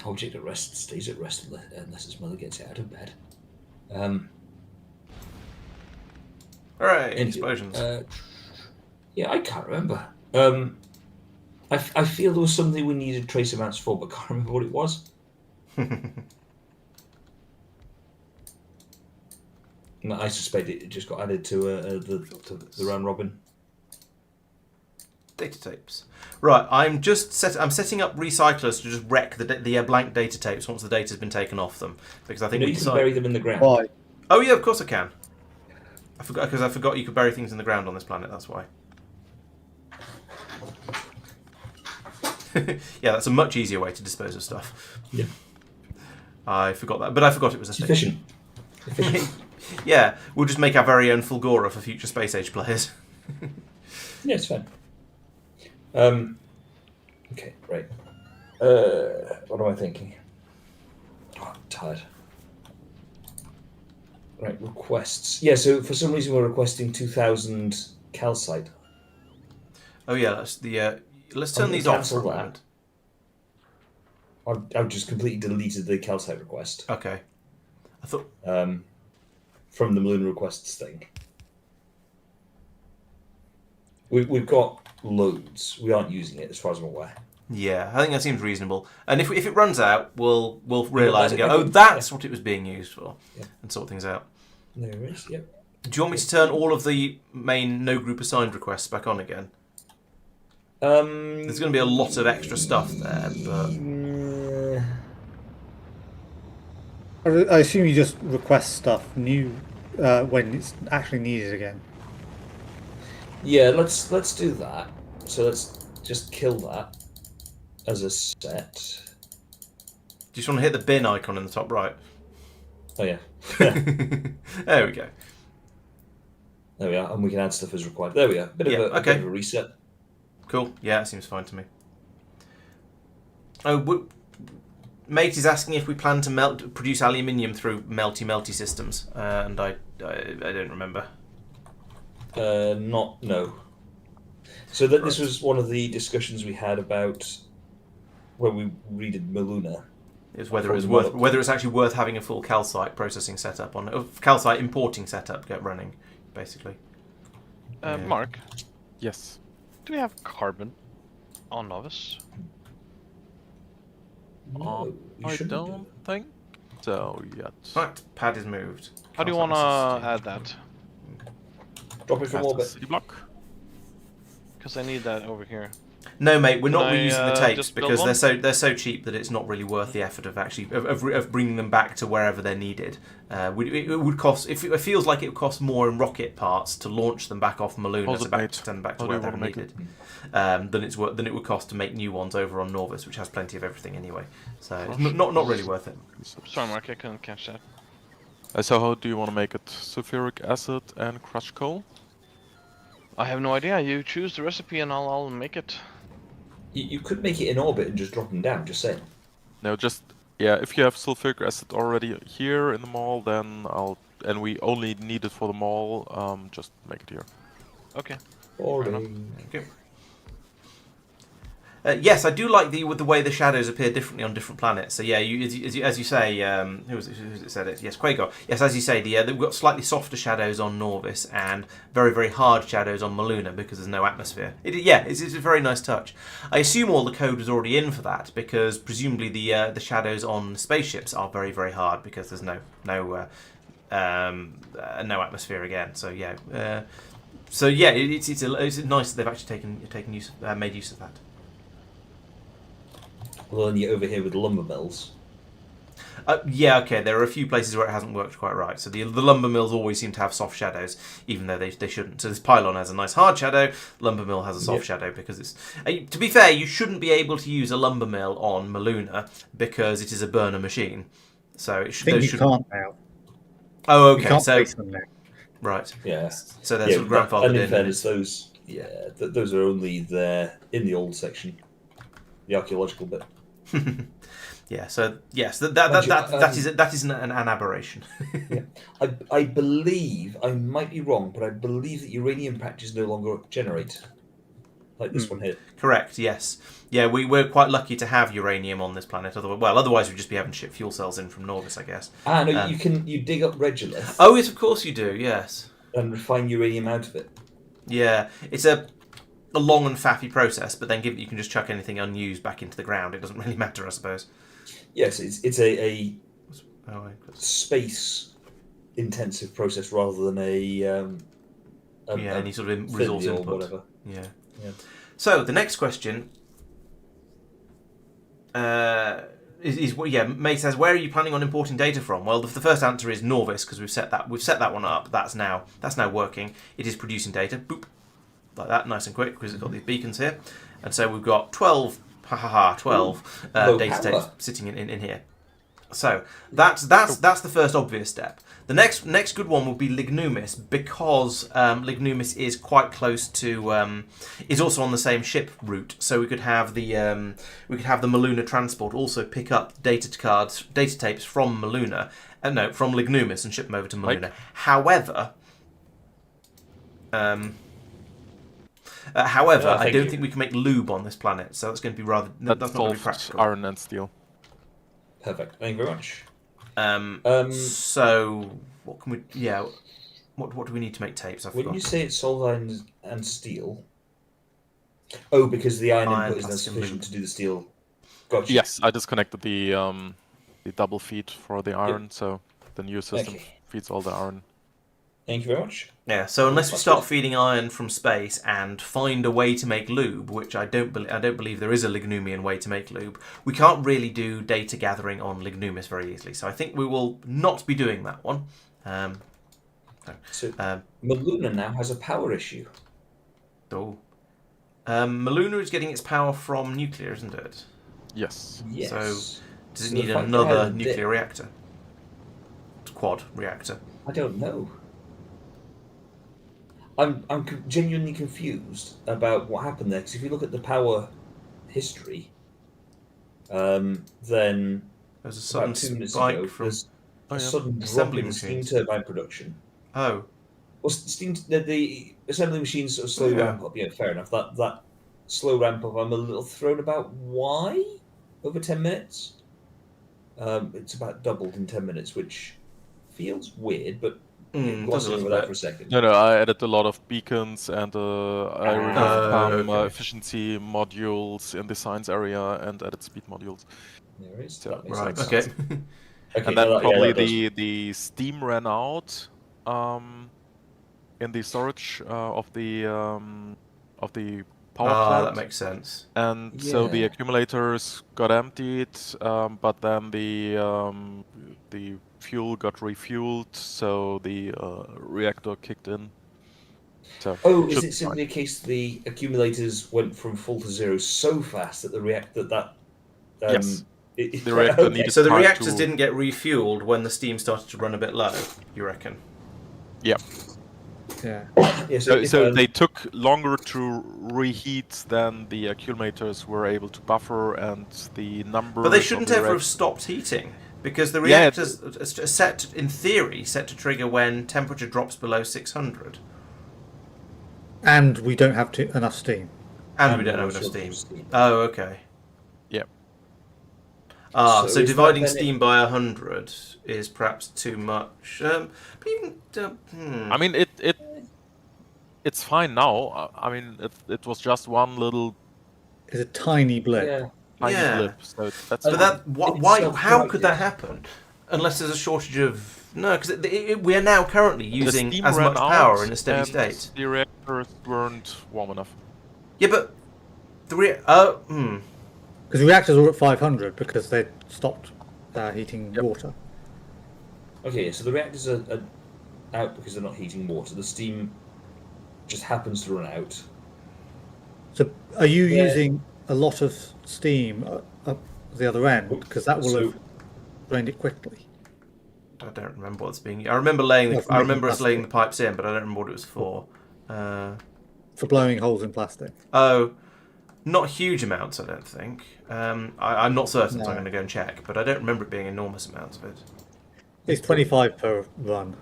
Object at rest stays at rest unless its mother gets it out of bed. Hooray! And, Explosions. Yeah, I can't remember. I feel there was something we needed trace amounts for, but can't remember what it was. And I suspect it just got added to the round robin. Data tapes. Right, I'm setting up recyclers to just wreck the blank data tapes once the data's been taken off them, because I think You we can decided. bury them in the ground. Why? Oh yeah, of course I can. I forgot you could bury things in the ground on this planet. That's why. Yeah, that's a much easier way to dispose of stuff. Yeah. I forgot that, but I forgot it was a thing. Efficient. Yeah, we'll just make our very own Fulgora for future space age players. Yeah, it's fine. Okay, right. What am I thinking? Oh, I'm tired. Right, requests. Yeah, so for some reason we're requesting 2,000 calcite. Oh yeah, that's the. Let's turn I'm these gonna off for a cancel that. moment. I've just completely deleted the calcite request Okay. I thought. from the balloon requests thing. We've got loads. We aren't using it as far as I'm aware. Yeah, I think that seems reasonable. And if it runs out, we'll realise and go, I oh, think- that's what it was being used for, Yeah. and sort things out. There it is. Yep. Do you want me to turn all of the main no group assigned requests back on again? There's going to be a lot of extra stuff there, but I assume you just request stuff new when it's actually needed again. Yeah, let's do that. So let's just kill that as a set. do you just want to hit the bin icon in the top right? Oh yeah. There we go. There we are, and we can add stuff as required. There we are. Bit of a okay. reset. Cool. Yeah, that seems fine to me. Oh, Mate is asking if we plan to produce aluminium through melty systems, and I don't remember. No. So that this was one of the discussions we had about when we redid Maluna. Is whether it's actually worth having a full calcite processing setup on calcite importing setup get running, basically. Yeah. Mark, Yes. do we have carbon on Nauvis? No, you I shouldn't don't think so yet. Right, pad is moved. How do you Calcite want to necessity. add that? Drop it from Past the orbit. city block. Because I need that over here. No, mate, we're not Can I, reusing the tapes just build because one? they're so cheap that it's not really worth the effort of actually of bringing them back to wherever they're needed. It would cost. It feels like it would cost more in rocket parts to launch them back off Maluna, How's so it back made? to send them back to How do where you they're wanna make needed. Than it would cost to make new ones over on Nauvis, which has plenty of everything anyway. So it's not really worth it. Sorry, Mark, I couldn't catch that. So how do you want to make it? Sulfuric acid and crushed coal? I have no idea. You choose the recipe and I'll make it. You could make it in orbit and just drop them down. Just saying. No, just yeah. If you have sulfuric acid already here in the mall, then and we only need it for the mall. Just make it here. Okay. Boring. Okay. Yes, I do like the way the shadows appear differently on different planets. So yeah, as you say, who's it said it? Yes, Quago. Yes, as you say, they've got slightly softer shadows on Nauvis and very, very hard shadows on Maluna because there's no atmosphere. It's a very nice touch. I assume all the code was already in for that because presumably the shadows on spaceships are very, very hard because there's no atmosphere again. So yeah, it's nice that they've actually made use of that. Well, then you're over here with lumber mills. Yeah, okay. There are a few places where it hasn't worked quite right. So the lumber mills always seem to have soft shadows, even though they shouldn't. So this pylon has a nice hard shadow. Lumber mill has a soft shadow because it's. To be fair, you shouldn't be able to use a lumber mill on Maluna because it is a burner machine. So it should. I think you can't now. Oh, okay. You can't So place them now. right. Yeah. So they're sort of grandfathered and in in. fairness, those are only there in the old section, the archaeological bit. Yeah. So yes, that is an aberration. Yeah. I believe, I might be wrong, but I believe that uranium patches no longer generate. Like this one here. Correct, yes. Yeah, we're quite lucky to have uranium on this planet. Otherwise we'd just be having to ship fuel cells in from Nauvis, I guess. No, you dig up regolith. Oh, yes, of course you do, yes. And refine uranium out of it. Yeah, it's a long and faffy process, but then you can just chuck anything unused back into the ground. It doesn't really matter, I suppose. Yes, it's a space space-intensive process rather than any sort of resource or input. whatever. Yeah. Yeah. So the next question May says, where are you planning on importing data from? Well, the first answer is Nauvis because we've set that one up. That's now working. It is producing data. Boop. Like that, nice and quick, because it's got these beacons here. And so we've got 12 data tapes sitting in here. So that's the first obvious step. The next good one would be Lignumis, because Lignumis is quite close to is also on the same ship route. So we could have the Maluna transport also pick up data tapes from Maluna, from Lignumis and ship them over to Maluna. However, I don't think we can make lube on this planet, so that's going to be rather. That's not going to be practical. Iron and steel. Perfect. Thank you very much. So what can we? Yeah, what do we need to make tapes? When you say it's solid and steel, because the iron input is not sufficient to do the steel. Gotcha. Yes, I disconnected the double feed for the iron, so the new system feeds all the iron. Thank you very much. Yeah, so unless we start feeding iron from space and find a way to make lube, which I don't believe there is a Lignumian way to make lube, we can't really do data gathering on Lignumis very easily. So I think we will not be doing that one. Maluna now has a power issue. Oh. Maluna is getting its power from nuclear, isn't it? Yes. Yes. So does it need another nuclear reactor? Quad reactor. I don't know. genuinely confused about what happened there, because if you look at the power history, then There's a sudden about 2 minutes spike ago, from. there's Oh, a yeah. sudden drop Assembly in the steam machines. turbine production. Oh, Well, the assembly machines sort of slowly Yeah. ramp up. Yeah, fair enough. That slow ramp up, I'm a little thrown about. Why over 10 minutes? It's about doubled in 10 minutes, which feels weird, but does gloss a little over that bit. for a second. No, I added a lot of beacons and I removed some okay. efficiency modules in the science area and added speed modules. There is. So- That makes Right. sense. Okay. Okay, And then no, probably that does. the steam ran out in the storage of the power plant. That makes sense. And so the Yeah. accumulators got emptied, but then the fuel got refueled, so the reactor kicked in. So Oh, should is be it simply a case the accumulators went from full to zero so fast that the Yes. the The reactor needed So the time reactors to- didn't get refueled when the steam started to run a bit low. You reckon? Yeah. Yeah. Yeah, So they took longer to reheat than the accumulators were able to buffer, and the number. But they shouldn't ever have stopped heating because the Yeah, reactors are set, in theory, set to trigger when temperature drops below 600, And we don't have enough steam. and we don't have enough steam. Oh, okay. Yeah. So So is that dividing then steam by 100 is perhaps too much. But even, I mean, it's fine now. I mean, it was just one little It's a tiny blip. Yeah. tiny Yeah. blip, so that's But fine. that why? It's How could that self-corrected. happen? Unless there's a shortage of because we are now currently The using steam as ran much out power in a steady and state. The reactors weren't warm enough. Yeah, but the Because reactors were at 500 because they stopped heating water. Okay, so the reactors are out because they're not heating water. The steam just happens to run out. So are you Yeah. using a lot of steam up the other end? Because that will So- have drained it quickly. I don't remember what's being. I remember laying. Well, for I making remember us laying the plastic. pipes in, but I don't remember what it was for. For blowing holes in plastic. Oh, not huge amounts, I don't think. I'm not certain, so I'm No. going to go and check. But I don't remember it being enormous amounts of it. It's 25 per run.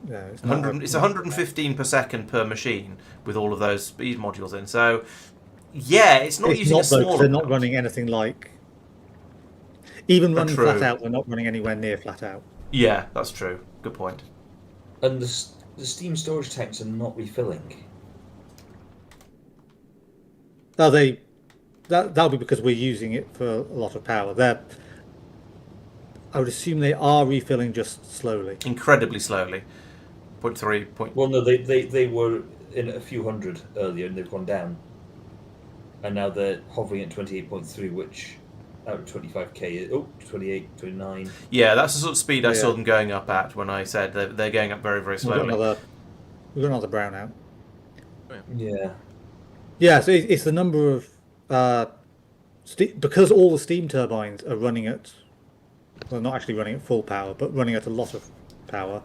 Yeah, it's not 100, it's 115 per second per machine with all of those speed modules in. So, yeah, it's not It's using not a though, small 'cause they're not amount. running anything like. Even running True. flat out, they're not running anywhere near flat out. Yeah, that's true. Good point. And the steam storage tanks are not refilling. Oh, that'll be because we're using it for a lot of power. I would assume they are refilling just slowly. Incredibly slowly. 0.3, point. Well, no, they were in a few hundred earlier and they've gone down. And now they're hovering at 28.3, which out of 25k, 28, 29. Yeah, that's the sort of speed I saw Yeah. them going up at when I said they're going up very, very We've got slowly. another brownout. Yeah. Yeah, so it's the number of because all the steam turbines are running at, well, not actually running at full power, but running at a lot of power.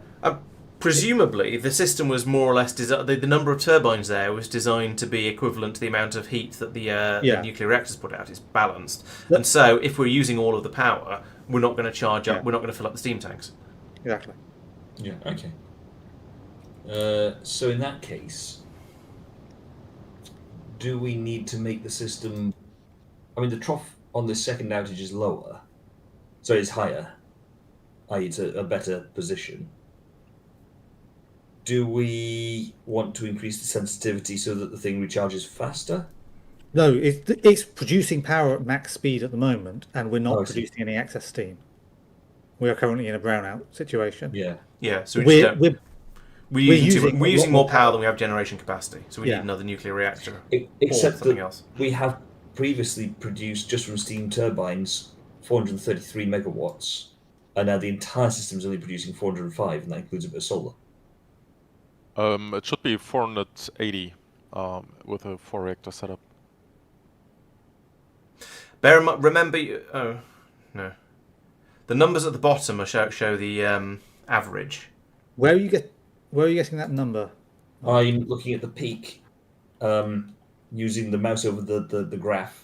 Presumably, the system was more or less the number of turbines there was designed to be equivalent to the amount of heat that the nuclear reactors put out. It's balanced, and so if we're using all of the power, we're not going to charge up. Yeah. We're not going to fill up the steam tanks. Exactly. Yeah, okay. So in that case, do we need to make the system... I mean, the trough on this second outage is lower. So it's higher, i.e. it's a better position. Do we want to increase the sensitivity so that the thing recharges faster? No, it's producing power at max speed at the moment, and we're not Oh, I see. producing any excess steam. We are currently in a brownout situation. Yeah. Yeah, so we just don't. We're using We're a using lot more more power power. than we have generation capacity, so we Yeah. need another nuclear reactor or Except something that else. we have previously produced, just from steam turbines, 433 megawatts, and now the entire system is only producing 405, and that includes a bit of solar. It should be 480 with a 4-reactor setup. Bear in mind, remember, oh no, the numbers at the bottom are show the average. Where are you getting that number? I'm looking at the peak, using the mouse over the graph.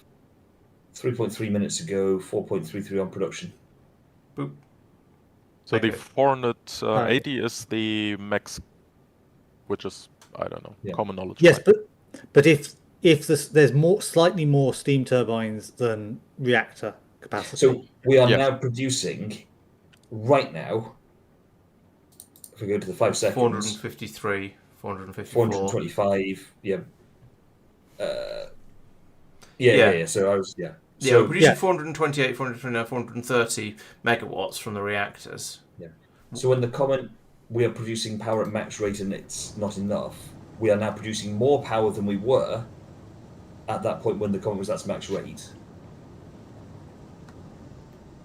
3.3 minutes ago, 4.33 on production. Boop. So the Okay. 480 is the max, which is, I don't know, Yeah. common knowledge. Yes, right? but if there's slightly more steam turbines than reactor capacity. So we are Yes. now producing, right now, if we go to the 5 seconds, 453, 454. 425, yeah. Yeah. So I was, yeah. Yeah, So, we're producing 428, 429, 430 megawatts from the reactors. So when the comment, we are producing power at max rate and it's not enough, we are now producing more power than we were at that point when the comment was that's max rate.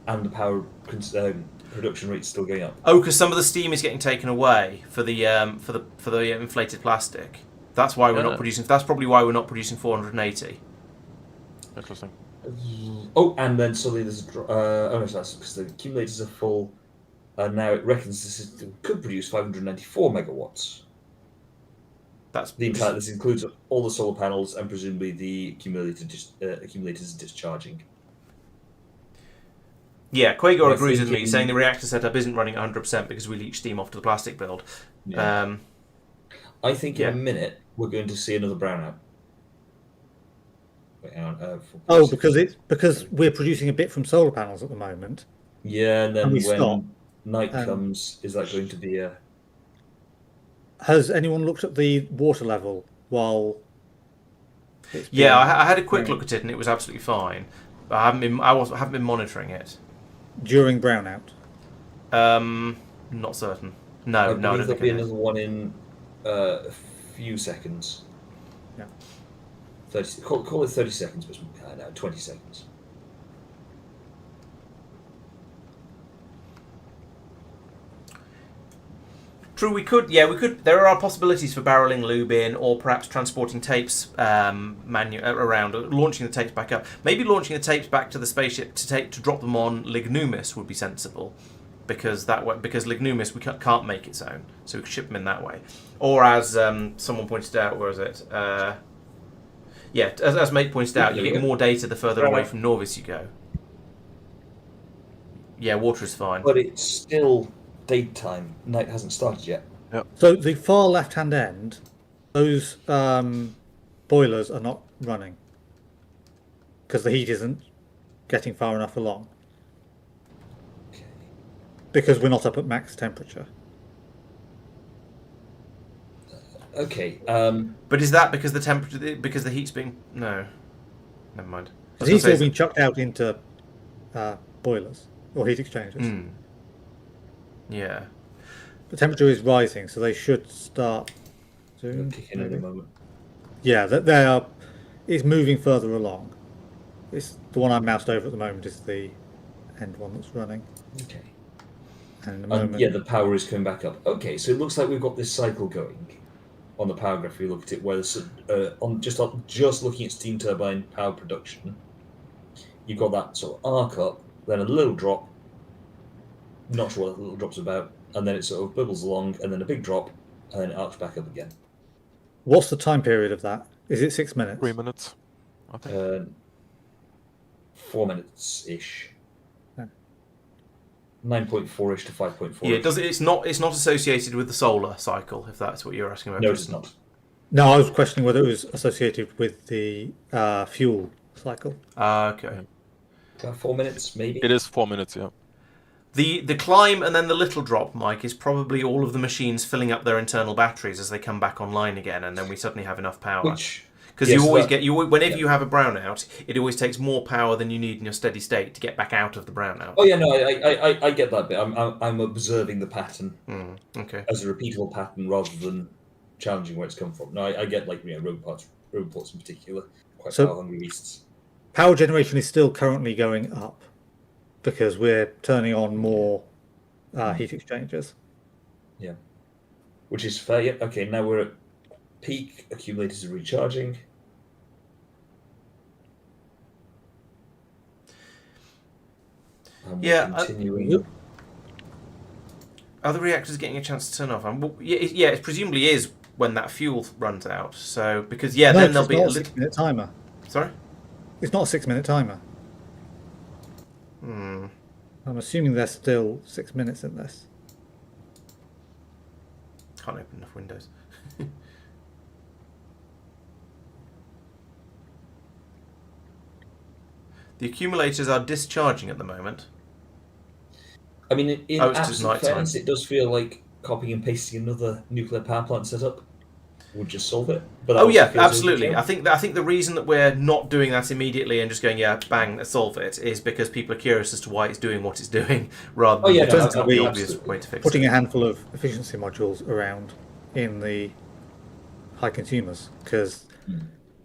And the power production rate is still going up. Oh, because some of the steam is getting taken away for the inflated plastic. That's why we're not producing. That's probably why we're not producing 480. Interesting. Oh, and then suddenly there's no, that's because the accumulators are full. Now it reckons the system could produce 594 megawatts. That's This includes all the solar panels and presumably the accumulators discharging. Yeah, Quagor I agrees with think me, saying the reactor setup isn't running 100% because we leach steam off to the plastic build. Yeah. I think in a minute we're going to see another brownout. Wait, hang on, because we're producing a bit from solar panels at the moment. Yeah, and then And we when stop. night comes, is that going to be a... Has anyone looked at the water level while? Yeah, I had a quick look at it and it was absolutely fine. But I haven't been monitoring it During brownout. Not certain. No, I don't there'll think be it is. another one in a few seconds. Yeah. 30. Call it 30 seconds, but no, 20 seconds. True, we could. There are possibilities for barreling lube in, or perhaps transporting tapes around, launching the tapes back up. Maybe launching the tapes back to the spaceship to drop them on Lignumis would be sensible, because Lignumis we can't make its own, so we could ship them in that way. Or as someone pointed out, where is it? As Mate pointed out, you get more data the further away from Nauvis you go. Yeah, water is fine. But it's still daytime. Night hasn't started yet. So the far left-hand end, those boilers are not running because the heat isn't getting far enough along. Okay. Because we're not up at max temperature. Okay. But is that because the heat's being... No. Never mind. The heat's all been chucked out into boilers or heat exchangers. Yeah. The temperature is rising, so they should start soon. Kick in a moment. Yeah, they are. It's moving further along. It's the one I'm moused over at the moment is the end one that's running. Okay. And in a moment, yeah, the power is coming back up. Okay, so it looks like we've got this cycle going on the power graph. If you look at it, where just looking at steam turbine power production, you've got that sort of arc up, then a little drop. Not sure what that little drop's about, and then it sort of bubbles along, and then a big drop, and then it arcs back up again. What's the time period of that? Is it 6 minutes? 3 minutes, I think. 4 minutes ish. Yeah. 9.4 ish to 5.4. Yeah, it's not associated with the solar cycle, if that's what you're asking about. No, it's not. No, I was questioning whether it was associated with the fuel cycle. Okay. About 4 minutes, maybe. It is 4 minutes, yeah. The climb and then the little drop, Mike, is probably all of the machines filling up their internal batteries as they come back online again, and then we suddenly have enough power. Because you always whenever you have a brownout, it always takes more power than you need in your steady state to get back out of the brownout. Oh yeah, no, I get that bit. I'm observing the pattern as a repeatable pattern rather than challenging where it's come from. No, I get robots in particular, quite power hungry beasts. Power generation is still currently going up because we're turning on more heat exchangers. Yeah, which is fair. Yep. Okay, now we're at peak. Accumulators are recharging. Continuing. Are the reactors getting a chance to turn off? It presumably is when that fuel runs out. So because then no, there'll it's be not a a little. 6-minute timer. Sorry. It's not a 6-minute timer. I'm assuming there's still 6 minutes in this. Can't open enough windows. The accumulators are discharging at the moment. I mean, in Oh, it's just absolute nighttime. fairness, it does feel like copying and pasting another nuclear power plant setup would just solve it. But that Oh also yeah, feels absolutely. overkill. I think the reason that we're not doing that immediately and just going bang, let's solve it is because people are curious as to why it's doing what it's doing, rather than Oh, yeah, because no, it's not the absolutely. obvious way to fix Putting it. a handful of efficiency modules around in the high consumers, because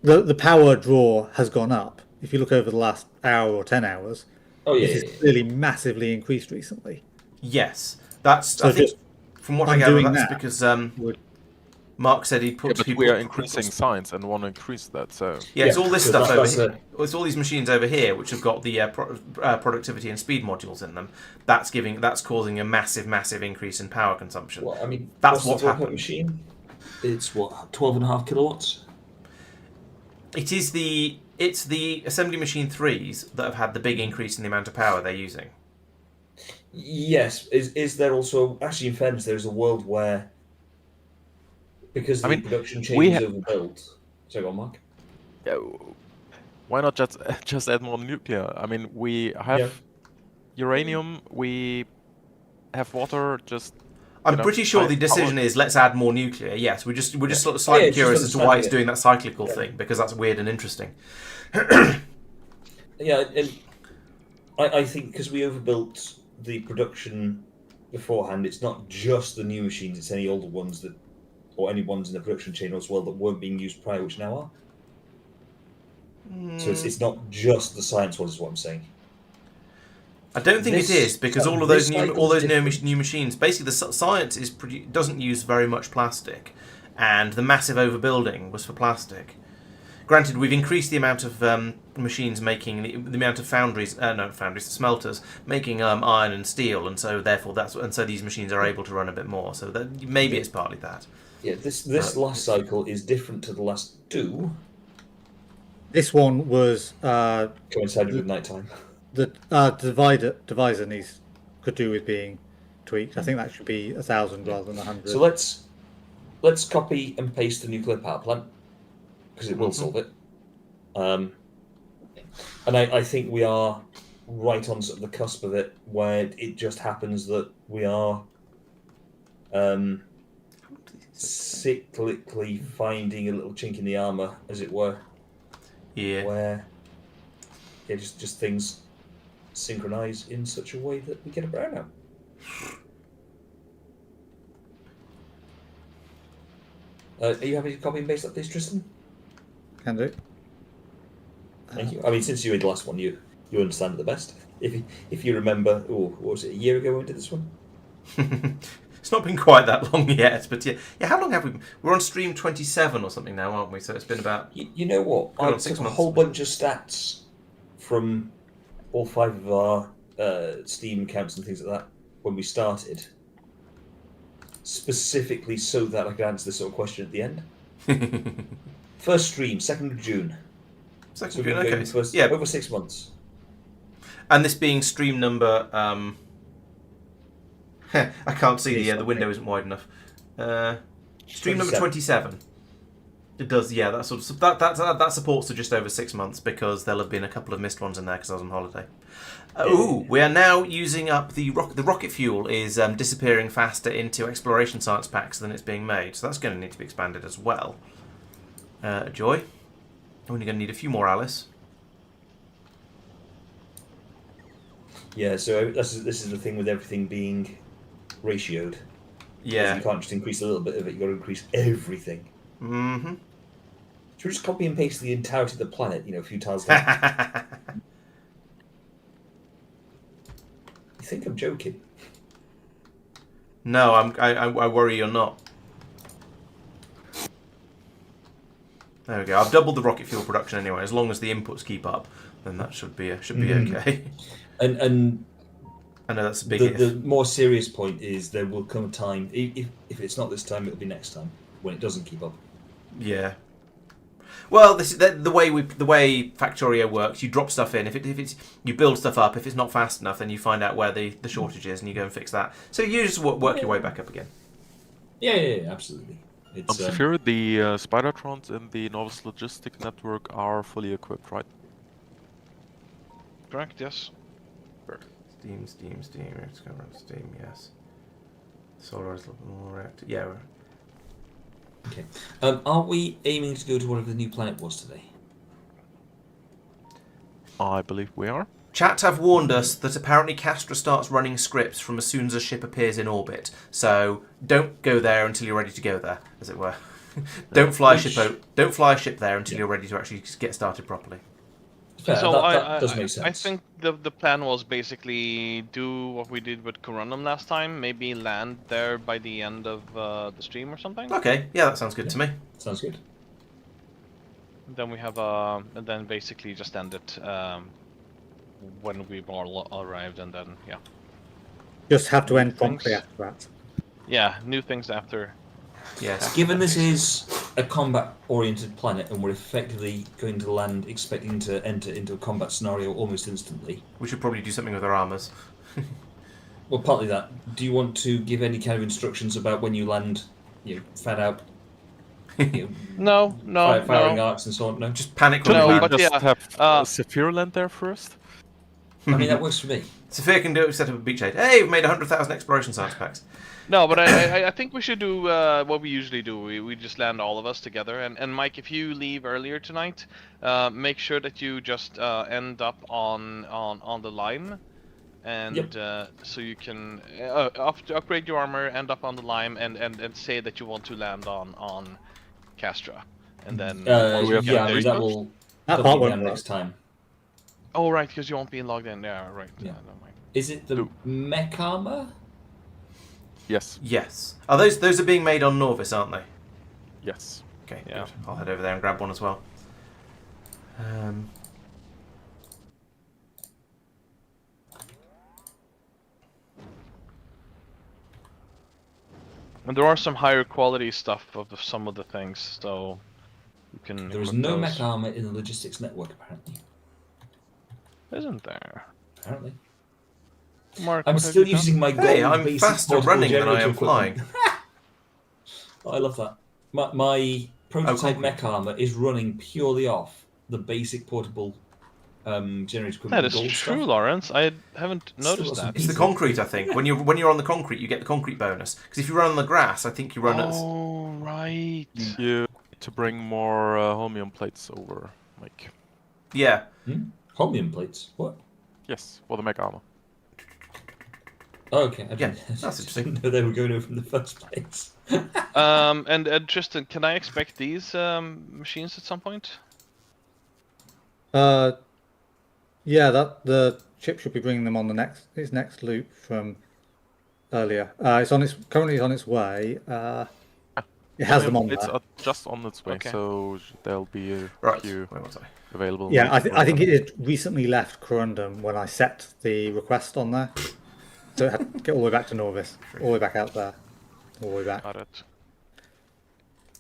the power draw has gone up. If you look over the last hour or 10 hours, Oh yeah, this is clearly massively increased recently. Yes, that's. So I think just from what I gather, undoing that's that because would Mark said he'd Yeah, put but people. we are increasing science and want to increase that. So Yeah, it's all this so stuff over that's here. It's all these machines over here which have got the productivity and speed modules in them. That's causing a massive increase in power consumption. Well, I mean, That's what's what's the throughput happened. machine? It's what 12.5 kilowatts. It's the assembly machine 3s that have had the big increase in the amount of power they're using. Yes. Is there also actually, in fairness, there's a world where because I the mean, production we chain is overbuilt. Sorry, go on, Mark. yeah, why not just add more nuclear? I mean, we have uranium, we have water. Just I'm pretty sure the decision is let's add more nuclear. Yes, we're just sort of slightly it's just curious as to why it's understanding doing that cyclical Yeah. thing, because that's weird and interesting. Yeah, and I think because we overbuilt the production beforehand, it's not just the new machines; it's any older ones that, or any ones in the production chain as well that weren't being used prior, which now are. So it's not just the science ones, is what I'm saying. I don't think This- it is because all of this those cycle's new machines. Basically, the science doesn't use very much plastic, and the massive overbuilding was for plastic. Granted, we've increased the amount of machines making the amount of smelters making iron and steel, and so therefore so these machines are able to run a bit more. So that maybe it's partly that. Yeah, this last cycle is different to the last two. this one was Coincided with nighttime. the divisor could do with being tweaked. I think that should be 1,000 rather than 100. So let's copy and paste the nuclear power plant because it will solve it. And I think we are right on sort of the cusp of it, where it just happens that we are cyclically finding a little chink in the armor, as it were. Yeah. Where just things synchronize in such a way that we get a brownout. Are you happy to copy and paste that, please, Tristan? Can do. Thank you. I mean, since you read the last one, you understand it the best. If you remember, what was it, a year ago when we did this one? It's not been quite that long yet, but yeah. How long have we been? We're on stream 27 or something now, aren't we? So it's been about. You know what? Going I on 6 took a months. whole bunch of stats from all 5 of our Steam accounts and things like that when we started, specifically so that I could answer this sort of question at the end. First stream, 2nd of June. So Second we've June, been going okay. for Yeah, over 6 months. and this being stream number. I can't see the window isn't wide enough. Stream number 27. It does, yeah. That sort of that supports to just over 6 months because there'll have been a couple of missed ones in there because I was on holiday. We are now using up the rocket fuel is disappearing faster into exploration science packs than it's being made, so that's going to need to be expanded as well. Joy, I'm only going to need a few more, Alice. Yeah, so this is the thing with everything being ratioed. Yeah. You can't just increase a little bit of it, you've got to increase everything. Mm-hmm. Should we just copy and paste the entirety of the planet, a few tiles down? You think I'm joking? No, I worry you're not. There we go. I've doubled the rocket fuel production anyway. As long as the inputs keep up, then that should be okay. And I know that's a big the more serious point is there will come a time, if it's not this time, it'll be next time, when it doesn't keep up. Yeah. Well, this is the way Factorio works. You drop stuff in. If it's you build stuff up. If it's not fast enough, then you find out where the shortage is and you go and fix that. So you just work your way back up again. Yeah, absolutely. It's Saphir, the Spidertrons in the Nauvis logistic network are fully equipped, right? Correct. Yes. Steam. Let's go run Steam. Yes. Solar is more reactive. Yeah. okay. Are we aiming to go to whatever the new planet was today? I believe we are. Chat have warned us that apparently Castra starts running scripts from as soon as a ship appears in orbit. So don't go there until you're ready to go there, as it were. Don't fly a ship there until you're ready to actually get started properly. Fair, So that does make sense. I think the plan was basically do what we did with Corrundum last time. Maybe land there by the end of the stream or something. Okay, yeah, that sounds good to me. Sounds good. Then we have and then basically just end it when we've all arrived, and then yeah. Just have to end Thanks. promptly after that. Yeah, new things after. Yes. Given this is a combat-oriented planet and we're effectively going to land expecting to enter into a combat scenario almost instantly, We should probably do something with our armors. well, partly that. Do you want to give any kind of instructions about when you land, fat out, No, firing no. arcs and so on? No, Just panic when No, we but land. Just yeah, have Saphir land there first? I mean that works for me. Sophia can do it. Set up a beachhead. Hey, we've made 100,000 exploration science packs. No, but I think we should do what we usually do. We just land all of us together. And Mike, if you leave earlier tonight, make sure that you just end up on the Lime, and so you can upgrade your armor, end up on the Lime, and say that you want to land on Castra, and then once we get I there- mean that will That come part won't down work. next time. Oh right, because you won't be logged in. Yeah, right. Yeah. Never mind. Is it the mech armor? Yes. Yes. Are those are being made on Nauvis, aren't they? Yes. Okay. Yeah. Good. I'll head over there and grab one as well. And there are some higher quality stuff of some of the things, so you can. There is equip no those. mech armor in the logistics network apparently. Isn't there? Apparently. Mark, I'm what have still you done? using my Hey, gold I'm basic faster portable running than I generator am flying. equipment. Oh, I love that. My prototype cool. mech armor is running purely off the basic portable generator equipment. That is gold true, stuff. Laurence. I haven't Still noticed awesome. that. It's the concrete, I think. When you're on the concrete, you get the concrete bonus. Because if you run on the grass, I think you run as. Oh right. You need to bring more holmium plates over, Mike. Yeah. Holmium plates. What? Yes, for the mech armor. Oh, okay. I Yeah, didn't, that's I just interesting. didn't know they were going over in the first place. And Tristan, can I expect these machines at some point? Yeah, that the ship should be bringing them on its next loop from earlier. Currently it's on its way. It has them on It's there. just on its way, Okay. so there'll be a Right. few Where was I? available. Yeah, I later think on. it had recently left Corrundum when I set the request on there. So it had to get all the way back to Nauvis, all the way back out there, all the way back. Got it.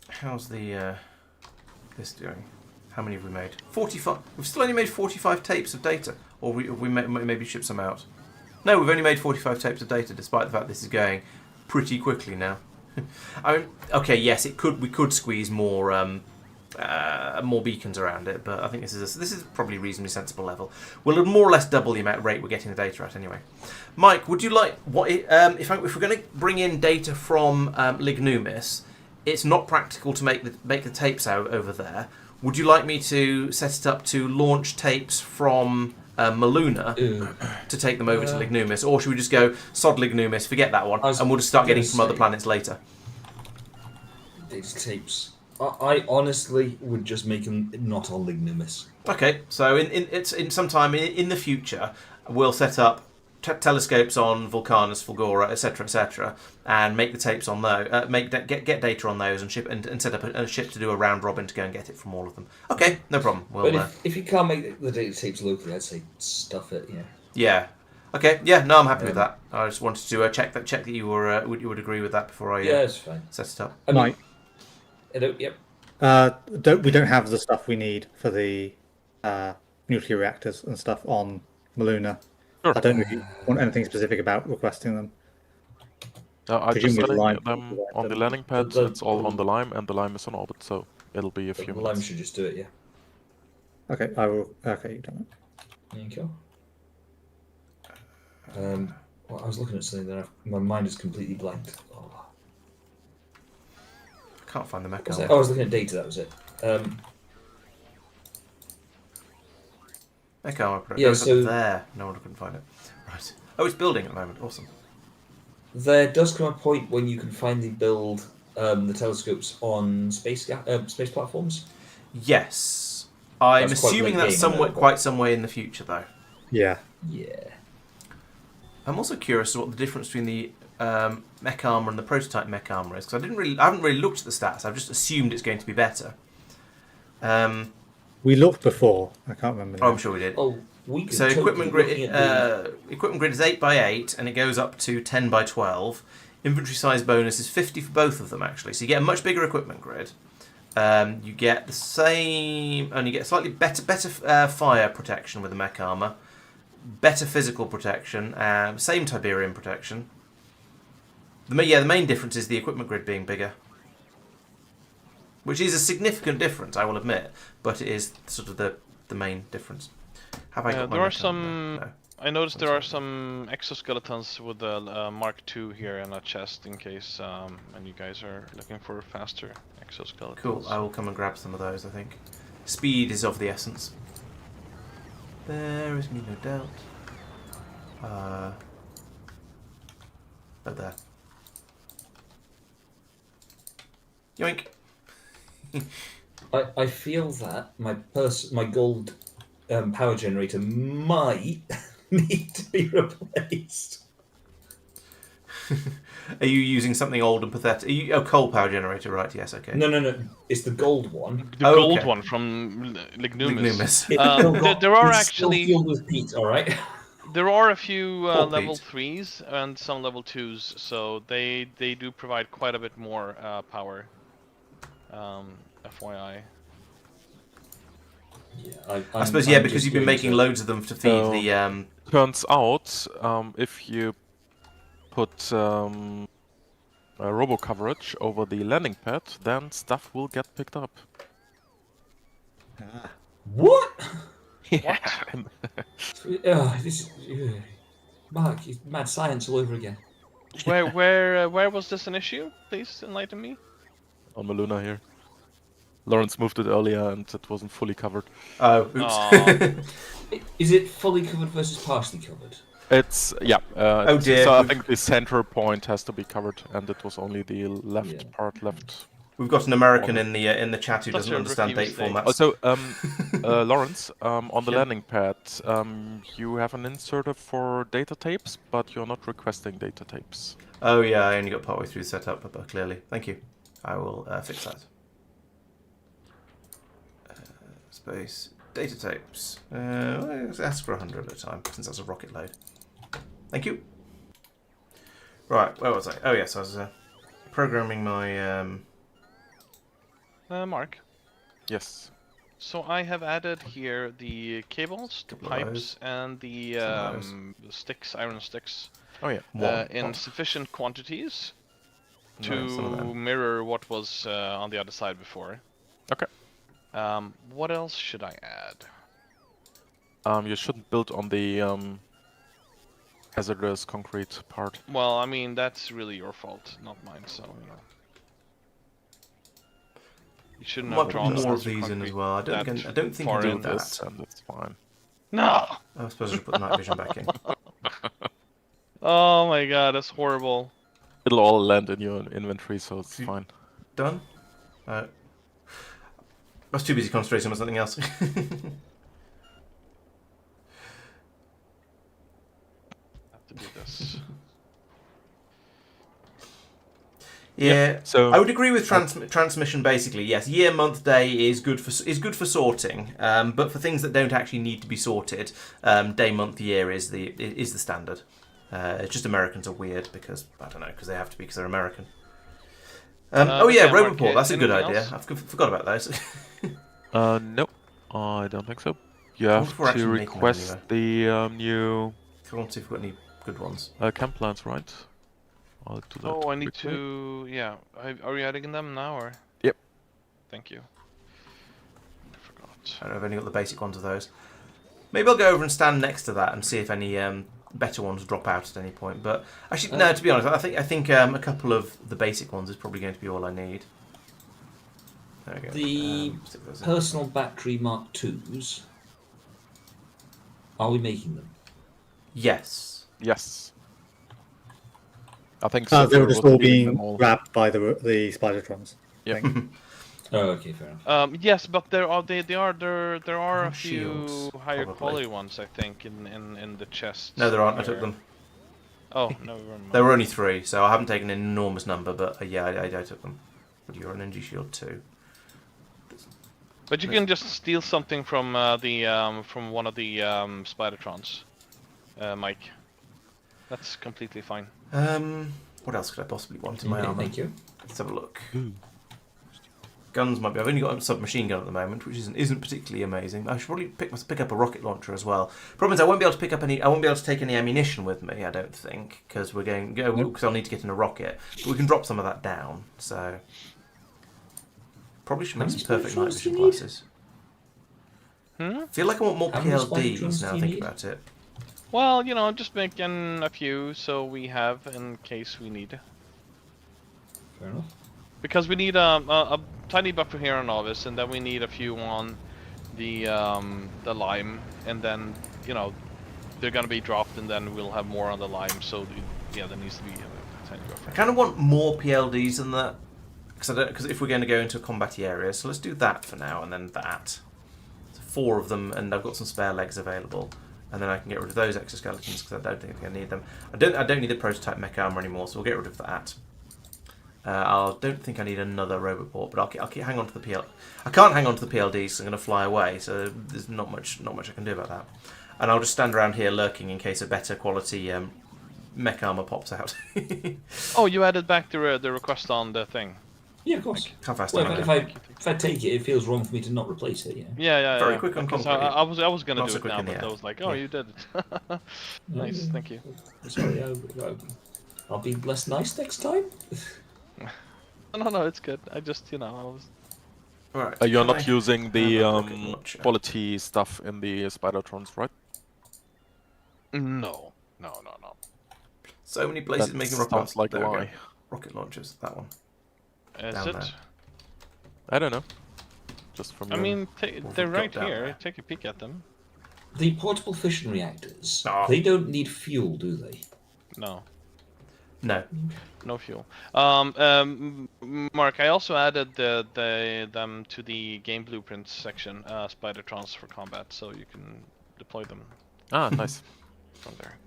How's the this doing? How many have we made? 45. We've still only made 45 tapes of data, or have we maybe shipped some out. No, we've only made 45 tapes of data, despite the fact this is going pretty quickly now. I mean, okay, yes, we could squeeze more beacons around it, but I think this is probably a reasonably sensible level. We'll more or less double the amount of rate we're getting the data at anyway. Mike, would you like if we're going to bring in data from Lignumis? It's not practical to make the tapes out over there. Would you like me to set it up to launch tapes from Maluna to take them over to Lignumis, or should we just go sod Lignumis, forget that one, and we'll just start getting from other planets later? These tapes. I honestly would just make them not on Lignumis. Okay, so in sometime in the future, we'll set up telescopes on Vulcanus, Fulgora, etc., and make the tapes on those. Get data on those and ship and set up a ship to do a round robin to go and get it from all of them. Okay, no problem. But if you can't make the data tapes locally, I'd say stuff it. Yeah. Yeah. Okay. Yeah. No, I'm happy with that. I just wanted to check that you would agree with that before I Yeah, it's fine. set it up. I mean, Mike, Hello. Yep. We don't have the stuff we need for the nuclear reactors and stuff on Maluna. Sure. I don't know if you want anything specific about requesting them. I'm just Presumably setting Lime. them on the landing pad. It's all on the Lime, and the Lime is on orbit, so it'll be a few The Lime minutes. should just do it. Yeah. Okay, I will. Okay, you've done it. Thank you. Well, I was looking at something there. My mind is completely blanked. Oh. I can't find the mech What's that? armor. Oh, I was looking at data. That was it. Mech armor. Yeah, it was so- up there. No one couldn't find it. Right. Oh, it's building at the moment. Awesome. There does come a point when you can finally build the telescopes on space platforms. Yes. I'm That's quite assuming late that's game, somewhere, though. quite some way in the future, though. Yeah. Yeah. I'm also curious as to what the difference between the mech armor and the prototype mech armor is, because I haven't really looked at the stats. I've just assumed it's going to be better. We looked before. I can't remember. Oh, now. I'm sure we did. Oh, we could So totally equipment looking grid, at equipment grid is 8x8, and it goes up to 10x12. Inventory size bonus is 50 for both of them, actually. So you get a much bigger equipment grid. You get the same, and you get slightly better fire protection with the mech armor, better physical protection, same Tiberium protection. The main difference is the equipment grid being bigger, which is a significant difference, I will admit, but it is sort of the main difference. Have I got my There are mech armor? some. No. I noticed there are some exoskeletons with the Mark II here in a chest in case and you guys are looking for faster exoskeletons. Cool, I will come and grab some of those, I think. Speed is of the essence. There is me no doubt. Oh, there. Yoink! I feel that my gold power generator might need to be replaced. Are you using something old and pathetic? Coal power generator, right? Yes, okay. No. It's the gold one. The Oh, gold okay. one from Lignumis. Lignumis. There are It's still actually filled with peat. All right. there are a few Poor level Pete. 3s and some level 2s, so they do provide quite a bit more power. FYI. Yeah, I suppose, yeah, because you've been making loads of them to feed So- the... Turns out, if you put robo coverage over the landing pad, then stuff will get picked up. What? Yeah. This Mark, it's mad science all over again. Where was this an issue? Please enlighten me. On Maluna here. Laurence moved it earlier and it wasn't fully covered. Oh, oops. Aw. Is it fully covered versus partially covered? It's, yeah. Oh dear, So I we've- think the center point has to be covered, and it was only the left Yeah. part left. We've got an American in the chat who Such doesn't a understand rookie date mistake. formats. Also, Laurence, on the Yeah. landing pad, you have an inserter for data tapes, but you're not requesting data tapes. Oh yeah, I only got partway through the setup, but clearly. Thank you. I will fix that. Space. Data tapes. Let's ask for 100 at a time, since that's a rocket load. Thank you. Right, where was I? Oh yes, I was programming my... Mark. Yes. So I have added here the cables, the Couple of pipes, and the Some of sticks, iron sticks, Oh yeah. in What? sufficient quantities No, some of to them. mirror what was on the other side before. Okay. What else should I add? You shouldn't build on the hazardous concrete part. Well, I mean that's really your fault, not mine. So you know, you shouldn't have Might put drawn more of hazardous these in as well. well. I don't think I far did in Do that. this, and it's fine. No! I suppose I should put the night vision back in. Oh my god, that's horrible. It'll all land in your inventory, so it's You- fine. Done? I was too busy concentrating on something else. Have to do this. Yeah, So I would agree with transmission. Basically, yes, year, month, day is good for sorting, but for things that don't actually need to be sorted, day, month, year is the standard. It's just Americans are weird because I don't know, because they have to be, because they're American. Oh yeah, okay, Mark, Roboport. That's a good anything idea. else? I forgot about those. No, I don't think so. You I wonder have if we're to actually making them request the new I want to see if we've got any good ones. camp plans, right? I'll do that. Oh, I need quickly. to. Yeah, are you adding them now or? Yep. Thank you. I forgot. I don't know if I've only got the basic ones of those. Maybe I'll go over and stand next to that and see if any better ones drop out at any point. But actually, no. To be honest, I think a couple of the basic ones is probably going to be all I need. There we go. The stick those in. personal battery Mark IIs. Are we making them? Yes. Yes. I think They Sophia were was just all stealing them being all. grabbed by the Spidertrons. Yep. Oh, okay, fair enough. Yes, but there are there are a few Shields, higher probably. quality ones, I think, in the chest. No, there aren't. I took them. Oh no, never mind. There were only 3, so I haven't taken an enormous number, but yeah, I took them. But you're an energy shield too. But you can just steal something from from one of the Spidertrons, Mike. That's completely fine. What else could I possibly want in my Okay, armor? thank you. Let's have a look. Guns might be. I've only got a submachine gun at the moment, which isn't particularly amazing. I should probably pick up a rocket launcher as well. Problem is, I won't be able to pick up any. I won't be able to take any ammunition with me. I don't think, because we're going because I'll need to get in a rocket. But we can drop some of that down. So probably should make How some many perfect night Spidertrons do vision you need? glasses. Hmm? I feel like I want more How many PLDs Spidertrons now. do I you think need? about it. Well, you know, just making a few so we have in case we need. Fair enough. Because we need a tiny buffer here on Nauvis, and then we need a few on the lime, and then you know they're gonna be dropped, and then we'll have more on the lime. So yeah, there needs to be a tiny buffer. I kind of want more PLDs than that, because if we're going to go into a combatty area, so let's do that for now, and then that. So 4 of them, and I've got some spare legs available, and then I can get rid of those exoskeletons because I don't think I need them. I don't need the prototype mech armor anymore, so we'll get rid of that. I don't think I need another Roboport, but I'll keep hang on to the PL. I can't hang on to the PLDs because I'm going to fly away, so there's not much I can do about that. And I'll just stand around here lurking in case a better quality mech armor pops out. Oh, you added back the request on the thing. Yeah, of course. How fast Well, am I if going? I take it, it feels wrong for me to not replace it. Yeah. Yeah. Very quick on Because concrete. I was gonna Not do so it quick now, in the but I air. was like, oh, Yeah. you did it. Nice, thank you. Sorry, I'll be less nice next time. No, it's good. I just, you know, I was. Right. You're can not I using the have a rocket launcher? quality stuff in the Spidertrons, right? No. So many places That making rocket sounds like a there we go. lie. Rocket launchers. That one. Is Down it? there. I don't know. Just from I your... mean, What have they're we got right down here. there? Take a peek at them. The portable fission reactors. Ah. They don't need fuel, do they? No. No. No fuel. Mark, I also added them to the game blueprints section, Spidertrons for combat, so you can deploy them Ah, nice. from there.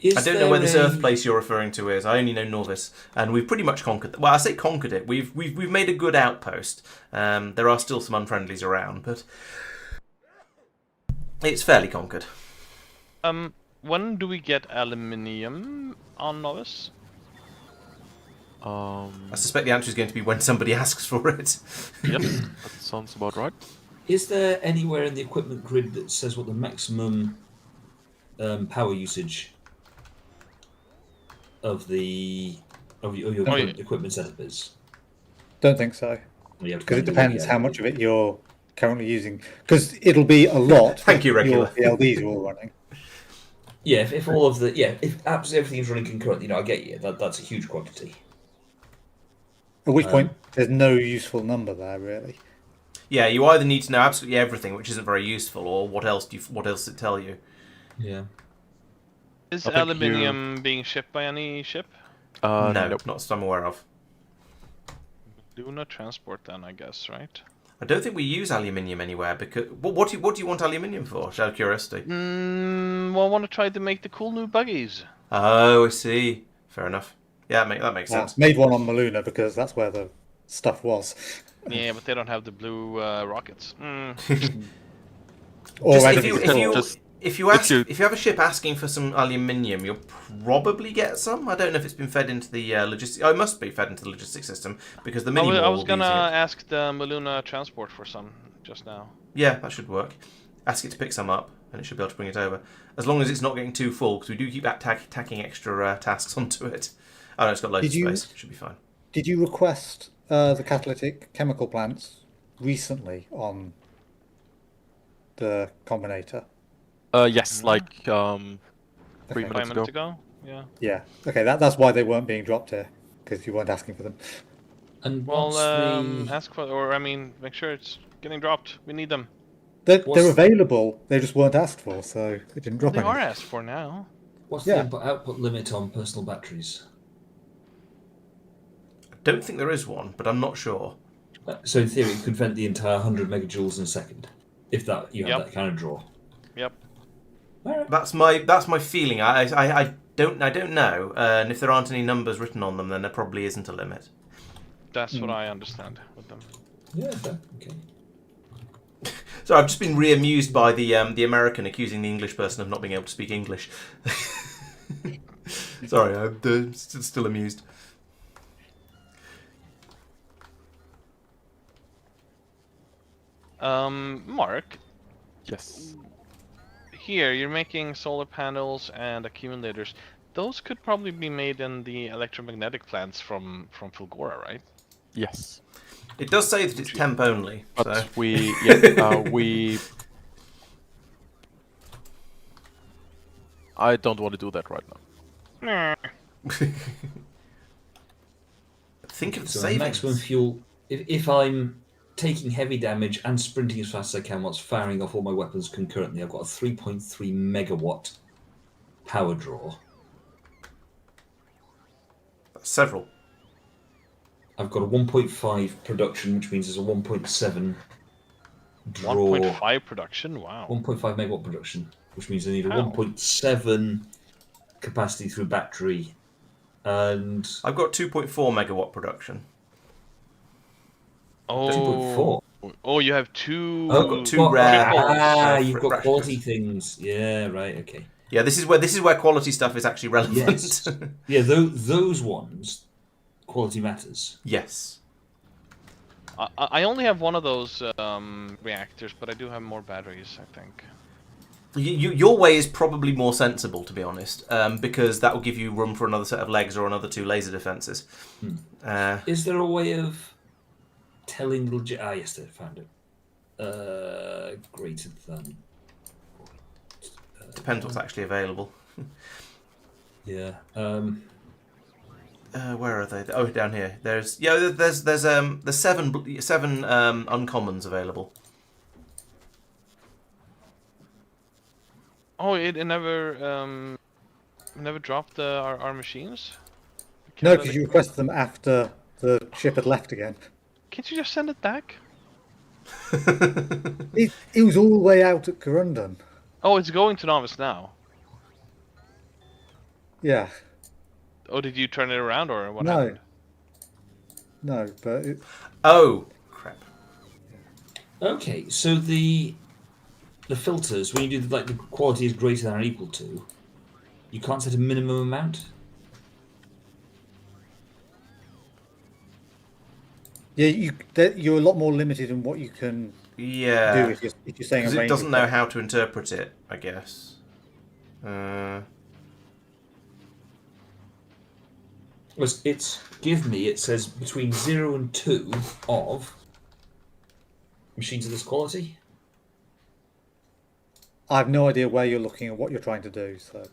I don't know where this Earth place you're referring to is. I only know Nauvis, and we've pretty much conquered. Well, I say conquered it. We've made a good outpost. There are still some unfriendlies around, but it's fairly conquered. When do we get aluminium on Nauvis? I suspect the answer is going to be when somebody asks for it. Yep, that sounds about right. Is there anywhere in the equipment grid that says what the maximum power usage of your equipment setup is? Don't think so, You have to because it kind of depends look how at much of it you're currently using. Because it'll be a lot. Thank you, if your Regular. PLDs are all running. Yeah, if all of the if absolutely everything's running concurrently, I get you. That's a huge quantity. At which point, there's no useful number there, really. Yeah, you either need to know absolutely everything, which isn't very useful, or what else does it tell you? Yeah. Is I think aluminium being shipped by any ship? No, Nope. not that I'm aware of. Do not transport then, I guess, right? I don't think we use aluminium anywhere because what do you want aluminium for? Out of curiosity. Well, I want to try to make the cool new buggies. Oh, I see. Fair enough. Yeah, that makes sense. Made one on Maluna because that's where the stuff was. Yeah, but they don't have the blue rockets. Or Just anything if at you- all. Just If you have a ship asking for some aluminium, you'll probably get some. I don't know if it's been fed into the logistics. Oh, it must be fed into the logistics system because the mini. I was gonna ask the Maluna transport for some just now. Yeah, that should work. Ask it to pick some up, and it should be able to bring it over. As long as it's not getting too full, because we do keep tacking extra tasks onto it. Oh no, it's got loads of space. Should be fine. Did you request the catalytic chemical plants recently on the combinator? Yes, like 3 minutes ago. Yeah. Yeah. Okay, that's why they weren't being dropped here, because you weren't asking for them. And well, ask for, or I mean, make sure it's getting dropped. We need them. They're available. They just weren't asked for, so it didn't drop. They any. are asked for now. What's the input-output limit on personal batteries? I don't think there is one, but I'm not sure. So in theory, it could vent the entire 100 megajoules in a second, if that you have that kind of draw. Yep. Right. That's my feeling. I don't know, and if there aren't any numbers written on them, then there probably isn't a limit. That's what I understand with them. Yeah. Okay. So I've just been re-amused by the American accusing the English person of not being able to speak English. Sorry, I'm still amused. Mark. Yes. Here, you're making solar panels and accumulators. Those could probably be made in the electromagnetic plants from Fulgora, right? Yes. It does say that it's temp only. But so. we I don't want to do that right now. Think of the So savings. maximum fuel. If I'm taking heavy damage and sprinting as fast as I can whilst firing off all my weapons concurrently, I've got a 3.3 megawatt power draw. That's several. I've got a 1.5 production, which means there's a 1.7 draw. 1.5 production? Wow. 1.5 megawatt production, which means I need a How? 1.7 capacity through battery, and I've got 2.4 megawatt production. Oh. 2.4. Oh, you have two. I've got two rare. You've got fractures. quality things. Yeah, right. Okay. Yeah, this is where quality stuff is actually relevant. Yes. Yeah, those ones, quality matters. Yes. I only have one of those reactors, but I do have more batteries, I think. Your way is probably more sensible, to be honest, because that will give you room for another set of legs or another 2 laser defenses. Is there a way of telling the legit? Ah, yes, I found it. Greater than. Depends what's actually available. Yeah. Where are they? Oh, down here. There's seven uncommons available. Oh, it never dropped our machines. No, because you requested them after the ship had left again. Can't you just send it back? It was all the way out at Corrundum. Oh, it's going to Nauvis now. Yeah. Oh, did you turn it around or what No. happened? No, but Oh, crap. Okay, so the filters, when you do the quality is greater than or equal to, you can't set a minimum amount. yeah, you're a lot more limited in what you can do Yeah. if you're saying a Because range. it doesn't of know how to interpret it, I guess. It says between 0 and 2 of machines of this quality. I have no idea where you're looking and what you're trying to do. So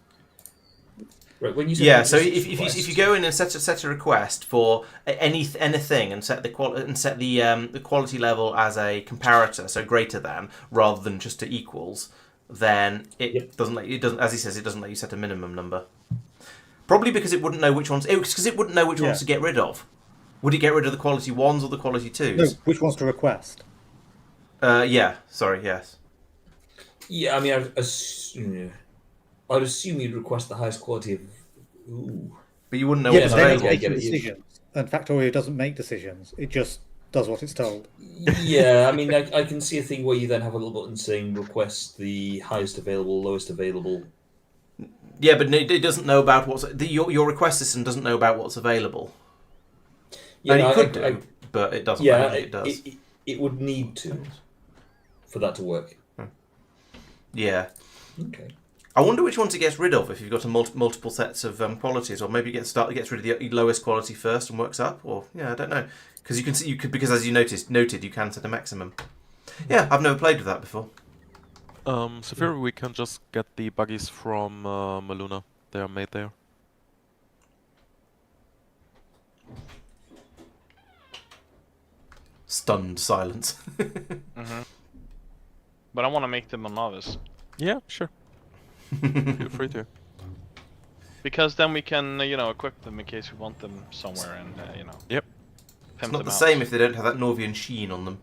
Right, when you say Yeah, so logistics if request, you go in and set a request for anything and set the quality level as a comparator, so greater than rather than just to equals, then it doesn't as he says, it doesn't let you set a minimum number. Probably because it wouldn't know which ones. Because it wouldn't know which ones to get rid of. Would it get rid of the quality 1s or the quality 2s? no, which ones to request? Yeah. Sorry. Yes. Yeah, I mean, I'd assume you'd request the highest quality of. Ooh. But you wouldn't know Yeah, what was no, available. I Making get it. decisions, and Factorio doesn't make decisions. It just does what it's told. Yeah, I mean, I can see a thing where you then have a little button saying request the highest available, lowest available. Yeah, but it doesn't know about what's your request system doesn't know about what's available. Yeah, And no, it could do, but it doesn't. I don't think it does. It would need to for that to work. Yeah. Okay. I wonder which ones it gets rid of if you've got a multiple sets of qualities, or maybe it gets rid of the lowest quality first and works up, or yeah, I don't know, because because as you noted you can set a maximum. Yeah, I've never played with that before. Saphira, we can just get the buggies from Maluna. They are made there. Stunned silence. But I want to make them a Nauvis. Yeah, sure. Feel free to. Because then we can, equip them in case we want them somewhere and, Yep. It's not the same if they don't have that Norvian sheen on them.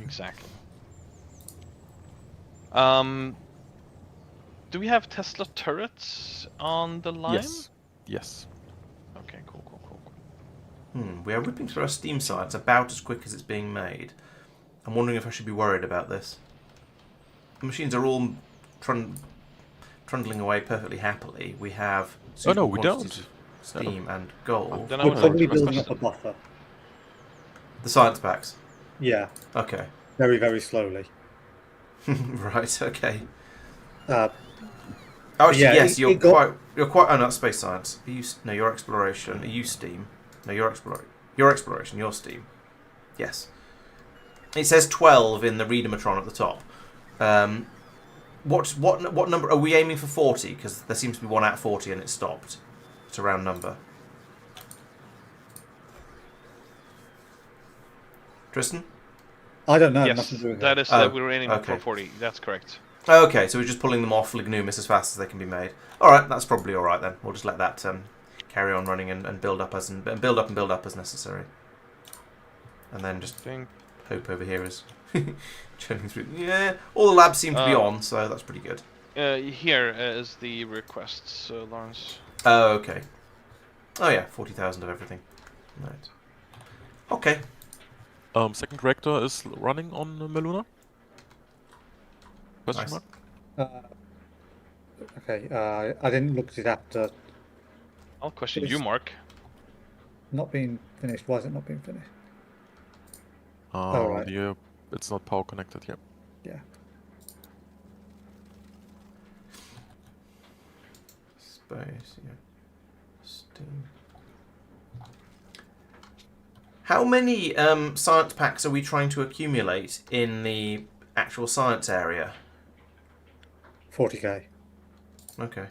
Exactly. Do we have Tesla turrets on the line? Yes. Yes. Okay, cool. We are ripping through our Steam sites about as quick as it's being made. I'm wondering if I should be worried about this. The machines are all trundling away perfectly happily. We have Oh no, we don't. of steam and gold. Then I We're would probably like to building request up a it. buffer. The science packs. Yeah, Okay. very, very slowly. Right. Okay. Uh, Oh, actually, yeah, yes, it got- you're quite. Oh, not space science. Your exploration. Are you Steam? No, your exploration. Your Steam. Yes. It says 12 in the readomatron at the top. What number are we aiming for? 40, because there seems to be one at 40 and it stopped. It's a round number. Tristan? I don't know. Yes, nothing to do with that it. is, Oh, we were aiming okay. for 40. That's correct. Okay, so we're just pulling them off Lignumis as fast as they can be made. All right, that's probably all right then. We'll just let that carry on running and build up as necessary, and then just hope over here is churning through. Yeah, all the labs seem to be on, so that's pretty good. Here is the requests, Laurence. Oh, okay. Oh yeah, 40,000 of everything. Right. Okay. Second reactor is running on Maluna. Question Nice. mark? Okay, I didn't look at it after I'll question you, Mark. not being finished. Why is it not being finished? right. Yeah, it's not power connected yet. Yeah. Space, yeah. Steam. How many science packs are we trying to accumulate in the actual science area? 40k. Okay.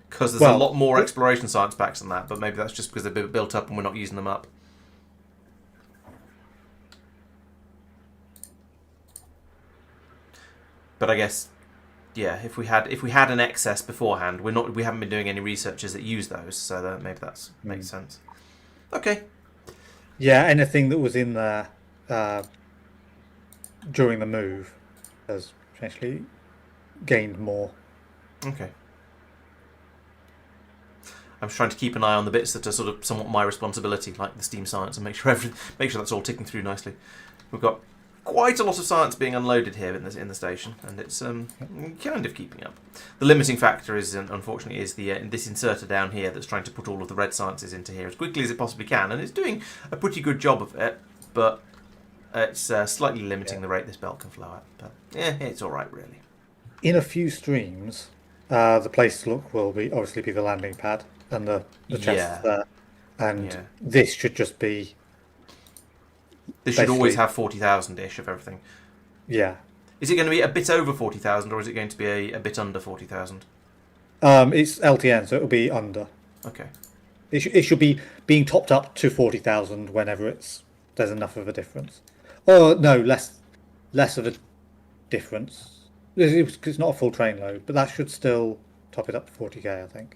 Because there's a lot more exploration science packs than that, but maybe that's just because they're built up and we're not using them up. But I guess, yeah, if we had an excess beforehand, we haven't been doing any researches that use those, so that maybe that makes sense. Okay. Yeah, anything that was in there during the move has potentially gained more. Okay. I'm just trying to keep an eye on the bits that are sort of somewhat my responsibility, like the Steam science, and make sure that's all ticking through nicely. We've got quite a lot of science being unloaded here in the station, and it's kind of keeping up. The limiting factor is, unfortunately, is this inserter down here that's trying to put all of the red sciences into here as quickly as it possibly can, and it's doing a pretty good job of it, but it's slightly limiting the rate this belt can flow at. But yeah, it's all right, really. In a few streams, the place to look will obviously be the landing pad and the chests there, and this should just be. This should always have 40,000-ish of everything. Yeah. Is it going to be a bit over 40,000, or is it going to be a bit under 40,000? It's LTN, so it'll be under. Okay. It should be being topped up to 40,000 whenever there's enough of a difference. Or no, less of a difference. It's not a full train load, but that should still top it up to 40k, I think.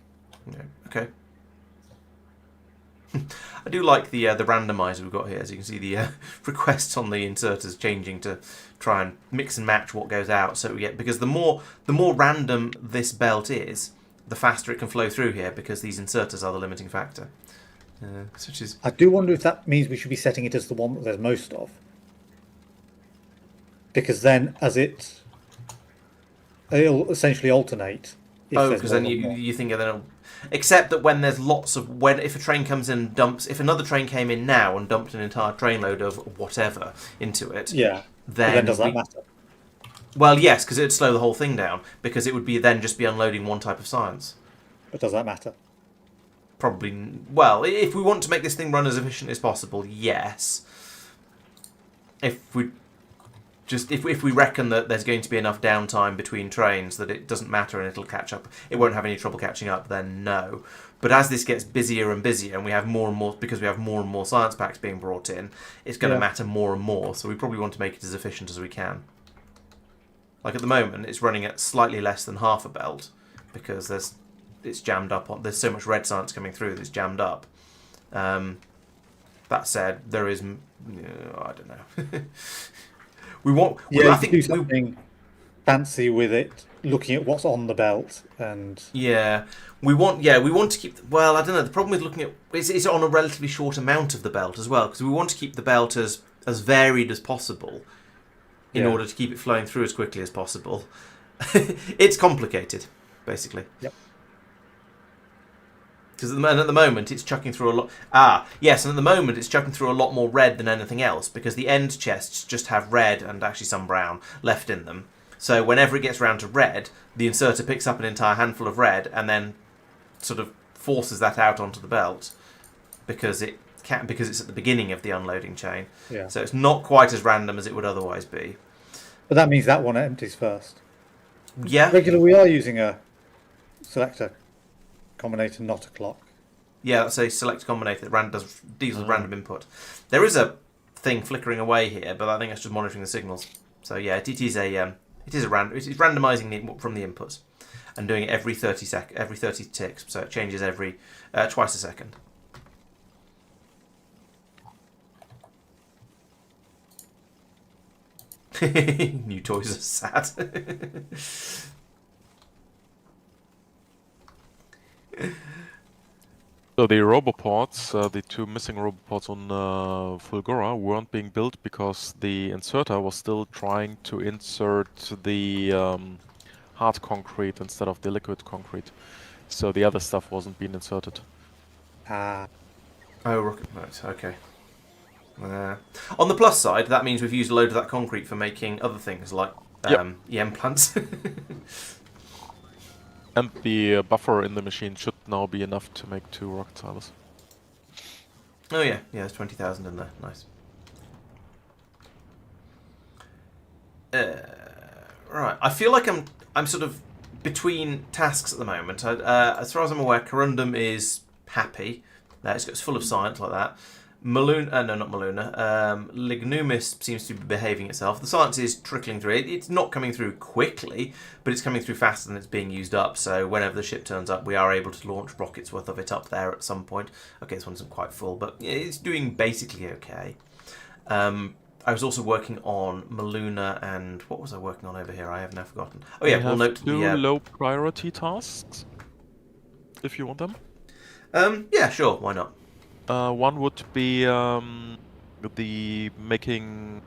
Yeah. Okay. I do like the randomizer we've got here. As you can see, the requests on the inserters changing to try and mix and match what goes out. So we get, because the more random this belt is, the faster it can flow through here, because these inserters are the limiting factor. Such as I do wonder if that means we should be setting it as the one that there's most of. Because then, it'll essentially alternate. If there's because then more than one. you think of then, except that when there's lots of if a train comes in and dumps, if another train came in now and dumped an entire trainload of whatever into it, Yeah. But then then does that matter? Well, yes, because it'd slow the whole thing down because it would be then just be unloading one type of science. But does that matter? Probably. Well, if we want to make this thing run as efficiently as possible, yes. If we reckon that there's going to be enough downtime between trains that it doesn't matter and it'll catch up, it won't have any trouble catching up, then no. But as this gets busier and busier, and we have more and more, because we have more and more science packs being brought in, it's going to matter more and more. So we probably want to make it as efficient as we can. Like at the moment, it's running at slightly less than half a belt because it's jammed up on. There's so much red science coming through that it's jammed up. That said, there is. I don't know. We want. Yeah, I think do something fancy with it, looking at what's on the belt and. Yeah, we want to keep. Well, I don't know. The problem with looking at it's on a relatively short amount of the belt as well because we want to keep the belt as varied as possible in order to keep it flowing through as quickly as possible. It's complicated, basically. Yep. Because at the moment it's chucking through a lot. Yes, and at the moment it's chucking through a lot more red than anything else because the end chests just have red and actually some brown left in them. So whenever it gets round to red, the inserter picks up an entire handful of red and then sort of forces that out onto the belt because it's at the beginning of the unloading chain. Yeah. So it's not quite as random as it would otherwise be. But that means that one empties first. Yeah. Regular, we are using a selector combinator, not a clock. Yeah, that's a select combinator that deals with random input. There is a thing flickering away here, but I think it's just monitoring the signals. So yeah, it is randomizing from the inputs and doing it every 30 ticks. So it changes every twice a second. New toys are sad. So the roboports, the two missing roboports on Fulgora weren't being built because the inserter was still trying to insert the hard concrete instead of the liquid concrete. So the other stuff wasn't being inserted. Ah. Oh, right, okay. On the plus side, that means we've used a load of that concrete for making other things like EM plants. And the buffer in the machine should now be enough to make 2 rocket silos. Oh yeah, there's 20,000 in there. Nice. Right, I feel like I'm sort of between tasks at the moment. As far as I'm aware, Corrundum is happy. It's full of science like that. Lignumis seems to be behaving itself. The science is trickling through. It's not coming through quickly, but it's coming through faster than it's being used up. So whenever the ship turns up, we are able to launch rockets worth of it up there at some point. Okay, this one isn't quite full, but it's doing basically okay. I was also working on Maluna and what was I working on over here? I have now forgotten. Oh yeah, we'll note two low priority tasks, if you want them. Yeah, sure, why not? One would be the making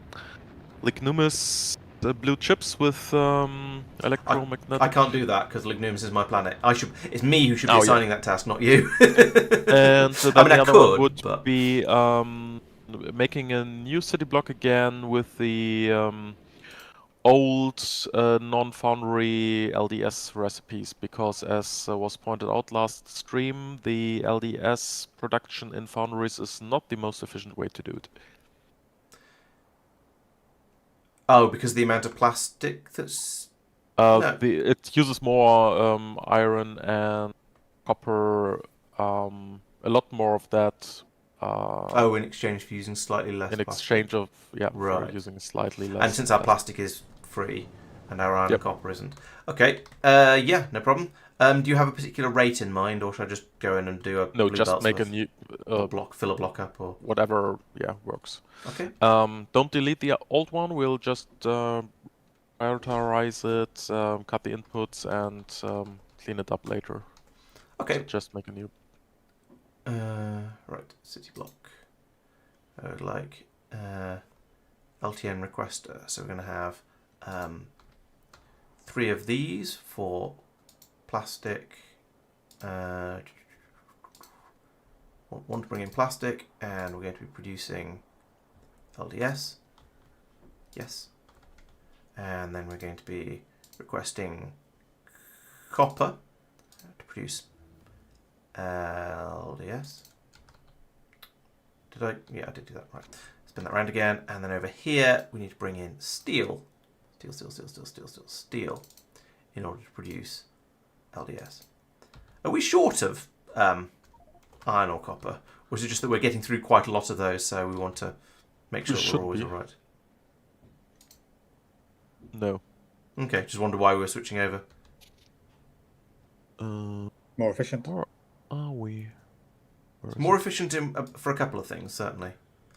Lignumis blue chips with electromagnetic. I can't do that because Lignumis is my planet. It's me who should be assigning that task, not you. And then I mean, the other one would but... be making a new city block again with the old non-foundry LDS recipes, because as was pointed out last stream, the LDS production in foundries is not the most efficient way to do it. Oh, because the amount of plastic that's... No. It uses more iron and copper, a lot more of that. In exchange for using slightly less in plastic. Exchange of, right. for using slightly less. And since our plastic is free and our iron and copper isn't. Okay, yeah, no problem. Do you have a particular rate in mind, or should I just go in and do a No, just make a new block, fill a block up, or whatever, works. Okay. Don't delete the old one. We'll just prioritize it, cut the inputs, and clean it up later. Okay. So just make a new. Right, city block. I would like LTN requester. So we're going to have 3 of these for plastic. Want to bring in plastic, and we're going to be producing LDS. Yes. And then we're going to be requesting copper to produce LDS. Did I? Yeah, I did do that. Right. Spin that round again. And then over here, we need to bring in steel. Steel. In order to produce LDS. Are we short of iron or copper? Or is it just that we're getting through quite a lot of those, so we want to make sure that we're always alright? No. Okay, just wonder why we were switching over. More efficient. Or are we? It's more efficient for a couple of things, certainly.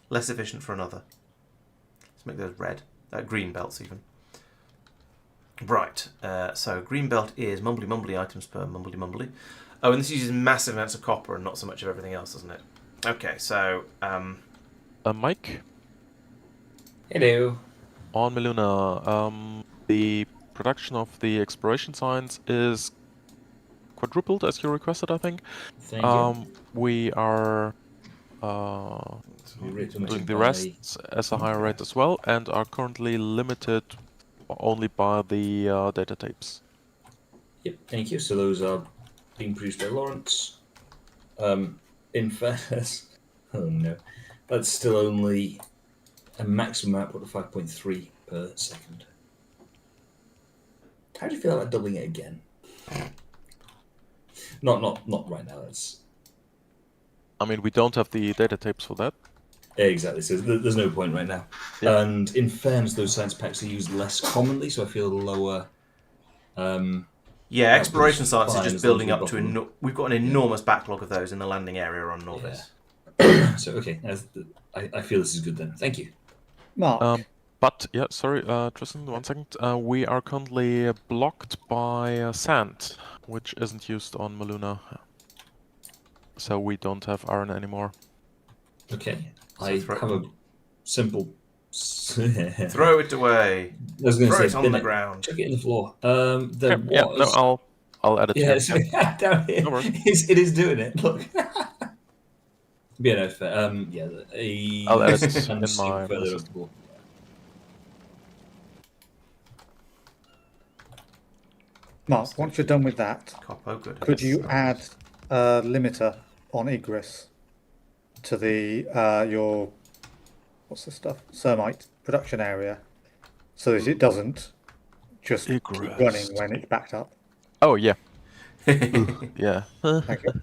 Less efficient for another. Let's make those red. Green belts, even. Right, so green belt is mumbly items per mumbly. Oh, and this uses massive amounts of copper and not so much of everything else, doesn't it? Okay, so... Mike? Hello. On Meluna, the production of the exploration science is quadrupled as you requested, I think. Thank you. We are doing the rest as a higher rate as well, and are currently limited only by the data tapes. Yep, thank you. So those are being produced by Laurence. In fairness, oh no, that's still only a maximum output of 5.3 per second. How do you feel about doubling it again? Not right now. That's I mean, we don't have the data tapes for that. exactly. So there's no point right now. Yeah. And in fairness, those science packs are used less commonly, so I feel lower. Yeah, exploration sites are just building up to... them. We've got an enormous backlog of those in the landing area on Nauvis. Yeah. So, okay, I feel this is good then. Thank you. Mark. But, yeah, sorry, Tristan, 1 second. We are currently blocked by sand, which isn't used on Meluna. So we don't have iron anymore. Okay, So I have a simple... Throw it away. I was going to Throw say, it on the ground. Chuck it in the floor. There Okay, yeah, was... no, I'll add it Yeah, here. it's down here. No worries. It is doing it. Look. Yeah, no, fair. I'll add it in my further system. up the floor. Mark, once you're done with that, Coppo, good. could you Nice. add a limiter on Igris to the your what's this stuff? Cermite production area, so that it doesn't just keep Igris. running when it's backed up. Oh, yeah. Yeah. Thank you.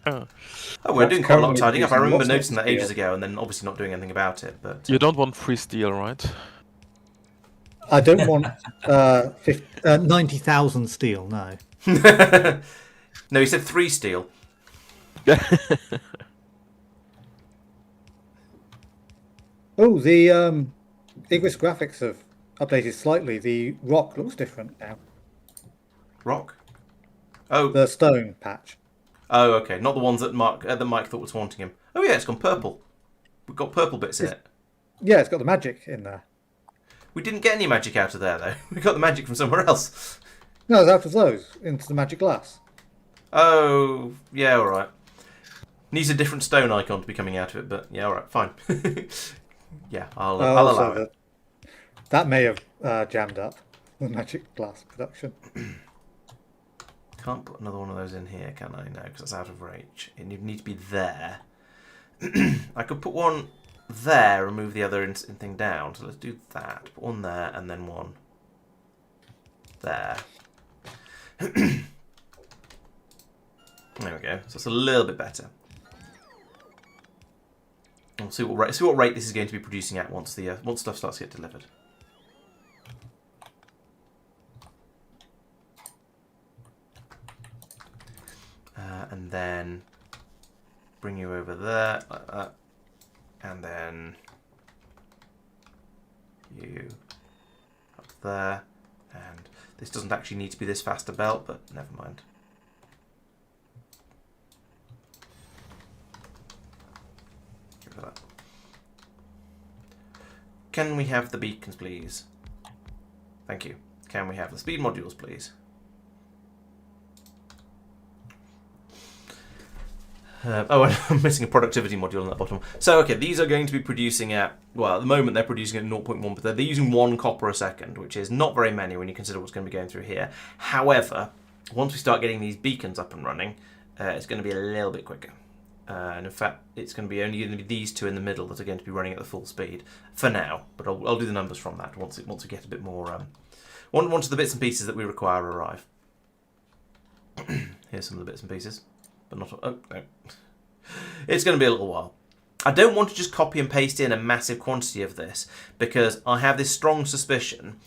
Oh, we're That's doing quite a lot of currently tidying up. I producing remember lots of noticing that ages steel. ago and then obviously not doing anything about it. But You don't want free steel, right? I don't want 90,000 steel. No. No, he said 3 steel. Oh, the Igris graphics have updated slightly. The rock looks different now. Rock? Oh, The stone patch. oh, okay. Not the ones that Mike thought was haunting him. Oh yeah, it's gone purple. We've got purple bits in it. Yeah, it's got the magic in there. We didn't get any magic out of there though. We got the magic from somewhere else. No, it's out of those into the magic glass. Oh, yeah, all right. Needs a different stone icon to be coming out of it, but yeah, all right, fine. Yeah, I'll Also, allow it. that may have jammed up the magic glass production. Can't put another one of those in here, can I? No, because it's out of reach. It would need to be there. I could put one there and move the other thing down. So let's do that. Put one there and then one there. There we go. So it's a little bit better. We'll see what rate this is going to be producing at once once stuff starts to get delivered. And then bring you over there like that, and then you up there. And this doesn't actually need to be this fast a belt, but never mind. for that. Can we have the beacons, please? Thank you. Can we have the speed modules, please? Oh, and I'm missing a productivity module on that bottom. So, okay, these are going to be producing at, well, at the moment they're producing at 0.1, but they're using 1 copper a second, which is not very many when you consider what's going to be going through here. However, once we start getting these beacons up and running, it's going to be a little bit quicker. And in fact, it's going to be only these two in the middle that are going to be running at the full speed for now. But I'll do the numbers from that once we get a bit more. Once the bits and pieces that we require arrive. Here's some of the bits and pieces, but not. Oh no, it's going to be a little while. I don't want to just copy and paste in a massive quantity of this because I have this strong suspicion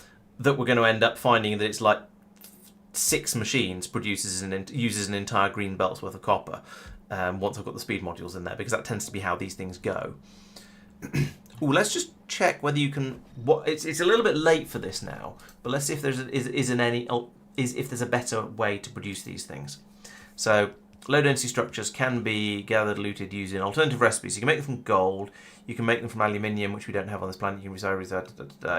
that we're going to end up finding that it's like 6 machines uses an entire green belt's worth of copper. Once I've got the speed modules in there, because that tends to be how these things go. Ooh, let's just check whether you can. It's a little bit late for this now, but let's see if there's if there's a better way to produce these things. So low density structures can be gathered, looted using alternative recipes. You can make them from gold. You can make them from aluminium, which we don't have on this planet. You can recycle.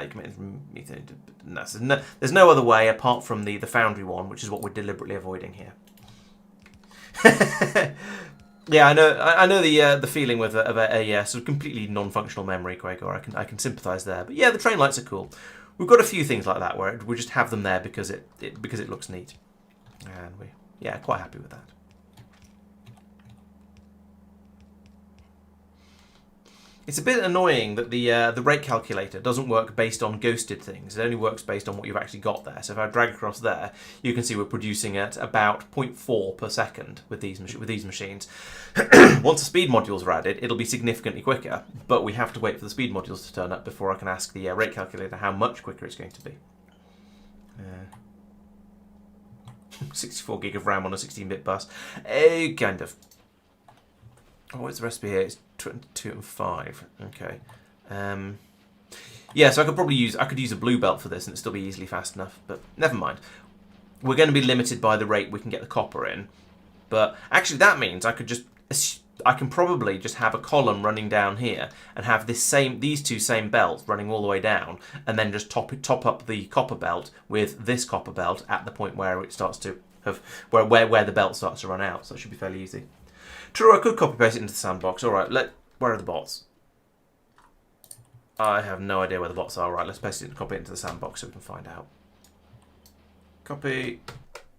You can make them from methane. There's no other way apart from the foundry one, which is what we're deliberately avoiding here. Yeah, I know the feeling with a sort of completely non-functional memory, Quaker. I can sympathise there. But yeah, the train lights are cool. We've got a few things like that where we just have them there because it looks neat, and we're quite happy with that. It's a bit annoying that the rate calculator doesn't work based on ghosted things. It only works based on what you've actually got there. So if I drag across there, you can see we're producing at about 0.4 per second with these machines. Once the speed modules are added, it'll be significantly quicker, but we have to wait for the speed modules to turn up before I can ask the rate calculator how much quicker it's going to be. 64 gig of RAM on a 16-bit bus. Kind of. Oh, what's the recipe here? It's 22 and 5. Okay. Yeah, so I could use a blue belt for this and it'd still be easily fast enough, but never mind. We're going to be limited by the rate we can get the copper in. But actually that means I can probably just have a column running down here and have these two same belts running all the way down, and then just top up the copper belt with this copper belt at the point where it starts to where the belt starts to run out. So it should be fairly easy. True, I could copy paste it into the sandbox. Alright, where are the bots? I have no idea where the bots are. Right, let's copy it into the sandbox so we can find out. Copy,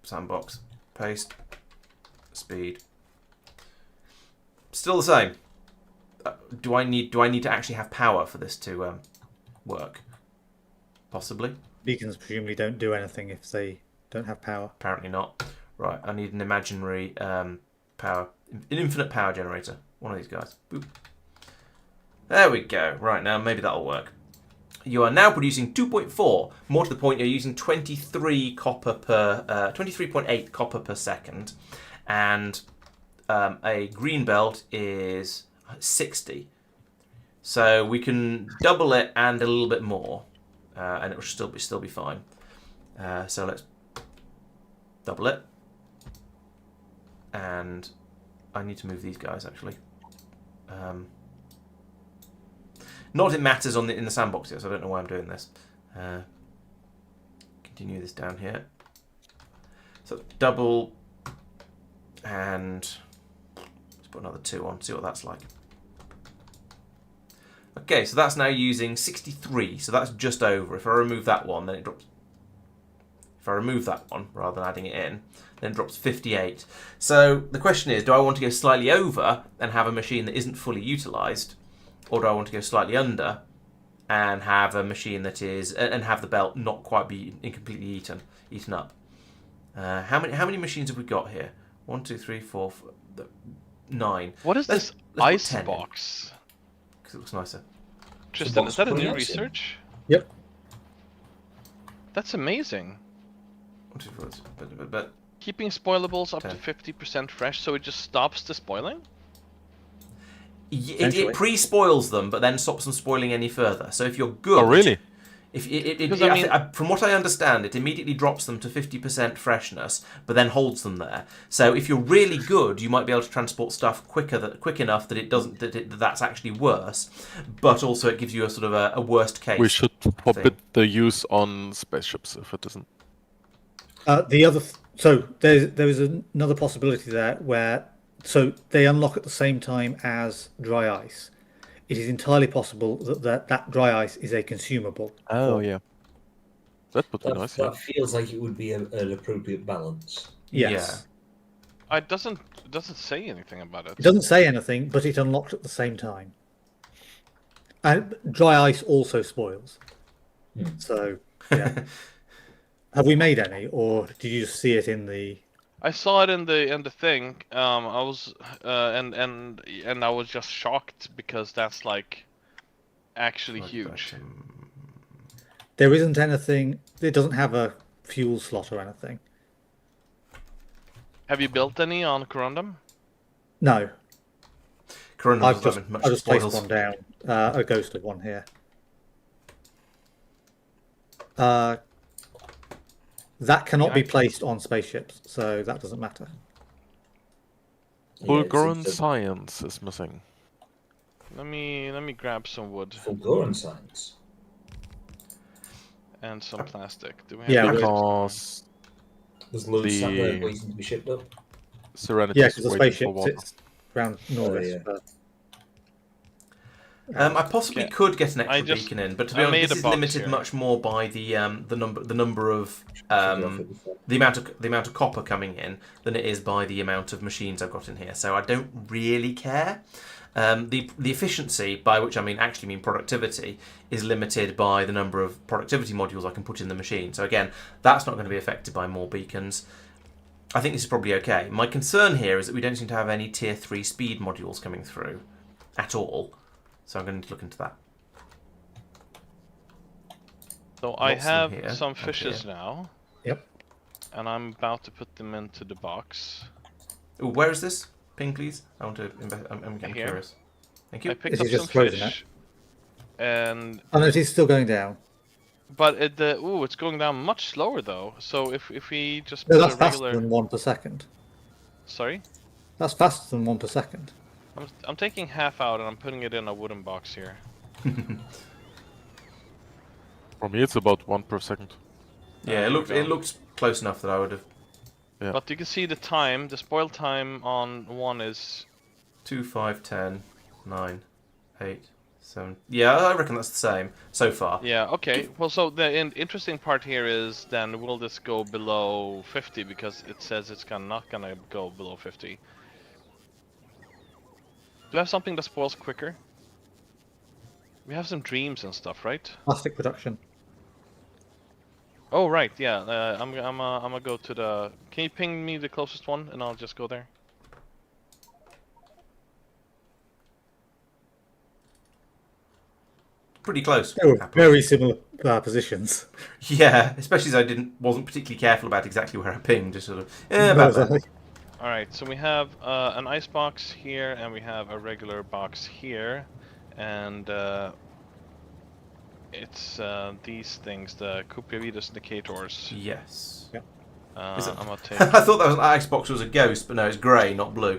sandbox, paste, speed. Still the same. Do I need to actually have power for this to work? Possibly. Beacons presumably don't do anything if they don't have power. Apparently not. Right, I need an imaginary power. An infinite power generator. One of these guys. Boop. There we go. Right, now maybe that'll work. You are now producing 2.4. More to the point, you're using 23 copper per 23.8 copper per second, and a green belt is 60. So we can double it and a little bit more, and it will still be fine. So let's double it, and I need to move these guys actually. Not that it matters in the sandbox here, so I don't know why I'm doing this. Continue this down here. So double, and let's put another 2 on, see what that's like. Okay, so that's now using 63, so that's just over. If I remove that one, then it drops. If I remove that one, rather than adding it in, then it drops 58. So the question is, do I want to go slightly over and have a machine that isn't fully utilised, or do I want to go slightly under and have a machine that is, and have the belt not quite be completely eaten up? How many machines have we got here? 1, 2, 3, 4, 9. What is this let's ice box? Because it looks nicer. Tristan, is that a putting new ice in. research? Yep. That's amazing. 1, 2, 4, but Keeping spoilables up 10. to 50% fresh, so it just stops the spoiling? it pre-spoils them, but then stops them spoiling any further. So if you're good, Oh, really? Because, I mean- from what I understand, it immediately drops them to 50% freshness, but then holds them there. So if you're really good, you might be able to transport stuff quick enough that it doesn't that's actually worse. But also, it gives you a sort of a worst case. We should forbid the use on spaceships if it isn't. So there is another possibility there where they unlock at the same time as dry ice. It is entirely possible that dry ice is a consumable. Oh yeah, that would be nice. That feels like it would be an appropriate balance. Yes. It doesn't say anything about it. It doesn't say anything, but it unlocks at the same time. And dry ice also spoils. So yeah. Have we made any, or did you just see it in the? I saw it in the thing. I was and I was just shocked because that's like actually huge. There isn't anything. It doesn't have a fuel slot or anything. Have you built any on Corrundum? No, Corrundum I've doesn't just have much I just placed spoils. one down. A ghost of one here. That cannot be placed on spaceships, so that doesn't matter. Bulgarian science is missing. Let me grab some wood Bulgarian science. and some plastic. Do we have Yeah, plastic? Because There's loads sat there waiting to be shipped up. Serenity Yeah, is because the waiting for spaceship water. sits around Nauvis. yeah. But I possibly Yeah. could get an extra I just- beacon in, but to be I honest, made this a is box limited here. much more by the number of the amount of copper coming in than it is by the amount of machines I've got in here. So I don't really care. The efficiency, by which I mean productivity, is limited by the number of productivity modules I can put in the machine. So again, that's not going to be affected by more beacons. I think this is probably okay. My concern here is that we don't seem to have any tier 3 speed modules coming through at all. So I'm going to look into that. So I Lots in have here, some and fishes here. now. Yep. And I'm about to put them into the box. Ooh, where is this? Ping, please. I want to invest. I'm getting Here. curious. Thank I you. picked Is up it some just frozen fish. And oh no, it is still going down. but it's going down much slower though. So if we just No, put that's a faster regular than 1 per second. Sorry? That's faster than 1 per second. I'm taking half out and I'm putting it in a wooden box here. For me, it's about 1 per second. Yeah, There we it go. looked close enough that I would have. Yeah. But you can see the time, the spoil time on one is 2, 5, 10, 9, 8, 7. Yeah, I reckon that's the same so far. yeah, okay. Well, so the interesting part here is then will this go below 50 because it says it's not gonna go below 50. Do you have something that spoils quicker? We have some dreams and stuff, right? Plastic production. Oh right, yeah. I'm gonna go to the. Can you ping me the closest one, and I'll just go there. Pretty close. They were happily. very similar positions. Yeah, especially as I wasn't particularly careful about exactly where I pinged. Just sort of. No, About that. exactly. All right, so we have an ice box here, and we have a regular box here, and it's these things, the Cupiavidus indicators. Yes. Yeah. Is it- I'm gonna take. I thought that was Icebox was a ghost, but no, it's grey, not blue.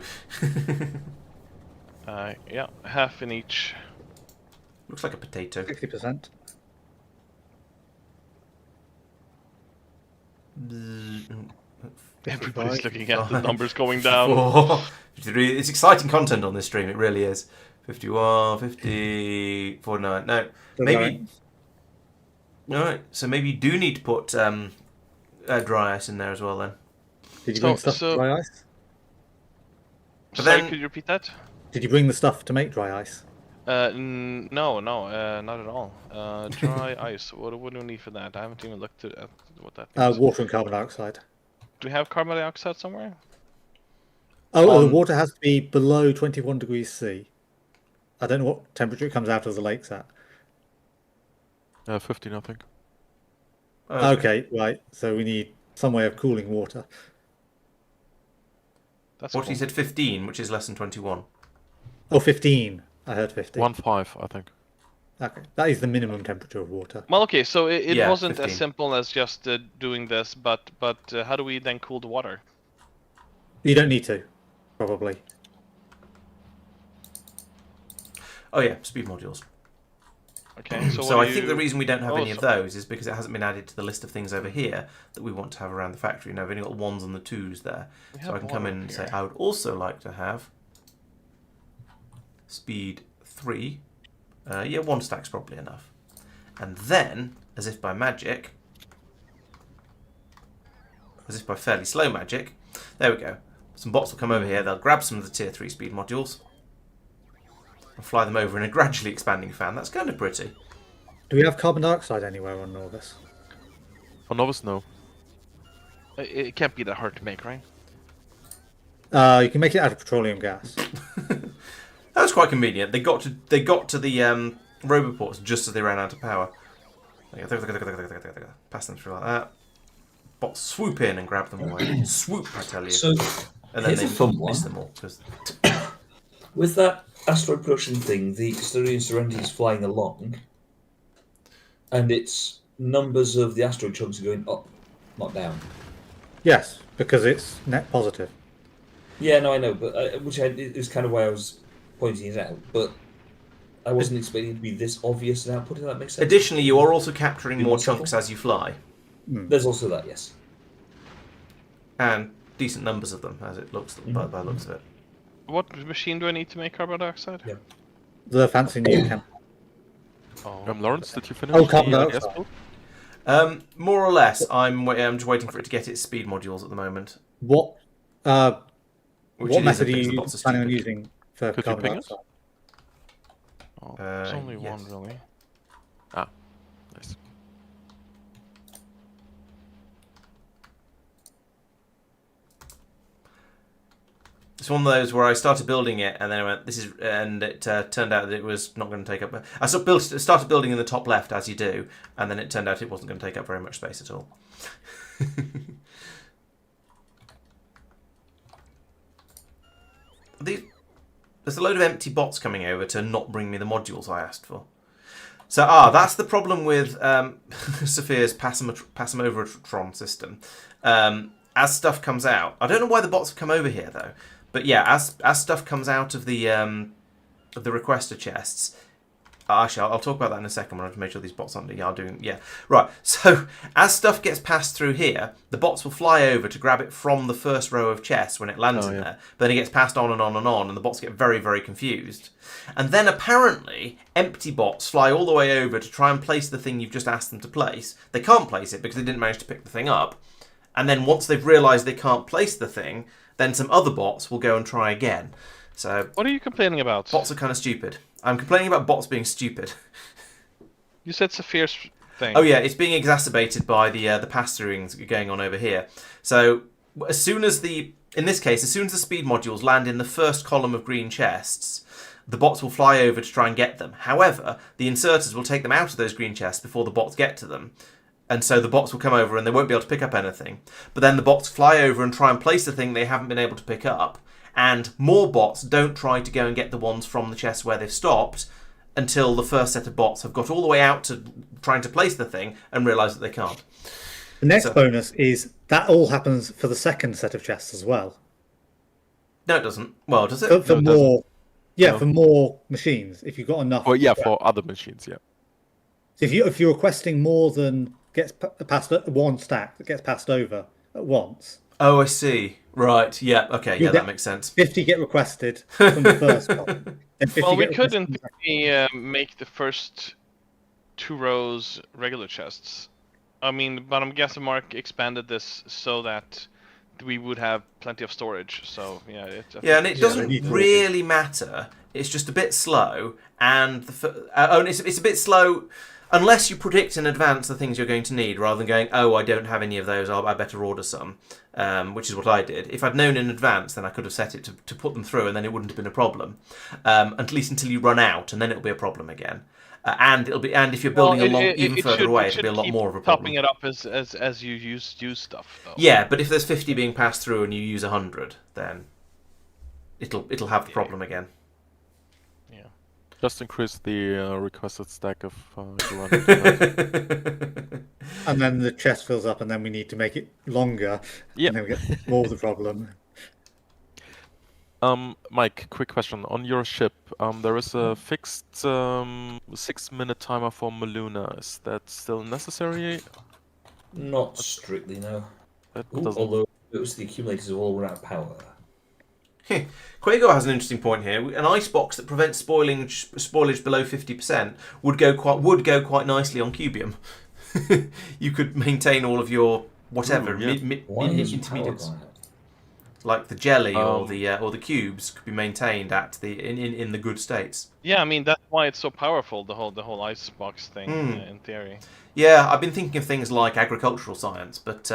Yeah, half in each. Looks like a potato. 60%. Everybody's 55. looking at the numbers going down. 54, 53. It's exciting content on this stream, it really is. 51, 50, 49. No, maybe. Alright, so maybe you do need to put dry ice in there as well then. Did you So- bring stuff so- to dry ice? But Sorry, then- could you repeat that? Did you bring the stuff to make dry ice? No, not at all. Dry ice. What do we need for that? I haven't even looked at what that means. Water and carbon dioxide. Do we have carbon dioxide somewhere? Oh, the On- water has to be below 21 degrees C. I don't know what temperature it comes out of the lakes at. 15, I think. Okay, right. So we need some way of cooling water. That's What cool. he said 15, which is less than 21. Oh, 15. I heard 15. 1.5, I think. Okay, that is the minimum temperature of water. Well, okay, so it Yeah, wasn't 15. as simple as just doing this, but how do we then cool the water? You don't need to, probably. Oh yeah, speed modules. Okay, so So what I think the reason we don't have Oh, any of sorry. those is because it hasn't been added to the list of things over here that we want to have around the factory. Now, we've only got ones and the twos there. We So have I can come water in and up say, here. I would also like to have speed 3. Yeah, 1 stack's probably enough. And then, as if by magic, as if by fairly slow magic, there we go. Some bots will come over here, they'll grab some of the tier 3 speed modules and fly them over in a gradually expanding fan. That's kind of pretty. Do we have carbon dioxide anywhere on Nauvis? On Nauvis, no. It can't be that hard to make, right? You can make it out of petroleum gas. That was quite convenient. They got to the roboports just as they ran out of power. Pass them through like that. Bots swoop in and grab them away. Swoop, I tell you. So And then here's they a fun miss one. them all. 'Cause With that asteroid production thing, the Stellarian Serenity is flying along, and its numbers of the asteroid chunks are going up, not down. Yes, because it's net positive. Yeah, no, I know, but is kind of why I was pointing it out. But I wasn't expecting it to be this obvious an output. If that makes sense. Additionally, you are also capturing Be more more subtle. chunks as you fly. There's also that, yes. And decent numbers of them, as it looks by the looks of it. What machine do I need to make carbon dioxide? Yeah. The fancy new chem. Oh, Lawrence, did you finish Oh, carbon the dioxide. LDS build? More or less, I'm just waiting for it to get its speed modules at the moment. What Which what it method are isn't because the you bots are planning on stupid. using for Could you carbon ping us? dioxide? Oh, there's only yes. one, really. Ah, nice. It's one of those where I started building it, and then I went, "This is," and it turned out that it was not going to take up. I started building in the top left, as you do, and then it turned out it wasn't going to take up very much space at all. There's a load of empty bots coming over to not bring me the modules I asked for. So, that's the problem with Sophia's Passimovertron system. As stuff comes out, I don't know why the bots have come over here though. But yeah, as stuff comes out of the requester chests, actually, I'll talk about that in a second when I make sure these bots aren't doing. Yeah, right. So as stuff gets passed through here, the bots will fly over to grab it from the first row of chests when it lands in there. But then it gets passed on and on and on, and the bots get very, very confused. And then apparently, empty bots fly all the way over to try and place the thing you've just asked them to place. They can't place it because they didn't manage to pick the thing up. And then once they've realised they can't place the thing, then some other bots will go and try again. So what are you complaining about? bots are kind of stupid. I'm complaining about bots being stupid. You said Saphir's thing. Oh yeah, it's being exacerbated by the pass-throughings going on over here. So as soon as in this case, as soon as the speed modules land in the first column of green chests, the bots will fly over to try and get them. However, the inserters will take them out of those green chests before the bots get to them. And so the bots will come over and they won't be able to pick up anything. But then the bots fly over and try and place the thing they haven't been able to pick up. And more bots don't try to go and get the ones from the chest where they've stopped until the first set of bots have got all the way out to trying to place the thing and realise that they can't. The next bonus is that all happens for the second set of chests as well. No, it doesn't. Well, does it? For No, it more, yeah, No. for more machines. If you've got enough. Well, yeah, for other machines, yeah. So if you're requesting more than gets passed one stack that gets passed over at once, Oh, I see. Right. Yeah. Okay. Yeah, You'll that get- makes sense. 50 get requested from the first one. And 50 Well, we get could requested in from the second. theory make the first 2 rows regular chests. I mean, but I'm guessing Mark expanded this so that we would have plenty of storage. So yeah, Yeah, and it Yeah, doesn't they need to- really matter. It's just a bit slow, and and it's a bit slow unless you predict in advance the things you're going to need, rather than going, "Oh, I don't have any of those. I better order some," which is what I did. If I'd known in advance, then I could have set it to put them through, and then it wouldn't have been a problem. At least until you run out, and then it'll be a problem again. And if you're building even further away, it'll be a lot more of a problem. Topping it up as you use stuff though. Yeah, but if there's 50 being passed through and you use 100, then it'll have the problem again. Yeah. Just increase the requested stack of Corrundum. And then the chest fills up, and then we need to make it longer, Yep. and then we get more of the problem. Mike, quick question. On your ship, there is a fixed 6-minute timer for Maluna. Is that still necessary? Not strictly, no. That Ooh, doesn't. although the accumulators have all run out of power. Quago has an interesting point here. An icebox that prevents spoilage below 50% would go quite nicely on Cubium. You could maintain all of your whatever yeah. Why is power intermediates, gone out? like the jelly or the cubes, could be maintained at the in the good states. Yeah, I mean that's why it's so powerful. The whole icebox thing, in theory. Yeah, I've been thinking of things like agricultural science, but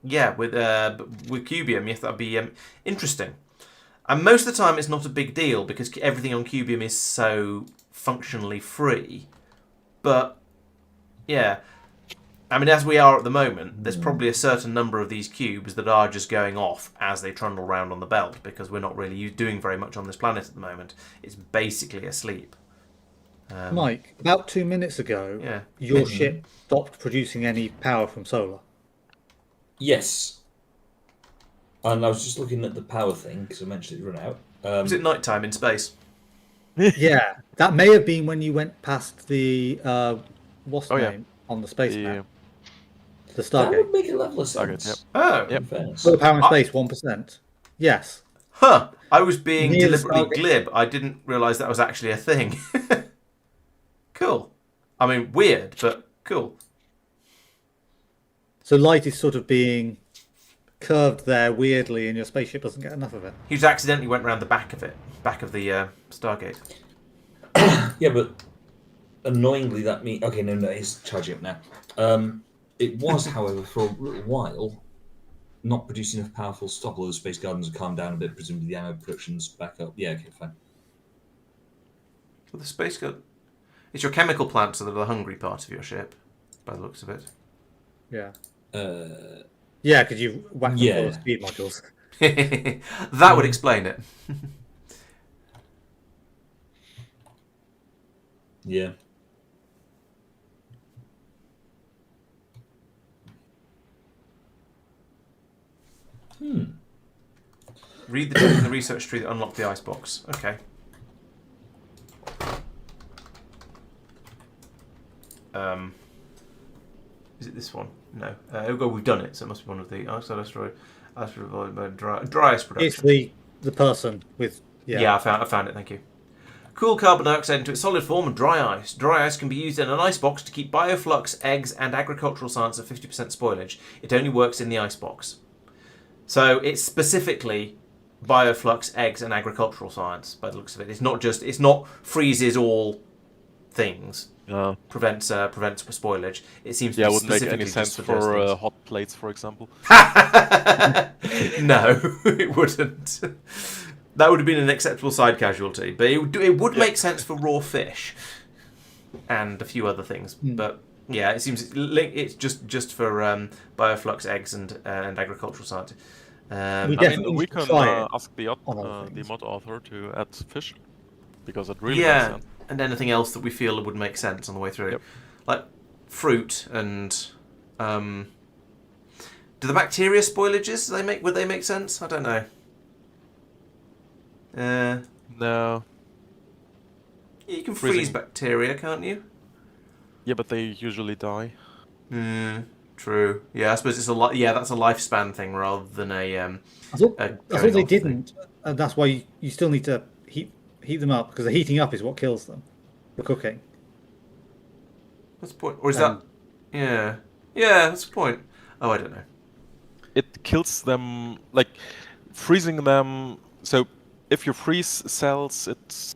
yeah, with Cubium, yes, that'd be interesting. And most of the time, it's not a big deal because everything on Cubium is so functionally free. But yeah, I mean, as we are at the moment, there's probably a certain number of these cubes that are just going off as they trundle around on the belt because we're not really doing very much on this planet at the moment. It's basically asleep. Mike, about 2 minutes ago, Yeah. your ship stopped producing any power from solar. Yes. And I was just looking at the power thing because I mentioned it run out. Was it nighttime in space? Yeah, that may have been when you went past the what's the Oh, yeah. name on the space The map, the That Stargate. would make a level of Stargate, sense. Oh. Yep. In fairness. Solar power in space, 1%. Yes. Huh. I was being Near the deliberately Stargate. glib. I didn't realise that was actually a thing. Cool. I mean, weird, but cool. So light is sort of being curved there weirdly, and your spaceship doesn't get enough of it. He just accidentally went round the back of the Stargate. Yeah, but annoyingly that means... Okay, no, it's charging up now. It was, however, for a little while, not producing enough powerful stop. Although the Space Gardens have calmed down a bit, presumably the ammo production's back up. Yeah, okay, fine. So the space gun. It's your chemical plants that are the hungry part of your ship, by the looks of it. Yeah. Uh, Yeah, because you whacked them full Yeah. of speed modules. That would explain it. yeah. Read the text in the research tree that unlocked the icebox. Okay. Is it this one? No. We've done it, so it must be one of the oxide asteroid by dry ice production. It's the person with Yeah, I found it. Thank you. Cool carbon dioxide into its solid form and dry ice. Dry ice can be used in an icebox to keep bioflux, eggs, and agricultural science at 50% spoilage. It only works in the icebox. So it's specifically bioflux, eggs, and agricultural science by the looks of it. It's not freezes all things. Prevents spoilage. It seems to Yeah, be it wouldn't make specifically any sense just those for things. hot plates, for example. No, it wouldn't. That would have been an acceptable side casualty, but it would make sense for raw fish and a few other things. But yeah, it seems it's just for bioflux, eggs, and agricultural science. We I definitely mean, we should can try it ask the on other the things. mod author to add fish, because it really makes Yeah, sense. and anything else that we feel would make sense on the way through. Yep. Like fruit and do the bacteria spoilages would they make sense? I don't know. No. You can freeze Freezing. bacteria, can't you? Yeah, but they usually die. True. Yeah, I suppose it's that's a lifespan thing rather than a. I thought a they going off didn't, and that's why you still need to heat them up, because the heating up is what kills them. The cooking. What's the point? Or is that? Yeah. Yeah, that's the point. Oh, I don't know. It kills them, like freezing them. So if you freeze cells, it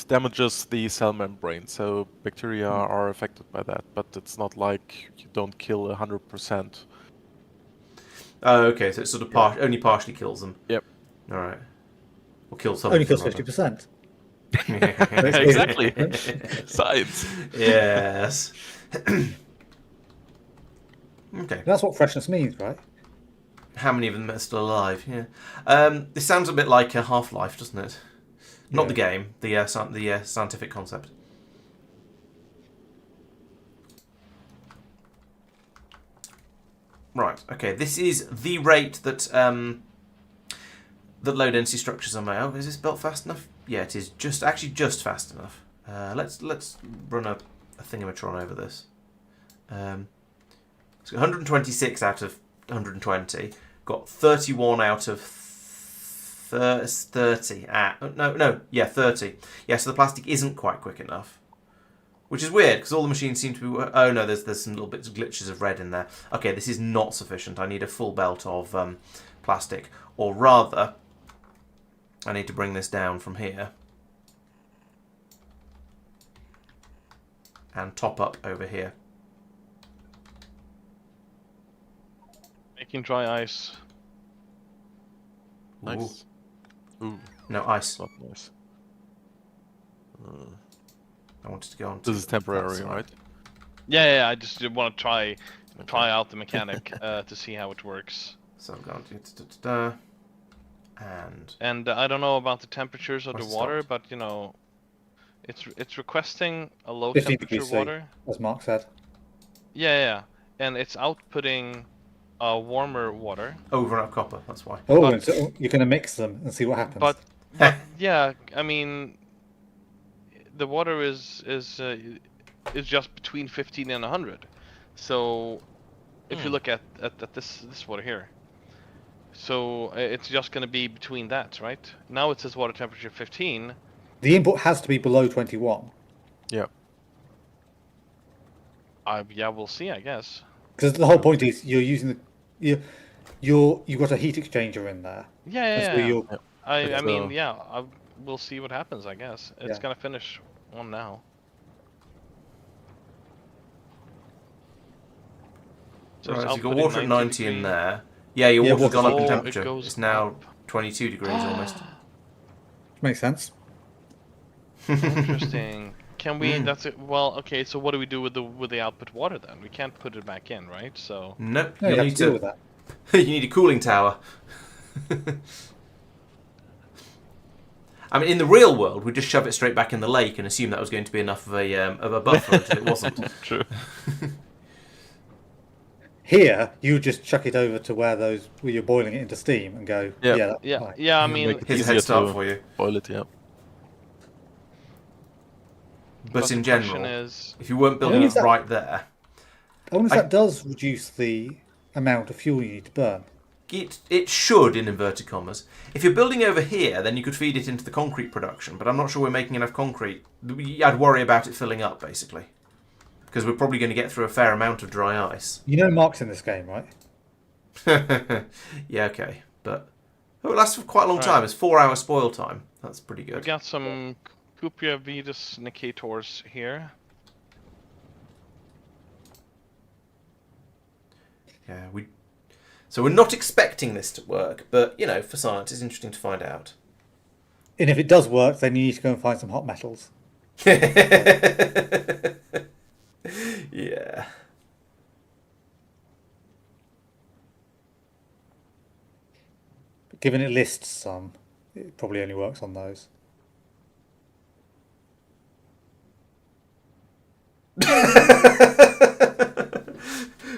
damages the cell membrane. So bacteria are affected by that, but it's not like you don't kill 100%. Oh, okay. So it sort of only partially kills them. Yep. All right. Or kills some. Only kills 50%. Exactly. Science. Yes. Okay. That's what freshness means, right? How many of them are still alive? Yeah. This sounds a bit like a Half-Life, doesn't it? Not the game, the scientific concept. Right. Okay. This is the rate that that low density structures are made. Oh, is this built fast enough? Yeah, it is. Just fast enough. Let's run a thingamatron over this. It's got 126 out of 120. Got 31 out of 30. Yeah, 30. Yeah, so the plastic isn't quite quick enough. Which is weird, because all the machines seem to be... Oh, no, there's some little bits of glitches of red in there. Okay, this is not sufficient. I need a full belt of plastic. Or rather, I need to bring this down from here. And top up over here. Making dry ice. Nice. Ooh, No, ice. not nice. I wanted to go on to This is temporary, that side. right? Yeah, I just want to try out the mechanic to see how it works. So I'm going to... And I don't know about the temperatures of the Where's water, stopped? but you know, it's requesting a low 15 temperature degrees C, water. as Mark said. Yeah, and it's outputting warmer water. Over and up copper, that's why. Oh, But- and so you're going to mix them and see what happens. But yeah, I mean, the water is just between 15 and 100. So if you look at this water here, so it's just going to be between that, right? Now it says water temperature 15. The input has to be below 21. Yeah. Yeah, we'll see, I guess. Because the whole point is you're using the... You've got a heat exchanger in there. Yeah, That's where you're... I It's, mean, yeah, we'll see what happens, I guess. It's Yeah. gonna finish one now. So it's Right, so you've got outputting water at 90 in degree. there. Yeah, your Yeah, water's gone up in Oh, it temperature. goes It's now up. 22 degrees almost. Makes sense. Interesting. Can we? Mm. That's it. Well, okay. So what do we do with the output water then? We can't put it back in, right? So Nope, No, you you have need to deal with that. you need a cooling tower. I mean, in the real world, we'd just shove it straight back in the lake and assume that was going to be enough of a buffer until it wasn't. True. Here, you just chuck it over to where you're boiling it into steam and go, Yeah. yeah, that's yeah, fine. yeah. I You mean, make it Here's a easier head start to for you. boil it, yeah. But in the question general, is, if you weren't building Yeah. it right there, I wonder if I- that does reduce the amount of fuel you need to burn. it should, in inverted commas. If you're building over here, then you could feed it into the concrete production, but I'm not sure we're making enough concrete. I'd worry about it filling up, basically. Because we're probably going to get through a fair amount of dry ice. You know Mark's in this game, right? Yeah, okay. But it lasts for quite a long Right. time. It's 4 hour spoil time. That's pretty we good. got some Cupria Vitus Nicators here. Yeah, so we're not expecting this to work, but, you know, for science, it's interesting to find out. And if it does work, then you need to go and find some hot metals. Yeah. But given it lists some, it probably only works on those.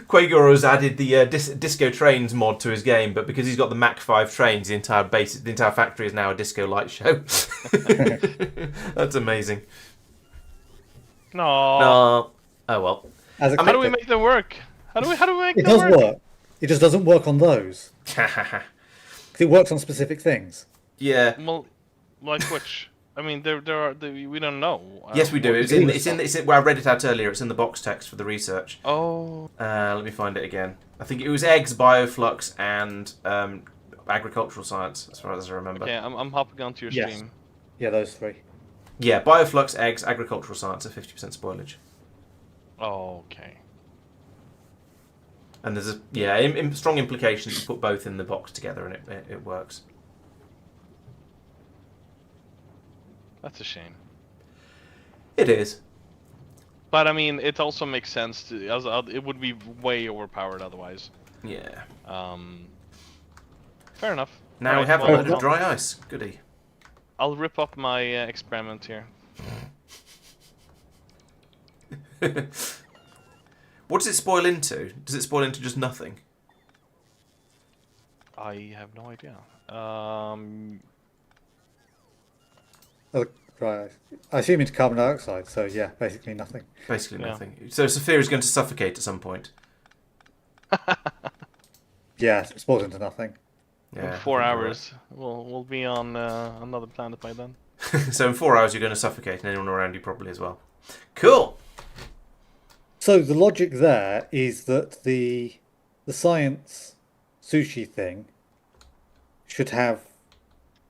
Quagor has added the Disco Trains mod to his game, but because he's got the Mach 5 trains, the entire factory is now a disco light show. That's amazing. No. No. Oh well. As How do we expected. make them work? How do we make It them does work? work. It just doesn't work on those. 'Cause it works on specific things. Yeah. Well, like which? I mean, we don't know. Yes, we do. what- It's in where I read it out earlier. It's in the box text for the research. Oh, Let me find it again. I think it was eggs, bioflux, and agricultural science, as far as I remember. okay. I'm hopping onto your Yes. stream. Yeah, those three. Yeah, bioflux, eggs, agricultural science are 50% spoilage. Oh, okay. And there's a strong implication that you put both in the box together and it works. That's a shame. It is. But I mean, it also makes sense to it would be way overpowered otherwise. Yeah. Fair enough. Now Alright, we have a well, load of dry ice. Goody. I'll rip up my experiment here. What does it spoil into? Does it spoil into just nothing? I have no idea. Right. I assume into carbon dioxide, so yeah, basically nothing. Basically Yeah. nothing. So Sophia is going to suffocate at some point. Yeah, it spoils into nothing. Yeah, In I 4 think you're hours, we'll be on another planet by then. right. So in 4 hours you're going to suffocate, and anyone around you probably as well. Cool. So the logic there is that the science sushi thing should have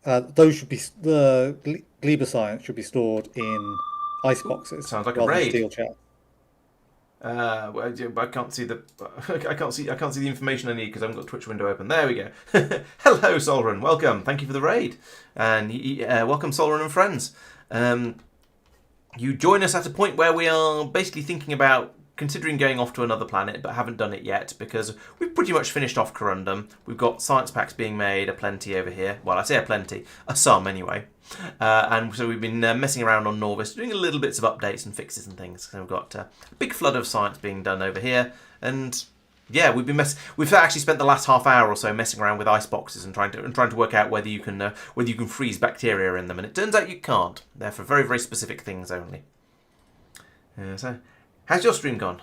those should be the Gleba science should be stored in ice boxes Sounds like a rather than raid. steel chests. Well, I can't see the I can't see the information I need because I haven't got the Twitch window open. There we go. Hello, Solron. Welcome. Thank you for the raid, and welcome, Solron and friends. You join us at a point where we are basically thinking about considering going off to another planet, but haven't done it yet because we've pretty much finished off Corrundum. We've got science packs being made aplenty over here. Well, I say aplenty, some anyway. And so we've been messing around on Nauvis, doing little bits of updates and fixes and things. So we've got a big flood of science being done over here, and yeah, we've actually spent the last half hour or so messing around with ice boxes and trying to work out whether you can freeze bacteria in them, and it turns out you can't. They're for very, very specific things only. So, how's your stream gone?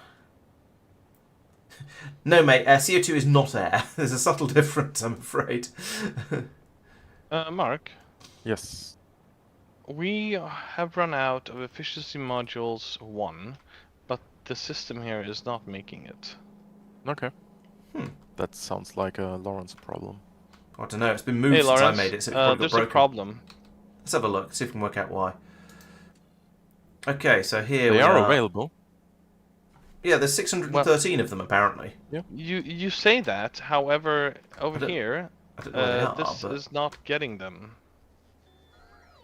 No, mate. CO2 is not air. There's a subtle difference, I'm afraid. Mark, Yes. we have run out of efficiency modules 1, but the system here is not making it. Okay. That sounds like a Laurence problem. I don't know. It's been moved Hey, since Laurence, I made it, so it's probably got there's broken. a problem. Let's have a look. See if we can work out why. Okay, so here They we are are. available. Yeah, there's 613 of them apparently. You say that, however, over here, I don't know where they are, this but is not getting them.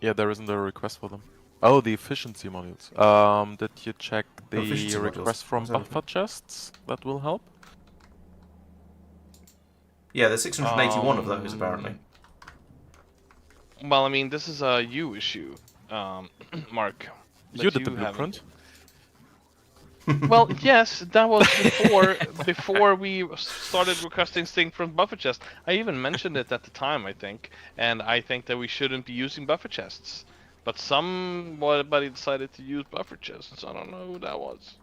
Yeah, there isn't a request for them. Oh, the efficiency modules. Did you check the efficiency modules. request from What's that? buffer chests? That will help. yeah, there's 681 of those apparently. Well, I mean, this is a you issue, Mark. that You did the haven't- blueprint. Well, yes, that was before we started requesting things from buffer chests. I even mentioned it at the time, I think, and I think that we shouldn't be using buffer chests. But somebody decided to use buffer chests. I don't know who that was.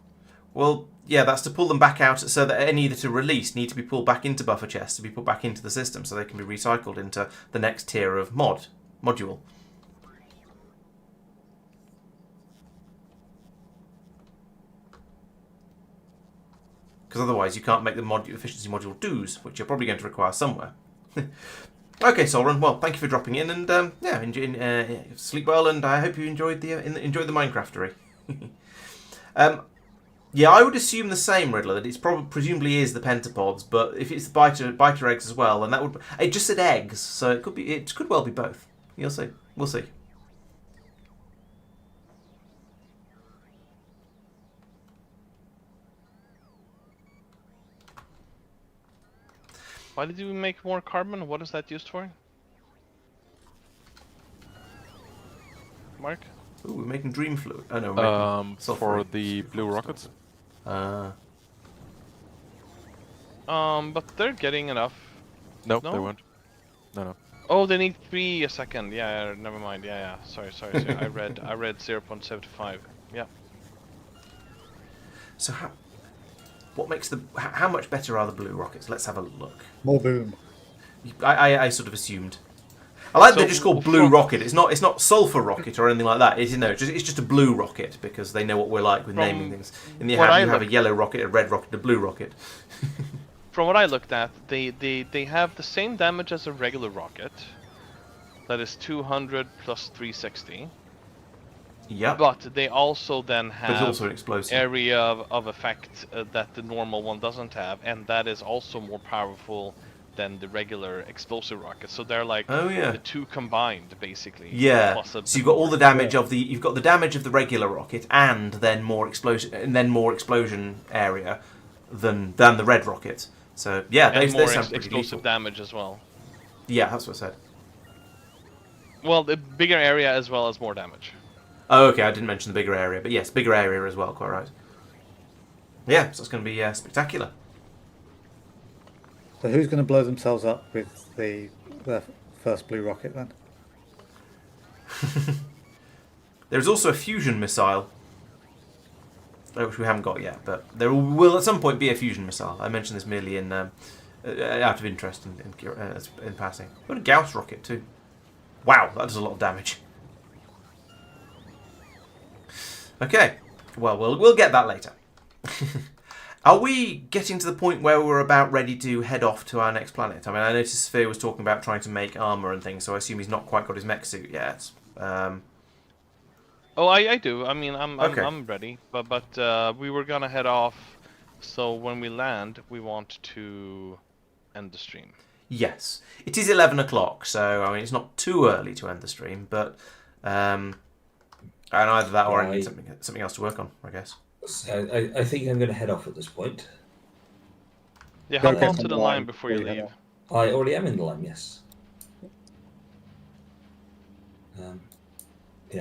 Well, yeah, that's to pull them back out so that any that are released need to be pulled back into buffer chests to be put back into the system so they can be recycled into the next tier of module. Because otherwise you can't make the efficiency module 2s, which you're probably going to require somewhere. Okay, Solron. Well, thank you for dropping in, and sleep well, and I hope you enjoyed the Minecraftery. Yeah, I would assume the same, Riddler. That it's presumably is the pentapods, but if it's the biter eggs as well, then that would. It just said eggs, so it could well be both. You'll see. We'll see. Why did you make more carbon? What is that used for? Mark? Ooh, we're making dream fluid. Oh no, we're making For sulfur. the blue rockets. Ah. But they're getting enough. No, No? they weren't. No. Oh, they need 3 a second. Yeah, never mind. Yeah. Sorry. I read 0.75. Yeah. So what makes how much better are the blue rockets? Let's have a look. More boom. I sort of assumed. I like So they're just called blue from- rocket. It's not sulfur rocket or anything like that. It's just a blue rocket because they know what we're like with From naming things. And you what I have a looked- yellow rocket, a red rocket, a blue rocket. From what I looked at, they have the same damage as a regular rocket. That is 200 plus 360. Yep. But they also then But it's have also an explosive. area of effect that the normal one doesn't have, and that is also more powerful than the regular explosive rockets. So they're like Oh yeah. the two combined, basically. Yeah. Plus a So you've bit got all more. the damage of the regular rocket, and then more explosion area than the red rocket. So yeah, and they more sound pretty explosive lethal. damage as well. Yeah, that's what I said. Well, the bigger area as well as more damage. Oh, okay, I didn't mention the bigger area, but yes, bigger area as well, quite right. Yeah, so it's going to be spectacular. So who's going to blow themselves up with their first blue rocket then? There's also a fusion missile, which we haven't got yet, but there will at some point be a fusion missile. I mentioned this merely in out of interest in passing. We've got a Gauss rocket too. Wow, that does a lot of damage. Okay, well, we'll get that later. Are we getting to the point where we're about ready to head off to our next planet? I mean, I noticed Sphere was talking about trying to make armor and things, so I assume he's not quite got his mech suit yet. Oh, I do. I mean, I'm ready, but we were gonna head off. So when we land, we want to end the stream. Yes, it is 11 o'clock, so I mean it's not too early to end the stream, but and either that or I need something else to work on, I guess. So I think I'm going to head off at this point. Yeah, hop Okay. onto the line before you leave. I already am in the line, yes. Yeah,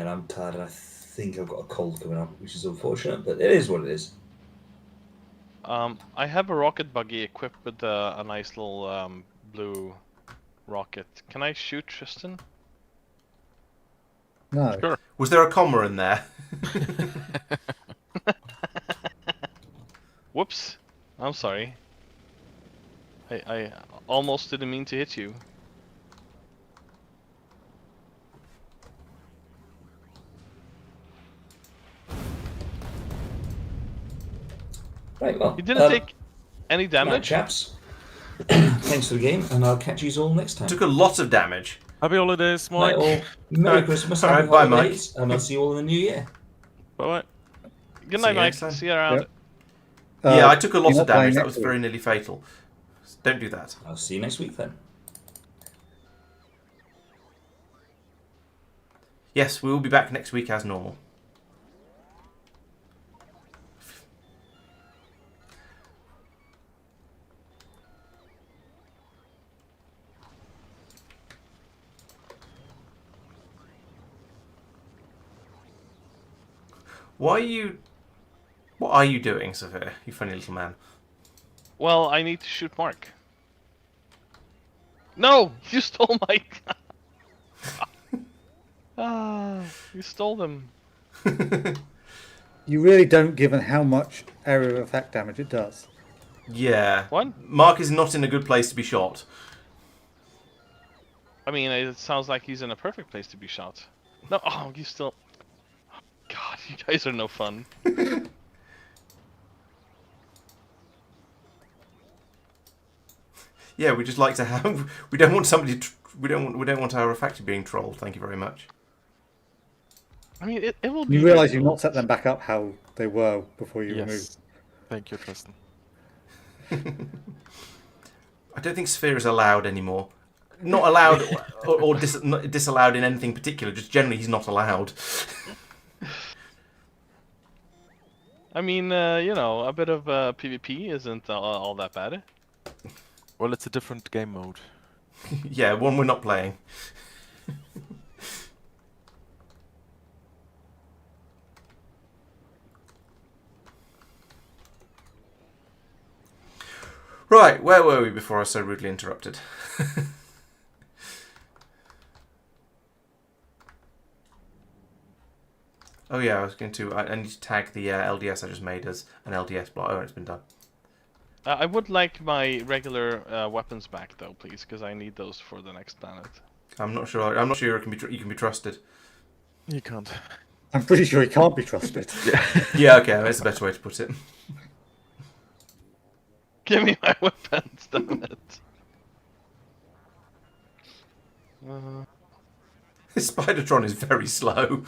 and I'm tired, and I think I've got a cold coming up, which is unfortunate, but it is what it is. I have a rocket buggy equipped with a nice little blue rocket. Can I shoot Tristan? No. Sure. Was there a comma in there? Whoops. I'm sorry. I almost didn't mean to hit you. Right, well. You didn't take any right, damage? chaps. Thanks for the game, and I'll catch you all next time. Took a lot of damage. Happy holidays, Right, Mike. all. Merry Christmas, All right, happy bye, Mike. holidays, and I'll see you all in the new year. Bye-bye. Good See night, you Mike. next time. See you around. Yep. Yeah, I took a lot you're of not playing damage. That next was week. very nearly fatal. Don't do that. I'll see you next week then. Yes, we will be back next week as normal. What are you doing, Sophia? You funny little man. Well, I need to shoot Mark. No! You stole Mike! Ah, you stole them. You really don't, given how much area of effect damage it does. Yeah. What? Mark is not in a good place to be shot. I mean, it sounds like he's in a perfect place to be shot. No, oh, you still... Oh, God, you guys are no fun. Yeah, we just like to have. We don't want somebody. We don't want our factory being trolled. Thank you very much. I mean, it will be... You realise you've not set them back up how they were before you removed. Yes. Thank you, Tristan. I don't think Sphere is allowed anymore. Not allowed or disallowed in anything particular. Just generally, he's not allowed. I mean, you know, a bit of PvP isn't all that bad. Well, it's a different game mode. Yeah, one we're not playing. Right, where were we before I was so rudely interrupted? Oh yeah, I was going to. I need to tag the LDS I just made as an LDS block. Oh, it's been done. I would like my regular weapons back, though, please, because I need those for the next planet. I'm not sure. I'm not sure you can be trusted. You can't. I'm pretty sure he can't be trusted. Yeah, okay, that's the better way to put it. Give me my weapons, damn it. This Spidertron is very slow.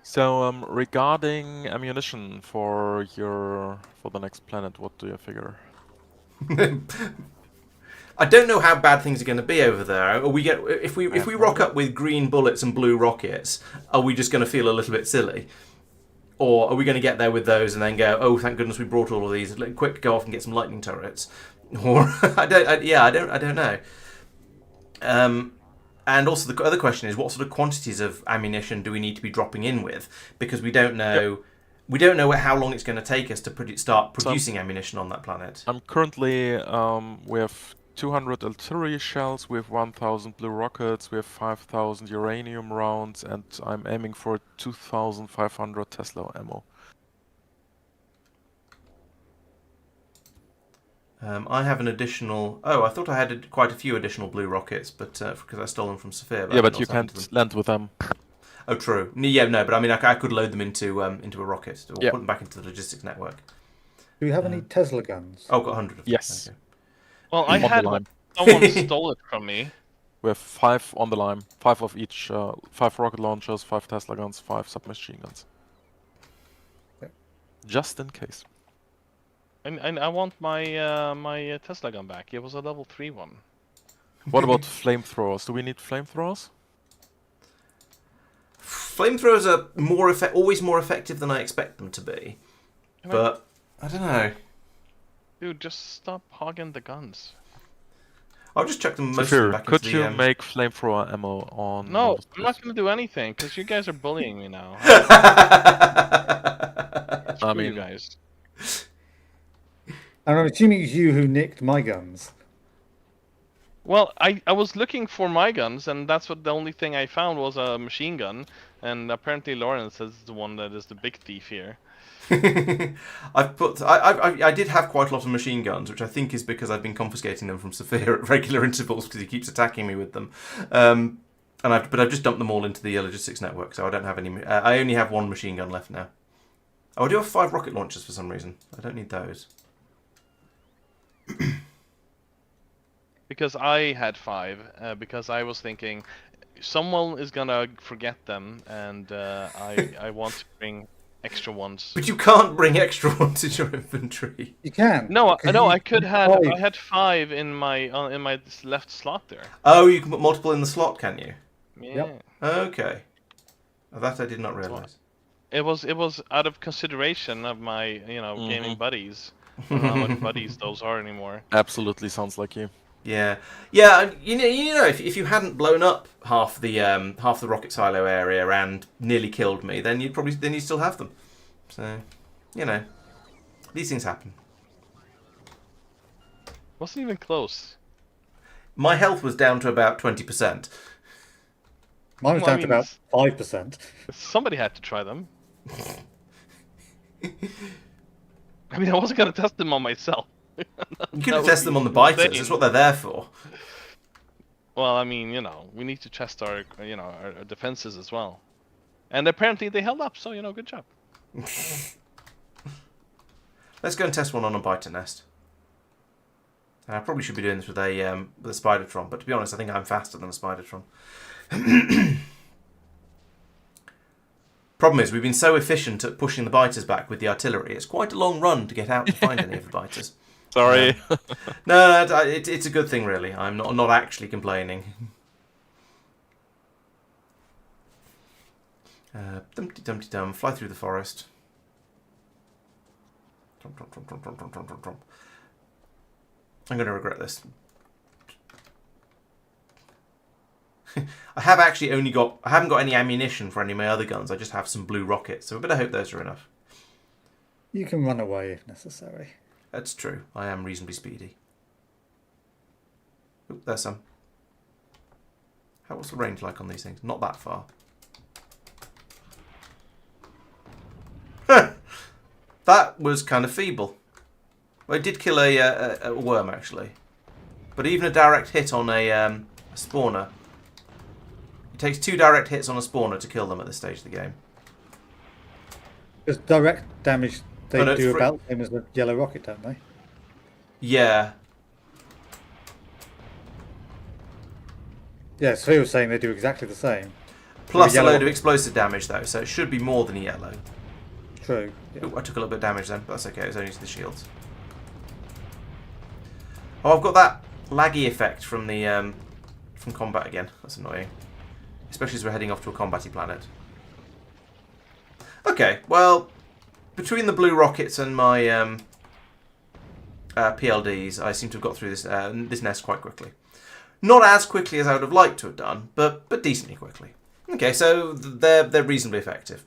So, regarding ammunition for the next planet, what do you figure? I don't know how bad things are going to be over there. If we rock up with green bullets and blue rockets, are we just going to feel a little bit silly? Or are we going to get there with those and then go, oh, thank goodness we brought all of these. Quick, go off and get some lightning turrets. Or I don't know. And also the other question is, what sort of quantities of ammunition do we need to be dropping in with? Because we don't know. Yep. We don't know how long it's going to take us to start producing ammunition on that planet. I'm currently, we have 200 artillery shells, we have 1,000 blue rockets, we have 5,000 uranium rounds, and I'm aiming for 2,500 Tesla ammo. I have an additional. Oh, I thought I had quite a few additional blue rockets, but because I stole them from Sophia. Yeah, but I you can't land with them. Oh, true. Yeah, no, but I mean, I could load them into a rocket or Yeah. put them back into the logistics network. Do we have any Tesla guns? Oh, I've got 100 of them. Yes. Okay. Well, I On the had line. someone stole it from me. We have 5 on the line, 5 of each, 5 rocket launchers, 5 Tesla guns, 5 submachine guns. Okay. Just in case. And I want my my Tesla gun back. It was a level 3 one. What about flamethrowers? Do we need flamethrowers? Flamethrowers are always more effective than I expect them to be, but I don't know. Dude, just stop hogging the guns. I'll just chuck them most of them Sophia, back could into the. you make flamethrower ammo on... No, Nauvis, I'm not please? gonna do anything because you guys are bullying me now. I Screw you mean, guys. And I'm assuming it's you who nicked my guns. Well, I was looking for my guns, and that's what the only thing I found was a machine gun, and apparently Laurence is the one that is the big thief here. I did have quite a lot of machine guns, which I think is because I've been confiscating them from Sophia at regular intervals because he keeps attacking me with them. But I've just dumped them all into the logistics network, so I don't have any. I only have 1 machine gun left now. Oh, I do have 5 rocket launchers for some reason. I don't need those. Because I had 5, because I was thinking someone is gonna forget them, and I want to bring extra ones. But you can't bring extra ones in your inventory. You can. No, because no, you- I could have. Oh, I had 5 in my left slot there. Oh, you can put multiple in the slot, can you? Yeah. Yep. Okay. That I did not realise. It was out of consideration of my gaming buddies. I don't know how much buddies those are anymore. absolutely sounds like you. Yeah, yeah. You know, if you hadn't blown up half the rocket silo area and nearly killed me, then you'd still have them. So, you know, these things happen. Wasn't even close. My health was down to about 20%. Mine was Well, I down to mean, about 5%. Somebody had to try them. I mean, I wasn't gonna test them on myself. You could have tested them on the biters. insane. That's what they're there for. Well, I mean, we need to test our defenses as well. And apparently they held up, so good job. Let's go and test one on a biter nest. And I probably should be doing this with a Spidertron, but to be honest, I think I'm faster than a Spidertron. Problem is, we've been so efficient at pushing the biters back with the artillery. It's quite a long run to get out to find any of the biters. Sorry. No, it's a good thing, really. I'm not actually complaining. Dumpty dumpty dum, fly through the forest. Tromp, tromp, tromp, tromp, tromp, tromp, tromp, tromp, tromp. I'm going to regret this. I haven't got any ammunition for any of my other guns. I just have some blue rockets, so we better hope those are enough. You can run away if necessary. That's true. I am reasonably speedy. Oop, there's some. What's the range like on these things? Not that far. That was kind of feeble. Well, it did kill a worm, actually. But even a direct hit on a spawner. It takes 2 direct hits on a spawner to kill them at this stage of the game. Because direct damage, they no, do it's about the same as the yellow rocket, don't they? Yeah. Yeah, Sophia was saying they do exactly the same. Plus a yellow load of rocket. explosive damage, though, so it should be more than a yellow. True. Yeah. Ooh, I took a little bit of damage then, but that's okay. It was only to the shields. Oh, I've got that laggy effect from the from combat again. That's annoying, especially as we're heading off to a combat-y planet. Okay, well, between the blue rockets and my PLDs, I seem to have got through this nest quite quickly. Not as quickly as I would have liked to have done, but decently quickly. Okay, so they're reasonably effective.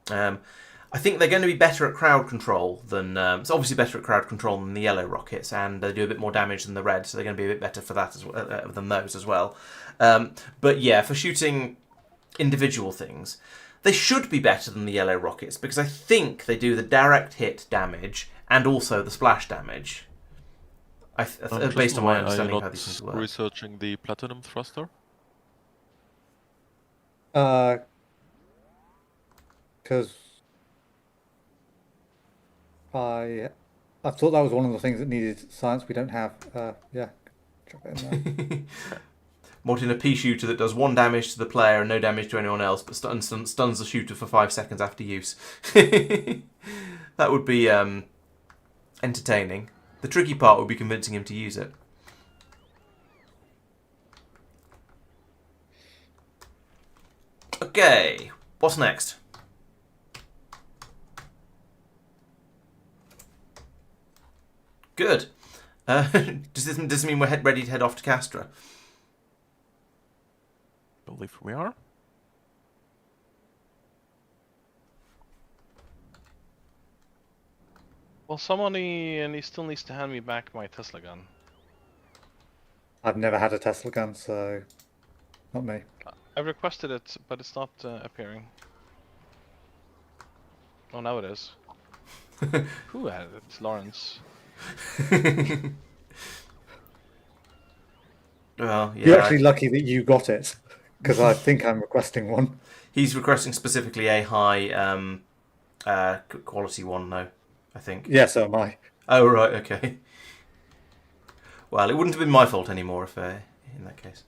I think they're going to be better at crowd control than... it's obviously better at crowd control than the yellow rockets, and they do a bit more damage than the red, so they're going to be a bit better for that than those as well. But yeah, for shooting individual things, they should be better than the yellow rockets, because I think they do the direct hit damage and also the splash damage. Based on my understanding of how these things work. Researching the platinum thruster? Because I thought that was one of the things that needed science we don't have. Yeah, chuck it in there. Mortin, a pea shooter that does 1 damage to the player and no damage to anyone else, but stuns the shooter for 5 seconds after use. That would be entertaining. The tricky part would be convincing him to use it. Okay, what's next? Good. Does this mean we're ready to head off to Castra? I believe we are. Well, somebody still needs to hand me back my Tesla gun. I've never had a Tesla gun, so not me. I've requested it, but it's not appearing. Oh, now it is. Who had it? It's Laurence. Well, yeah. You're actually lucky that you got it, because I think I'm requesting one. He's requesting specifically a high quality one, though, I think. Yeah, so am I. Oh, right, okay. Well, it wouldn't have been my fault anymore if in that case.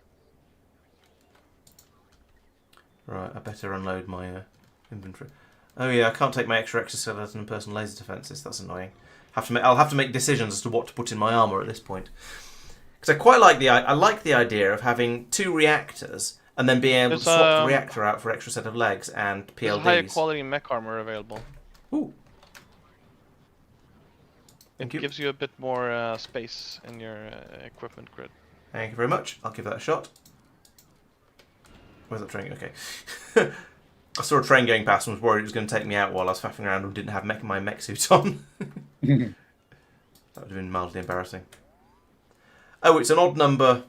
Right, I better unload my inventory. Oh yeah, I can't take my extra exoskeleton and personal laser defenses. That's annoying. I'll have to make decisions as to what to put in my armor at this point. Because I quite like I like the idea of having 2 reactors and then being able to swap the reactor out for extra set of legs and PLDs. There's higher quality mech armor available. Ooh. It gives you a bit more space in your equipment grid. Thank you very much. I'll give that a shot. Where's that train? Okay. I saw a train going past and was worried it was going to take me out while I was faffing around and didn't have my mech suit on. That would have been mildly embarrassing. Oh, it's an odd number.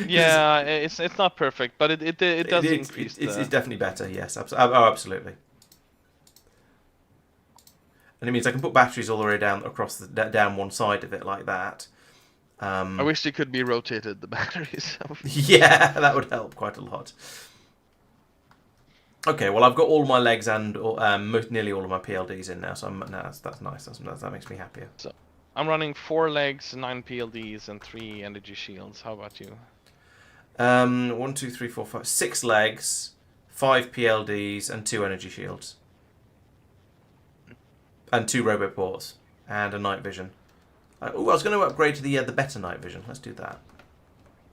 Yeah, it's not perfect, but it does increase. It's definitely better. Yes, absolutely. And it means I can put batteries all the way down across down one side of it like that. I wish they could be rotated, the batteries. Yeah, that would help quite a lot. Okay, well I've got all my legs and nearly all of my PLDs in now, so that's nice. That makes me happier. So I'm running 4 legs, 9 PLDs, and 3 energy shields. How about you? 1, 2, 3, 4, 5, 6 legs, 5 PLDs, and 2 energy shields, and 2 roboports, and a night vision. I was going to upgrade to the better night vision. Let's do that.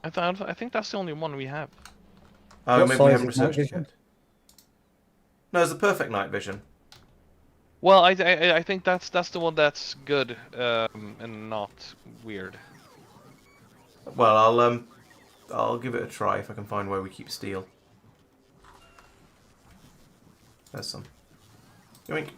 I think that's the only one we have. Oh, What maybe we size haven't is night researched it vision? yet. No, it's the perfect night vision. Well, I think that's the one that's good and not weird. Well, I'll give it a try if I can find where we keep steel. There's some. Yoink.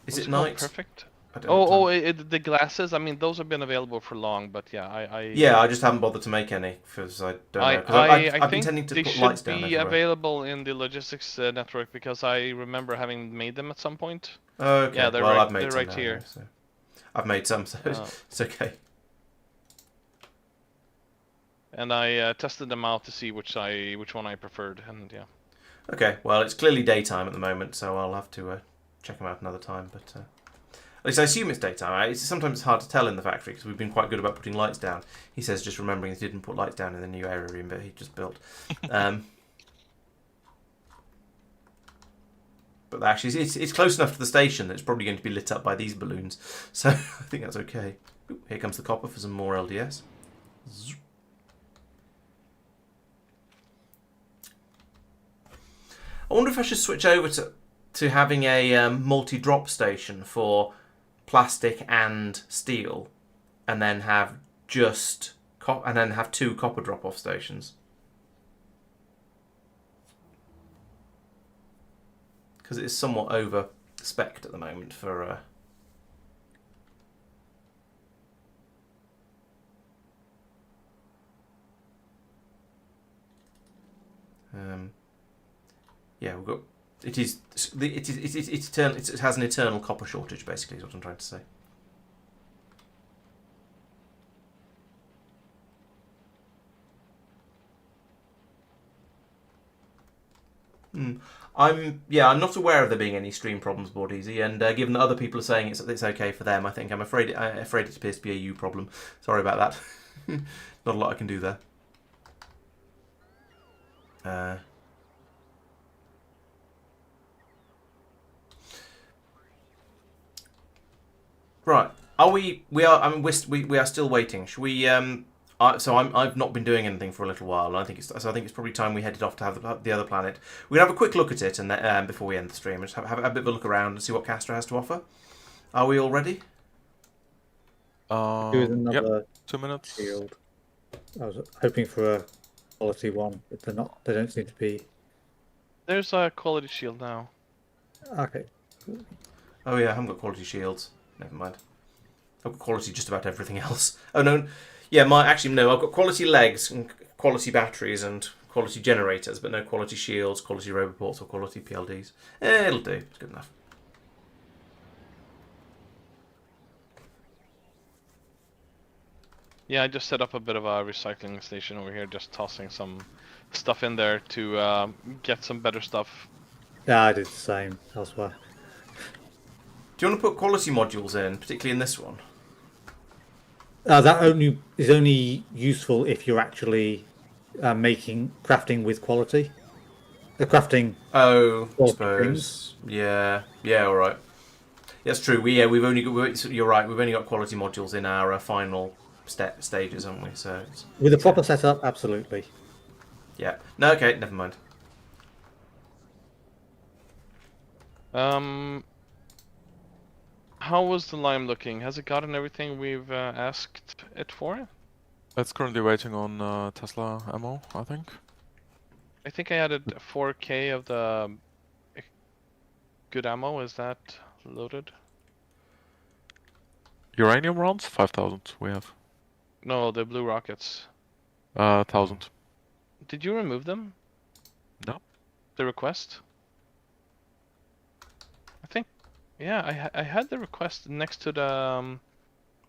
Is it night? Perfect. I don't know. The glasses. I mean, those have been available for long, but yeah, I just haven't bothered to make any because I don't know. 'Cause I've been intending to they put lights should down be everywhere. available in the logistics network because I remember having made them at some point. Oh, okay. Yeah, they're well, right, I've made they're some right now, here. So. I've made some, so it's okay. And I tested them out to see which one I preferred, and yeah. Okay, well, it's clearly daytime at the moment, so I'll have to check them out another time. But at least I assume it's daytime. Sometimes it's hard to tell in the factory because we've been quite good about putting lights down. He says just remembering he didn't put lights down in the new area room that he just built. But actually, it's close enough to the station that it's probably going to be lit up by these balloons. So I think that's okay. Ooh, here comes the copper for some more LDS. I wonder if I should switch over to having a multi-drop station for plastic and steel, and then have just two copper drop-off stations. Because it is somewhat over-spec'd at the moment for... yeah, we've got... It has an eternal copper shortage, basically, is what I'm trying to say. I'm not aware of there being any stream problems, Bordeezy, and given that other people are saying it's okay for them, I'm afraid it appears to be a you problem. Sorry about that. Not a lot I can do there. Right. Are we? We are. I mean, we are still waiting. Should we? I've not been doing anything for a little while. And I think it's probably time we headed off to have the other planet. We're gonna have a quick look at it, and then, before we end the stream, just have a bit of a look around and see what Castra has to offer. Are we all ready? With another 2 minutes. shield. I was hoping for a quality one, but they're not. They don't seem to be. There's a quality shield now. Okay. Oh yeah, I haven't got quality shields. Never mind. I've got quality just about everything else. Oh no, yeah, I've got quality legs and quality batteries and quality generators, but no quality shields, quality roboports, or quality PLDs. It'll do. It's good enough. Yeah, I just set up a bit of a recycling station over here, just tossing some stuff in there to get some better stuff. Yeah, I did the same elsewhere. Do you want to put quality modules in, particularly in this one? That is only useful if you're actually crafting with quality. The crafting. Oh, I Or suppose. Yeah, all right. That's true. You're right. We've only got quality modules in our final stages, haven't we? So With a proper setup, absolutely. yeah. No, okay, never mind. How was the lime looking? Has it gotten everything we've asked it for? It's currently waiting on Tesla ammo, I think. I think I added 4K of the good ammo. Is that loaded? Uranium rounds, 5,000 we have. No, the blue rockets. 1,000. Did you remove them? No. The request? I think, yeah, I had the request next to the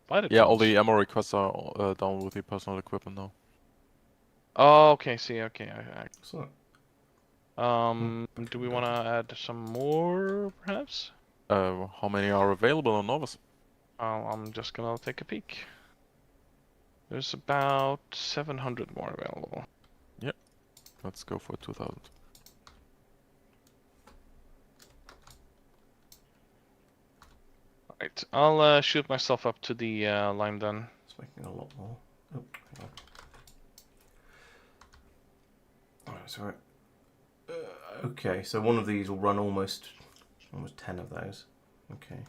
flight Yeah, all attendants. the ammo requests are down with the personal equipment now. Oh, okay, see, okay. Excellent. Do we want to add some more, perhaps? How many are available on Nauvis? I'm just gonna take a peek. There's about 700 more available. Let's go for 2,000. Alright, I'll shoot myself up to the lime then. It's making a lot more. Oh, hang on. Alright, so okay, so one of these will run almost 10 of those. Okay.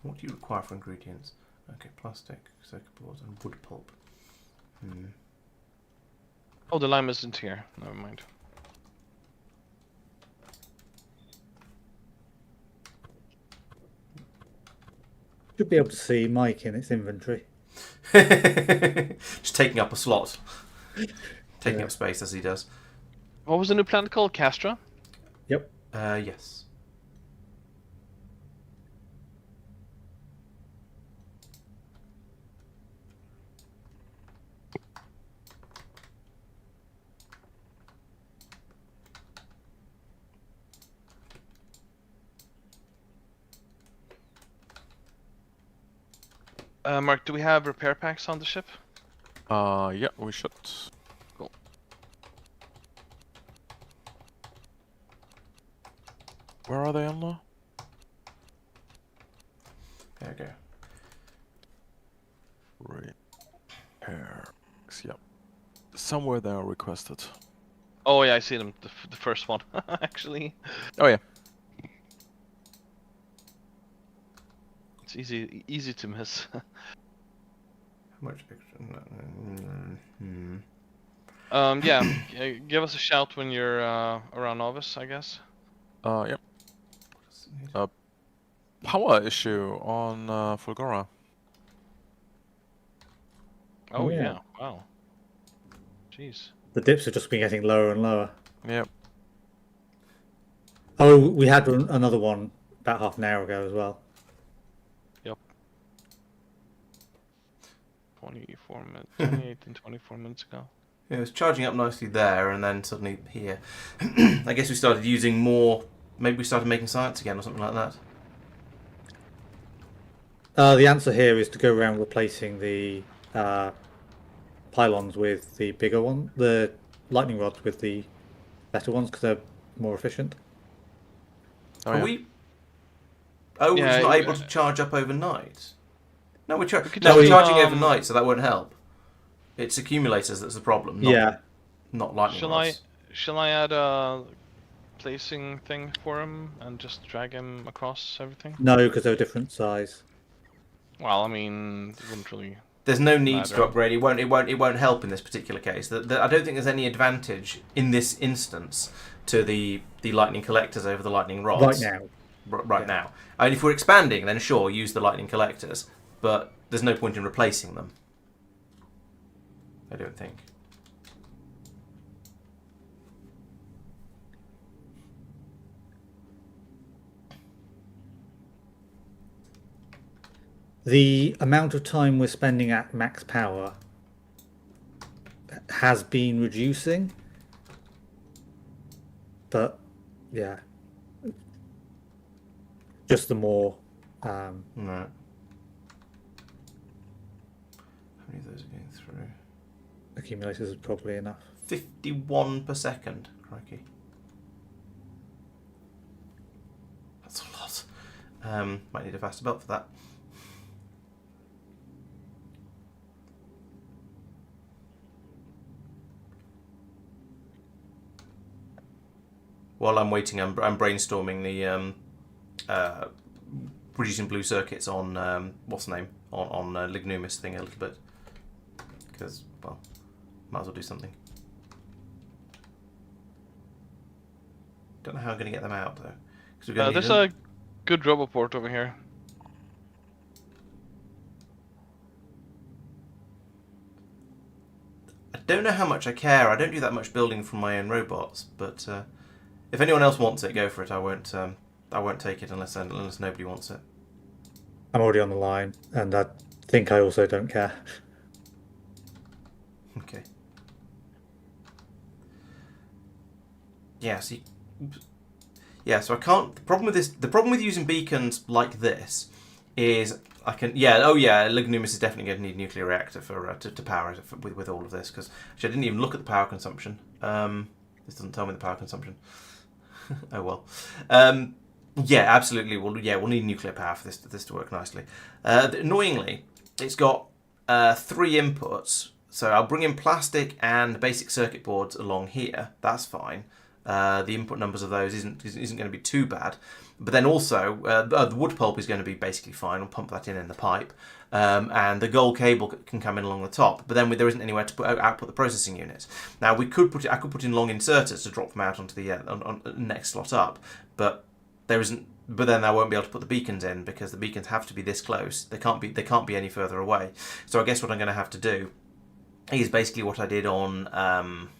What do you require for ingredients? Okay, plastic, circuit boards, and wood pulp. Oh, the lime isn't here. Never mind. Should be able to see Mike in its inventory. Just taking up a slot. Taking up space as he does. What was the new planet called? Castra? Yep. Yes. Mark, do we have repair packs on the ship? Yeah, we should. Cool. Where are they, Emma? There we go. Repair. Yeah. Somewhere they are requested. Oh yeah, I see them. The first one, actually. Oh yeah. It's easy to miss. How much extra? Yeah. Give us a shout when you're around Nauvis, I guess. Yep. Power issue on Fulgora. Oh Yeah. yeah. Wow. Jeez. The dips have just been getting lower and lower. Yep. Oh, we had another one about half an hour ago as well. Yep. 28 and 24 minutes ago. It was charging up nicely there, and then suddenly here. I guess we started using more. Maybe we started making science again or something like that. The answer here is to go around replacing the pylons with the bigger one, the lightning rods with the better ones, because they're more efficient. Oh, Are yeah. we? Oh, Yeah, it's not you- able to charge up overnight. No, we're could no, we're just, charging um, overnight, so that won't help. It's accumulators that's the problem. Not, Yeah. not lightning rods. Shall I add a placing thing for him and just drag him across everything? No, because they're a different size. Well, I mean, it wouldn't really. There's no need to Matter. upgrade. It won't help in this particular case. I don't think there's any advantage in this instance to the lightning collectors over the lightning rods. Right now. Right Yeah. now. And if we're expanding, then sure, use the lightning collectors, but there's no point in replacing them. I don't think. The amount of time we're spending at max power has been reducing, but yeah, just the more No. How many of those are going through? accumulators is probably enough. 51 per second. Crikey. That's a lot. Might need a faster belt for that. While I'm waiting, I'm brainstorming the producing blue circuits on what's the name on Lignumis thing a little bit, because well, might as well do something. Don't know how I'm going to get them out though, because we're going to There's a good roboport over here. I don't know how much I care. I don't do that much building from my own robots, but if anyone else wants it, go for it. I won't take it unless nobody wants it. I'm already on the line, and I think I also don't care. Okay. Yeah. See. Oops. Yeah. So I can't. The problem with using beacons like this is I can. Yeah. Oh yeah. Lignumis is definitely going to need a nuclear reactor for to power it with all of this, because actually I didn't even look at the power consumption. This doesn't tell me the power consumption. Oh well. Yeah, absolutely. We'll need nuclear power for this to work nicely. Annoyingly, it's got 3 inputs, so I'll bring in plastic and basic circuit boards along here. That's fine. The input numbers of those isn't going to be too bad. But then also the wood pulp is going to be basically fine. I'll pump that in the pipe, and the gold cable can come in along the top. But then there isn't anywhere to output the processing unit. Now I could put in long inserters to drop them out onto the on next slot up, but there isn't. But then I won't be able to put the beacons in because the beacons have to be this close. They can't be any further away. So I guess what I'm going to have to do is basically what I did on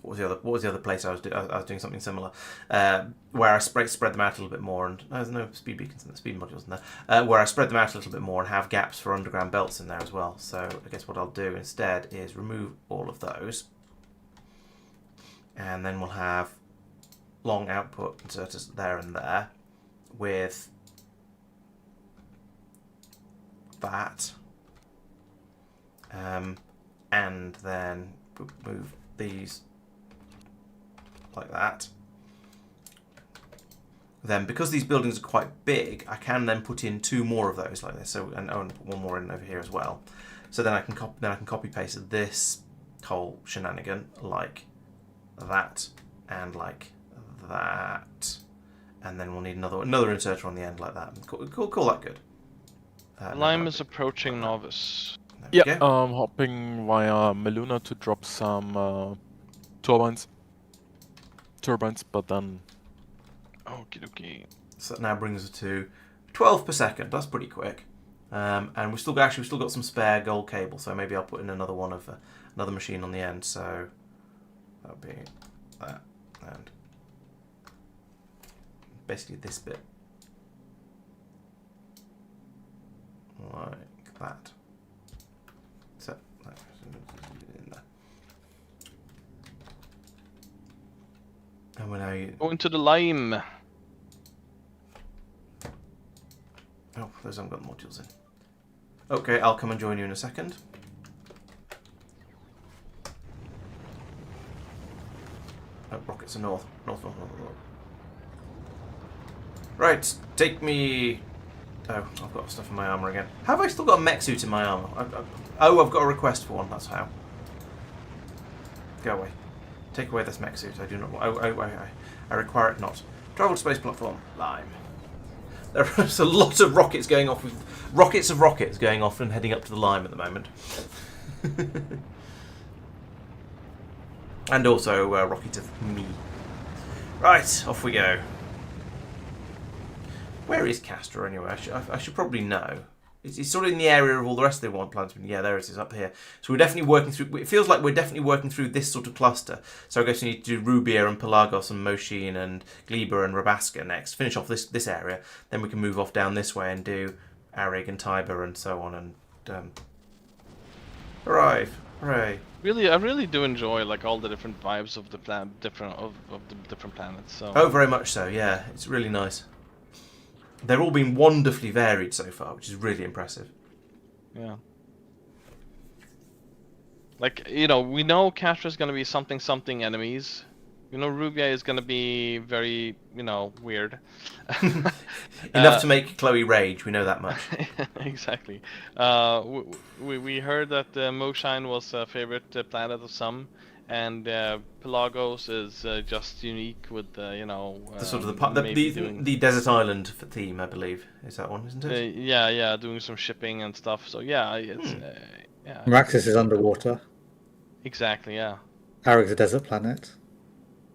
what was the other place I was doing something similar, where I spread them out a little bit more, and there's no speed beacons and speed modules in there, where I spread them out a little bit more and have gaps for underground belts in there as well. So I guess what I'll do instead is remove all of those, and then we'll have long output inserters there and there with that, and then move these like that. Then, because these buildings are quite big, I can then put in 2 more of those like this. So, and put 1 more in over here as well. So then I can copy paste this whole shenanigan like that, and like that, and then we'll need another inserter on the end like that. Call that good. No, Lime that'll is be approaching like that. Novice. There we Yeah, go. hopping via Meluna to drop some turbines, but then Okie dokie. So that now brings us to 12 per second. That's pretty quick. And we've still got some spare gold cable, so maybe I'll put in another one of another machine on the end. So that'll be that and basically this bit like that. So in there. And we're now Go into the lime. oh, those haven't got the modules in. Okay, I'll come and join you in a second. Oh, rockets are north. North. Right, take me... Oh, I've got stuff in my armour again. Have I still got a mech suit in my armour? Oh, I've got a request for one, that's how. Go away. Take away this mech suit. I do not... I require it not. Travel to space platform. Lime. There's a lot of rockets going off with rockets going off and heading up to the Lime at the moment. And also rocket of me. Right, off we go. Where is Castor anyway? I should probably know. It's sort of in the area of all the rest of the one planets. Yeah, there it is up here. So we're definitely working through. It feels like we're definitely working through this sort of cluster. So I guess we need to do Rubia and Pelagos and Moshin and Gleba and Rabaska next. Finish off this area. Then we can move off down this way and do Arig and Tiber and so on. And arrive! Hooray! Really, I really do enjoy like all the different vibes of the different planets. So. Oh, very much so. Yeah, it's really nice. They're all been wonderfully varied so far, which is really impressive. Yeah. Like, you know, we know Castra's going to be something enemies. You know, Rubia is going to be very, you know, weird. Enough to make Chloe rage, we know that much. Exactly. We heard that Moshin was a favorite planet of some, and Pelagos is just unique with, you know... the sort of the desert island theme, I believe, is that one, isn't it? Yeah, doing some shipping and stuff. So yeah, it's... yeah. Meraxis is underwater. Exactly, yeah. Arig's a desert planet.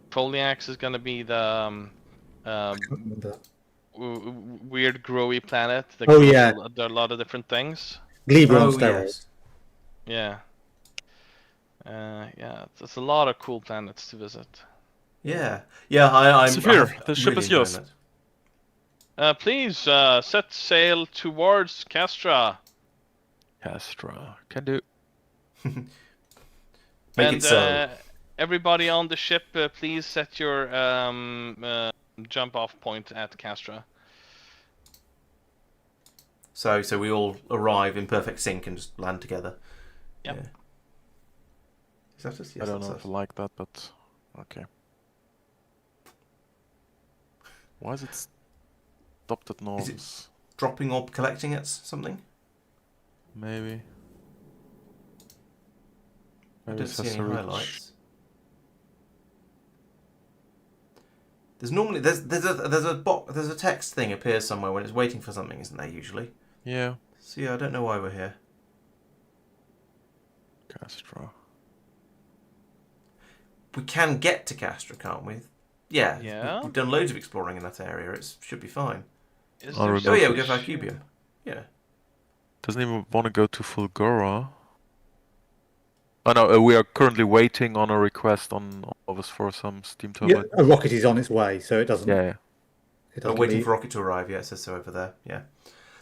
Foliax is gonna be the weird growy planet that Oh, grows yeah. a lot of different things. Gleba on Oh, steroids. Yes. Yeah, it's a lot of cool planets to visit. Yeah. I'm Saphir, the ship really is yours. enjoying it. Please set sail towards Castra. Castra can do. Make it so. Everybody on the ship, please set your jump off point at Castra. So we all arrive in perfect sync and just land together. Yep. Yeah. Is that us? Yes, I don't that's know us. if I like that, but okay. Why is it stopped at Nauvis? Dropping or collecting at something? Maybe. I Maybe don't it see has any to reach. highlights. There's normally there's a text thing appears somewhere when it's waiting for something, isn't there? Usually. Yeah, So yeah, I don't know why we're here. Castra. We can get to Castra, can't we? Yeah. Yeah. We've done loads of exploring in that area. It should be fine. Is Oh, there remember Oh yeah, we fish. go for Cubium. Yeah. Doesn't even want to go to Fulgura. Oh no, we are currently waiting on a request on Nauvis for some steam Yeah, turbine. a rocket is on its way, so it doesn't. Yeah. It I'm doesn't waiting leave. for Rocket to arrive. Yeah, it says so over there. Yeah.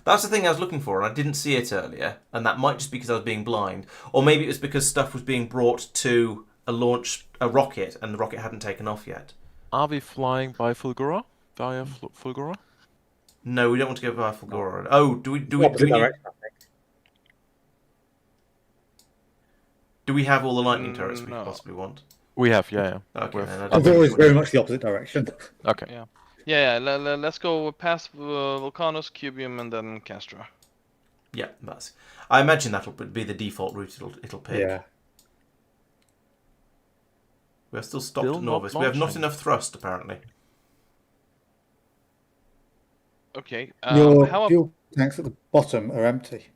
That's the thing I was looking for, and I didn't see it earlier. And that might just be because I was being blind, or maybe it was because stuff was being brought to a rocket, and the rocket hadn't taken off yet. Are we flying by Fulgura? Via Fulgura? No, we don't want to go via Fulgora. Oh, do we Opposite need, direction, I think. do we have all the lightning turrets we No. could possibly want? We have, yeah. Okay, We then have- I I don't thought it was think very much the opposite direction. Okay. Yeah. Yeah, let's go past Volcanos, Cubium, and then Castra. Yeah, that's. I imagine that'll be the default route it'll pick. Yeah. We're still stopped Still at not Nauvis. We have not launching. enough thrust, apparently. Okay. Your How fuel tanks at the bottom are empty.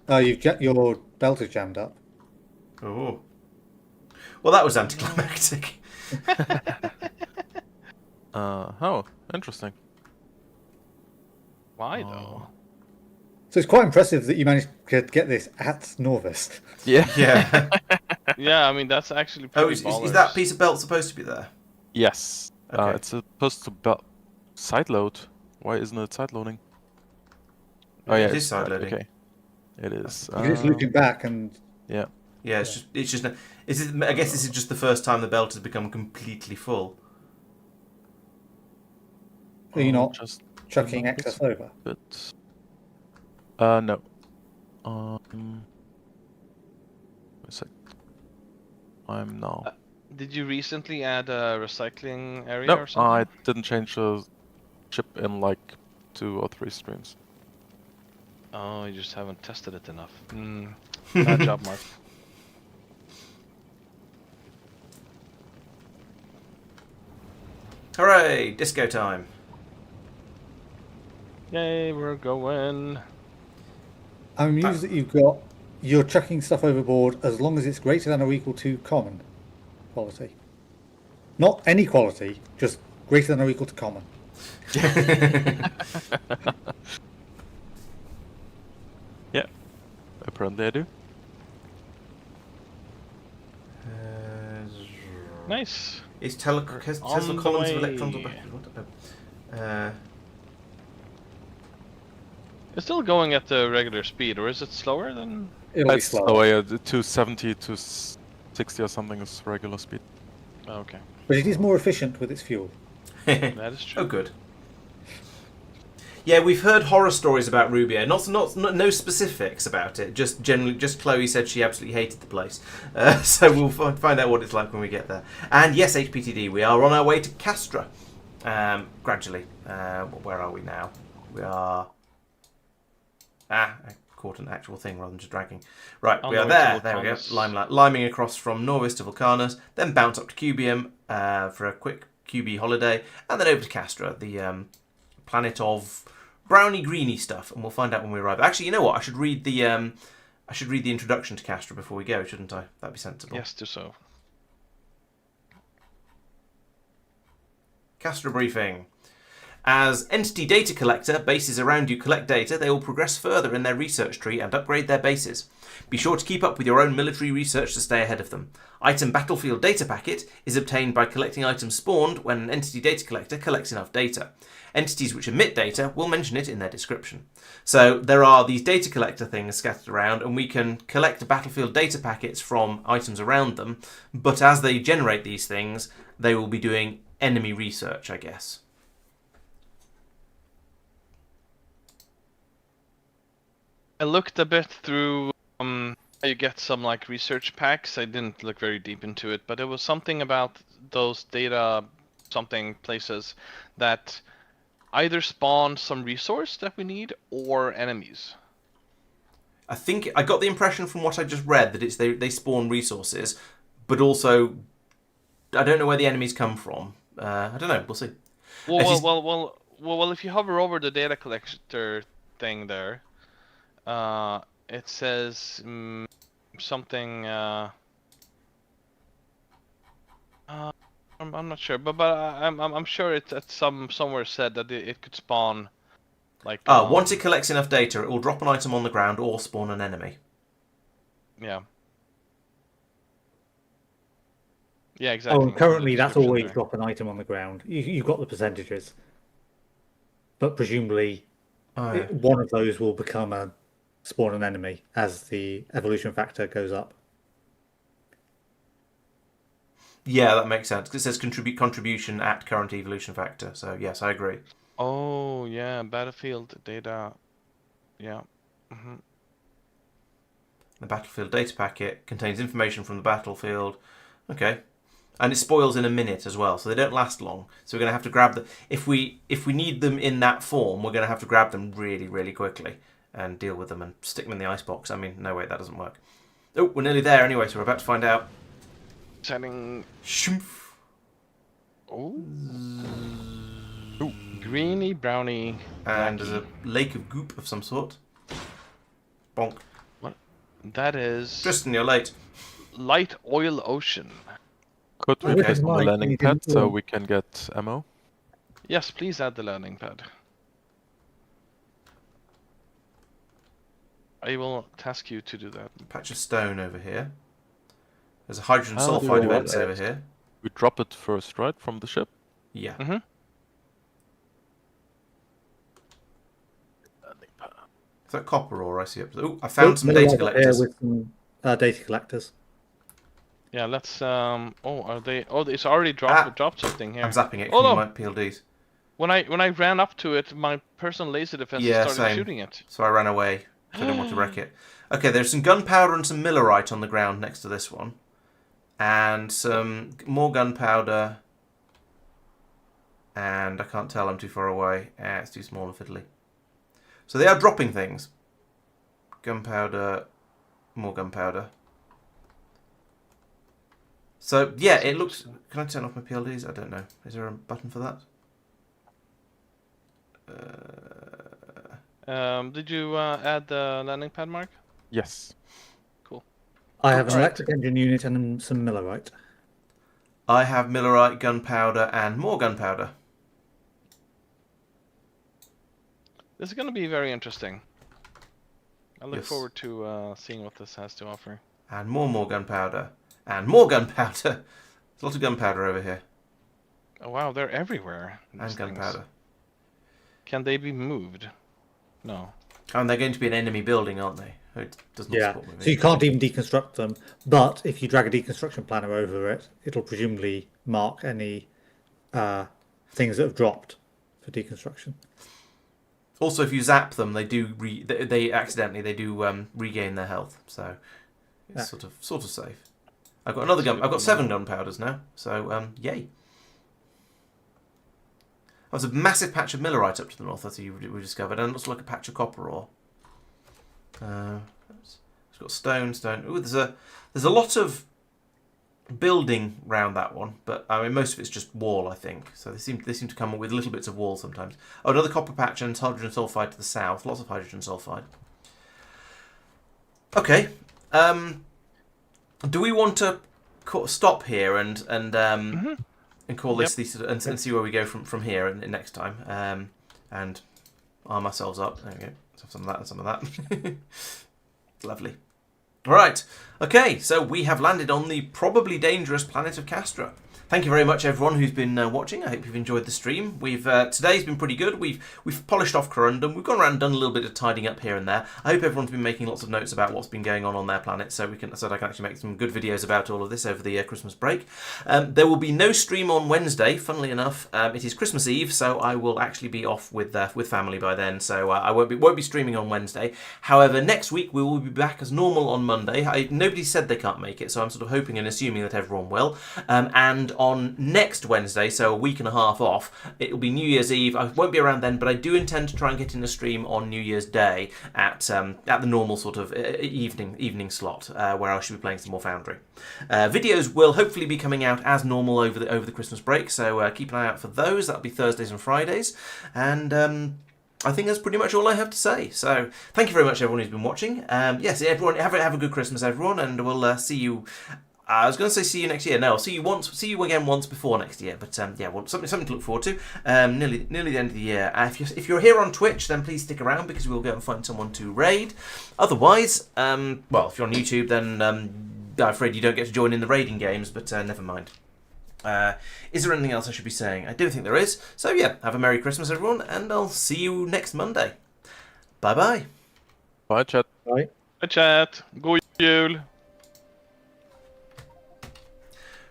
Oh, your belt is jammed up. Oh. Well, that was anticlimactic. Oh, interesting. Why though? So it's quite impressive that you managed to get this at Nauvis. Yeah. Yeah. Yeah, I mean that's actually Oh, pretty is ballers. that piece of belt supposed to be there? Yes. Okay. It's supposed to side load. Why isn't it side loading? Oh It yeah, is it's side loading. Okay. It is. You're just looping back and Yeah. Yeah, it's just. I guess this is just the first time the belt has become completely full. are you not Just chucking excess over? But no. A sec. I'm now. Did you recently add a recycling area No, or something? I didn't change the chip in like 2 or 3 streams. Oh, you just haven't tested it enough. Bad job, Mark. Hooray! Disco time. Yay, we're going. I'm amused that you're chucking stuff overboard as long as it's greater than or equal to common quality. Not any quality, just greater than or equal to common. Yeah. Apparently I do. Nice. Is Tesla on the columns of electrons or way. batteries? What? It's still going at the regular speed, or is it slower than? It'll be It's slower. oh yeah, the 270 to 60 or something is regular speed. Oh, okay, But it is more efficient with its fuel. that is true. Oh, good. Yeah, we've heard horror stories about Rubio. No specifics about it. Just generally, just Chloe said she absolutely hated the place. So we'll find out what it's like when we get there. And yes, HPTD, we are on our way to Castra. Gradually. Where are we now? We are. I caught an actual thing rather than just dragging. Right, On we the are way to there. There we go. Vulcanus. Liming across from Nauvis to Vulcanus, then bounce up to Cubium for a quick QB holiday, and then over to Castra, the planet of browny greeny stuff, and we'll find out when we arrive. Actually, you know what? I should read the introduction to Castra before we go, shouldn't I? That'd be sensible. Yes, do so. Castra briefing. As entity data collector, bases around you collect data, they will progress further in their research tree and upgrade their bases. Be sure to keep up with your own military research to stay ahead of them. Item Battlefield Data Packet is obtained by collecting items spawned when an entity data collector collects enough data. Entities which emit data will mention it in their description. So there are these data collector things scattered around, and we can collect Battlefield data packets from items around them, but as they generate these things, they will be doing enemy research, I guess. I looked a bit through. You get some like research packs. I didn't look very deep into it, but it was something about those data something places that either spawn some resource that we need or enemies. I think I got the impression from what I just read that it's they spawn resources, but also I don't know where the enemies come from. I don't know. We'll see. Well, if you hover over the data collector thing there, it says something. I'm not sure, but I'm sure it's at somewhere said that it could spawn, like. Once it collects enough data, it will drop an item on the ground or spawn an enemy. Yeah. Yeah, exactly. Oh, currently that's Description always there. drop an item on the ground. You've got the percentages. But presumably one of those will become a spawn an enemy as the evolution factor goes up. Yeah, that makes sense. 'Cause it says contribution at current evolution factor. So yes, I agree. Oh yeah, battlefield data. Yeah. Mm-hmm. The battlefield data packet contains information from the battlefield. Okay. And it spoils in a minute as well, so they don't last long. So we're going to have to grab them. If we need them in that form, we're going to have to grab them really, really quickly. and deal with them and stick them in the icebox. I mean, no, wait, that doesn't work. Oh, we're nearly there anyway, so we're about to find out. Setting. Shoof. Oh. Ooh, greeny, browny. And blacky. there's a lake of goop of some sort. Bonk. That is Tristan, you're late. light oil ocean. Could we Okay. place on the Mike, landing you pad didn't so warn. we can get ammo? Yes, please add the landing pad. I will task you to do that. Patch of stone over here. There's a hydrogen How do sulfide we- vents over here. We drop it first, right, from the ship? Yeah. Mm-hmm. Landing pad. Is that copper ore I see up there? Oh, I found some Middle data right up collectors. Here with some data collectors. Yeah, let's. Oh, are they? Oh, it's already dropped something here. I'm zapping it Oh, from no. my PLDs. When I ran up to it, my personal laser defense Yeah, started same. shooting it. So I ran away. So I didn't want to wreck it. Okay, there's some gunpowder and some millerite on the ground next to this one. And some more gunpowder. And I can't tell, I'm too far away. It's too small and fiddly. So they are dropping things. Gunpowder, more gunpowder. So, yeah, it looks... Can I turn off my PLDs? I don't know. Is there a button for that? Did you add the landing pad, Mark? Yes. I have an Alright. electric engine unit and some millerite. I have millerite, gunpowder, and more gunpowder. This is going to be very interesting. I look Yes. forward to seeing what this has to offer. And more gunpowder. And more gunpowder. There's a lot of gunpowder over here. Oh wow, they're everywhere. And these things. gunpowder. Can they be moved? No. Oh, and they're going to be an enemy building, aren't they? It does not Yeah, support moving. so you can't even deconstruct them. But if you drag a deconstruction planner over it, it'll presumably mark any things that have dropped for deconstruction. Also, if you zap them, they do they accidentally regain their health. So it's Yeah. sort of safe. I've got another gun. I've got 7 gunpowders now. So yay. That was a massive patch of millerite up to the north that we discovered, and it looks like a patch of copper ore. It's got stone. Ooh, there's a lot of building round that one, but I mean most of it's just wall, I think. So they seem to come up with little bits of wall sometimes. Oh, another copper patch and hydrogen sulfide to the south. Lots of hydrogen sulfide. Okay. Do we want to stop here and call this and see where we go from here next time, and arm ourselves up. There we go. Some of that and some of that. Lovely. Right. Okay, so we have landed on the probably dangerous planet of Castra. Thank you very much, everyone who's been watching. I hope you've enjoyed the stream. Today's been pretty good. We've polished off Corrundum. We've gone around and done a little bit of tidying up here and there. I hope everyone's been making lots of notes about what's been going on their planet, so I can actually make some good videos about all of this over the Christmas break. There will be no stream on Wednesday. Funnily enough, it is Christmas Eve, so I will actually be off with family by then. So I won't be streaming on Wednesday. However, next week we will be back as normal on Monday. Nobody said they can't make it, so I'm sort of hoping and assuming that everyone will. And on next Wednesday, so a week and a half off, it will be New Year's Eve. I won't be around then, but I do intend to try and get in a stream on New Year's Day at the normal sort of evening slot, where I should be playing some more Foundry. Videos will hopefully be coming out as normal over the Christmas break, so keep an eye out for those. That'll be Thursdays and Fridays, and I think that's pretty much all I have to say. So thank you very much, everyone who's been watching. Yes, everyone have a good Christmas, everyone, and we'll see you. I was going to say see you next year. No, I'll see you again once before next year. But yeah, well, something to look forward to. Nearly the end of the year. If you're here on Twitch, then please stick around because we'll go and find someone to raid. Otherwise, well, if you're on YouTube, then I'm afraid you don't get to join in the raiding games. But never mind. Is there anything else I should be saying? I don't think there is. So yeah, have a Merry Christmas, everyone, and I'll see you next Monday. Bye bye. Bye, chat. Right? Hi chat. God jul.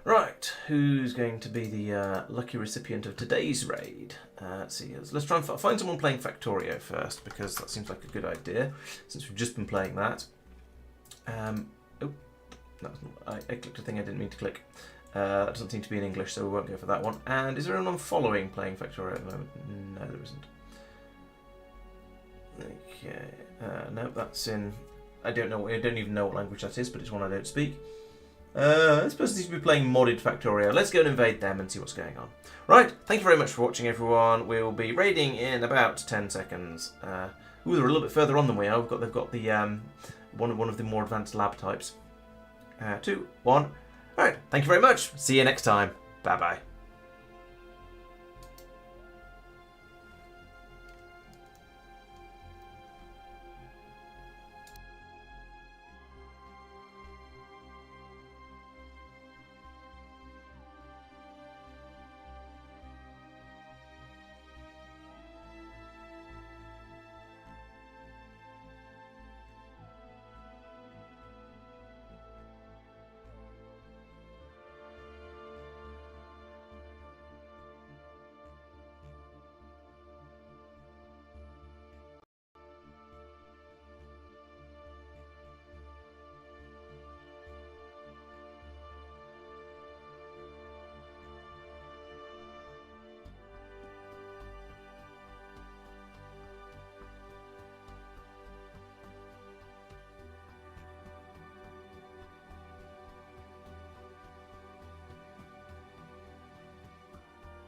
Right, who's going to be the lucky recipient of today's raid? Let's see. Let's try and find someone playing Factorio first, because that seems like a good idea, since we've just been playing that. Oh, that was not, I clicked a thing I didn't mean to click. That doesn't seem to be in English, so we won't go for that one. And is there anyone following playing Factorio at the moment? No, there isn't. Okay. No, that's in. I don't know. I don't even know what language that is, but it's one I don't speak. This person seems to be playing modded Factorio. Let's go and invade them and see what's going on. Right. Thank you very much for watching, everyone. We'll be raiding in about 10 seconds. Ooh, they're a little bit further on than we are. They've got the one of the more advanced lab types. 2, 1. All right. Thank you very much. See you next time. Bye bye.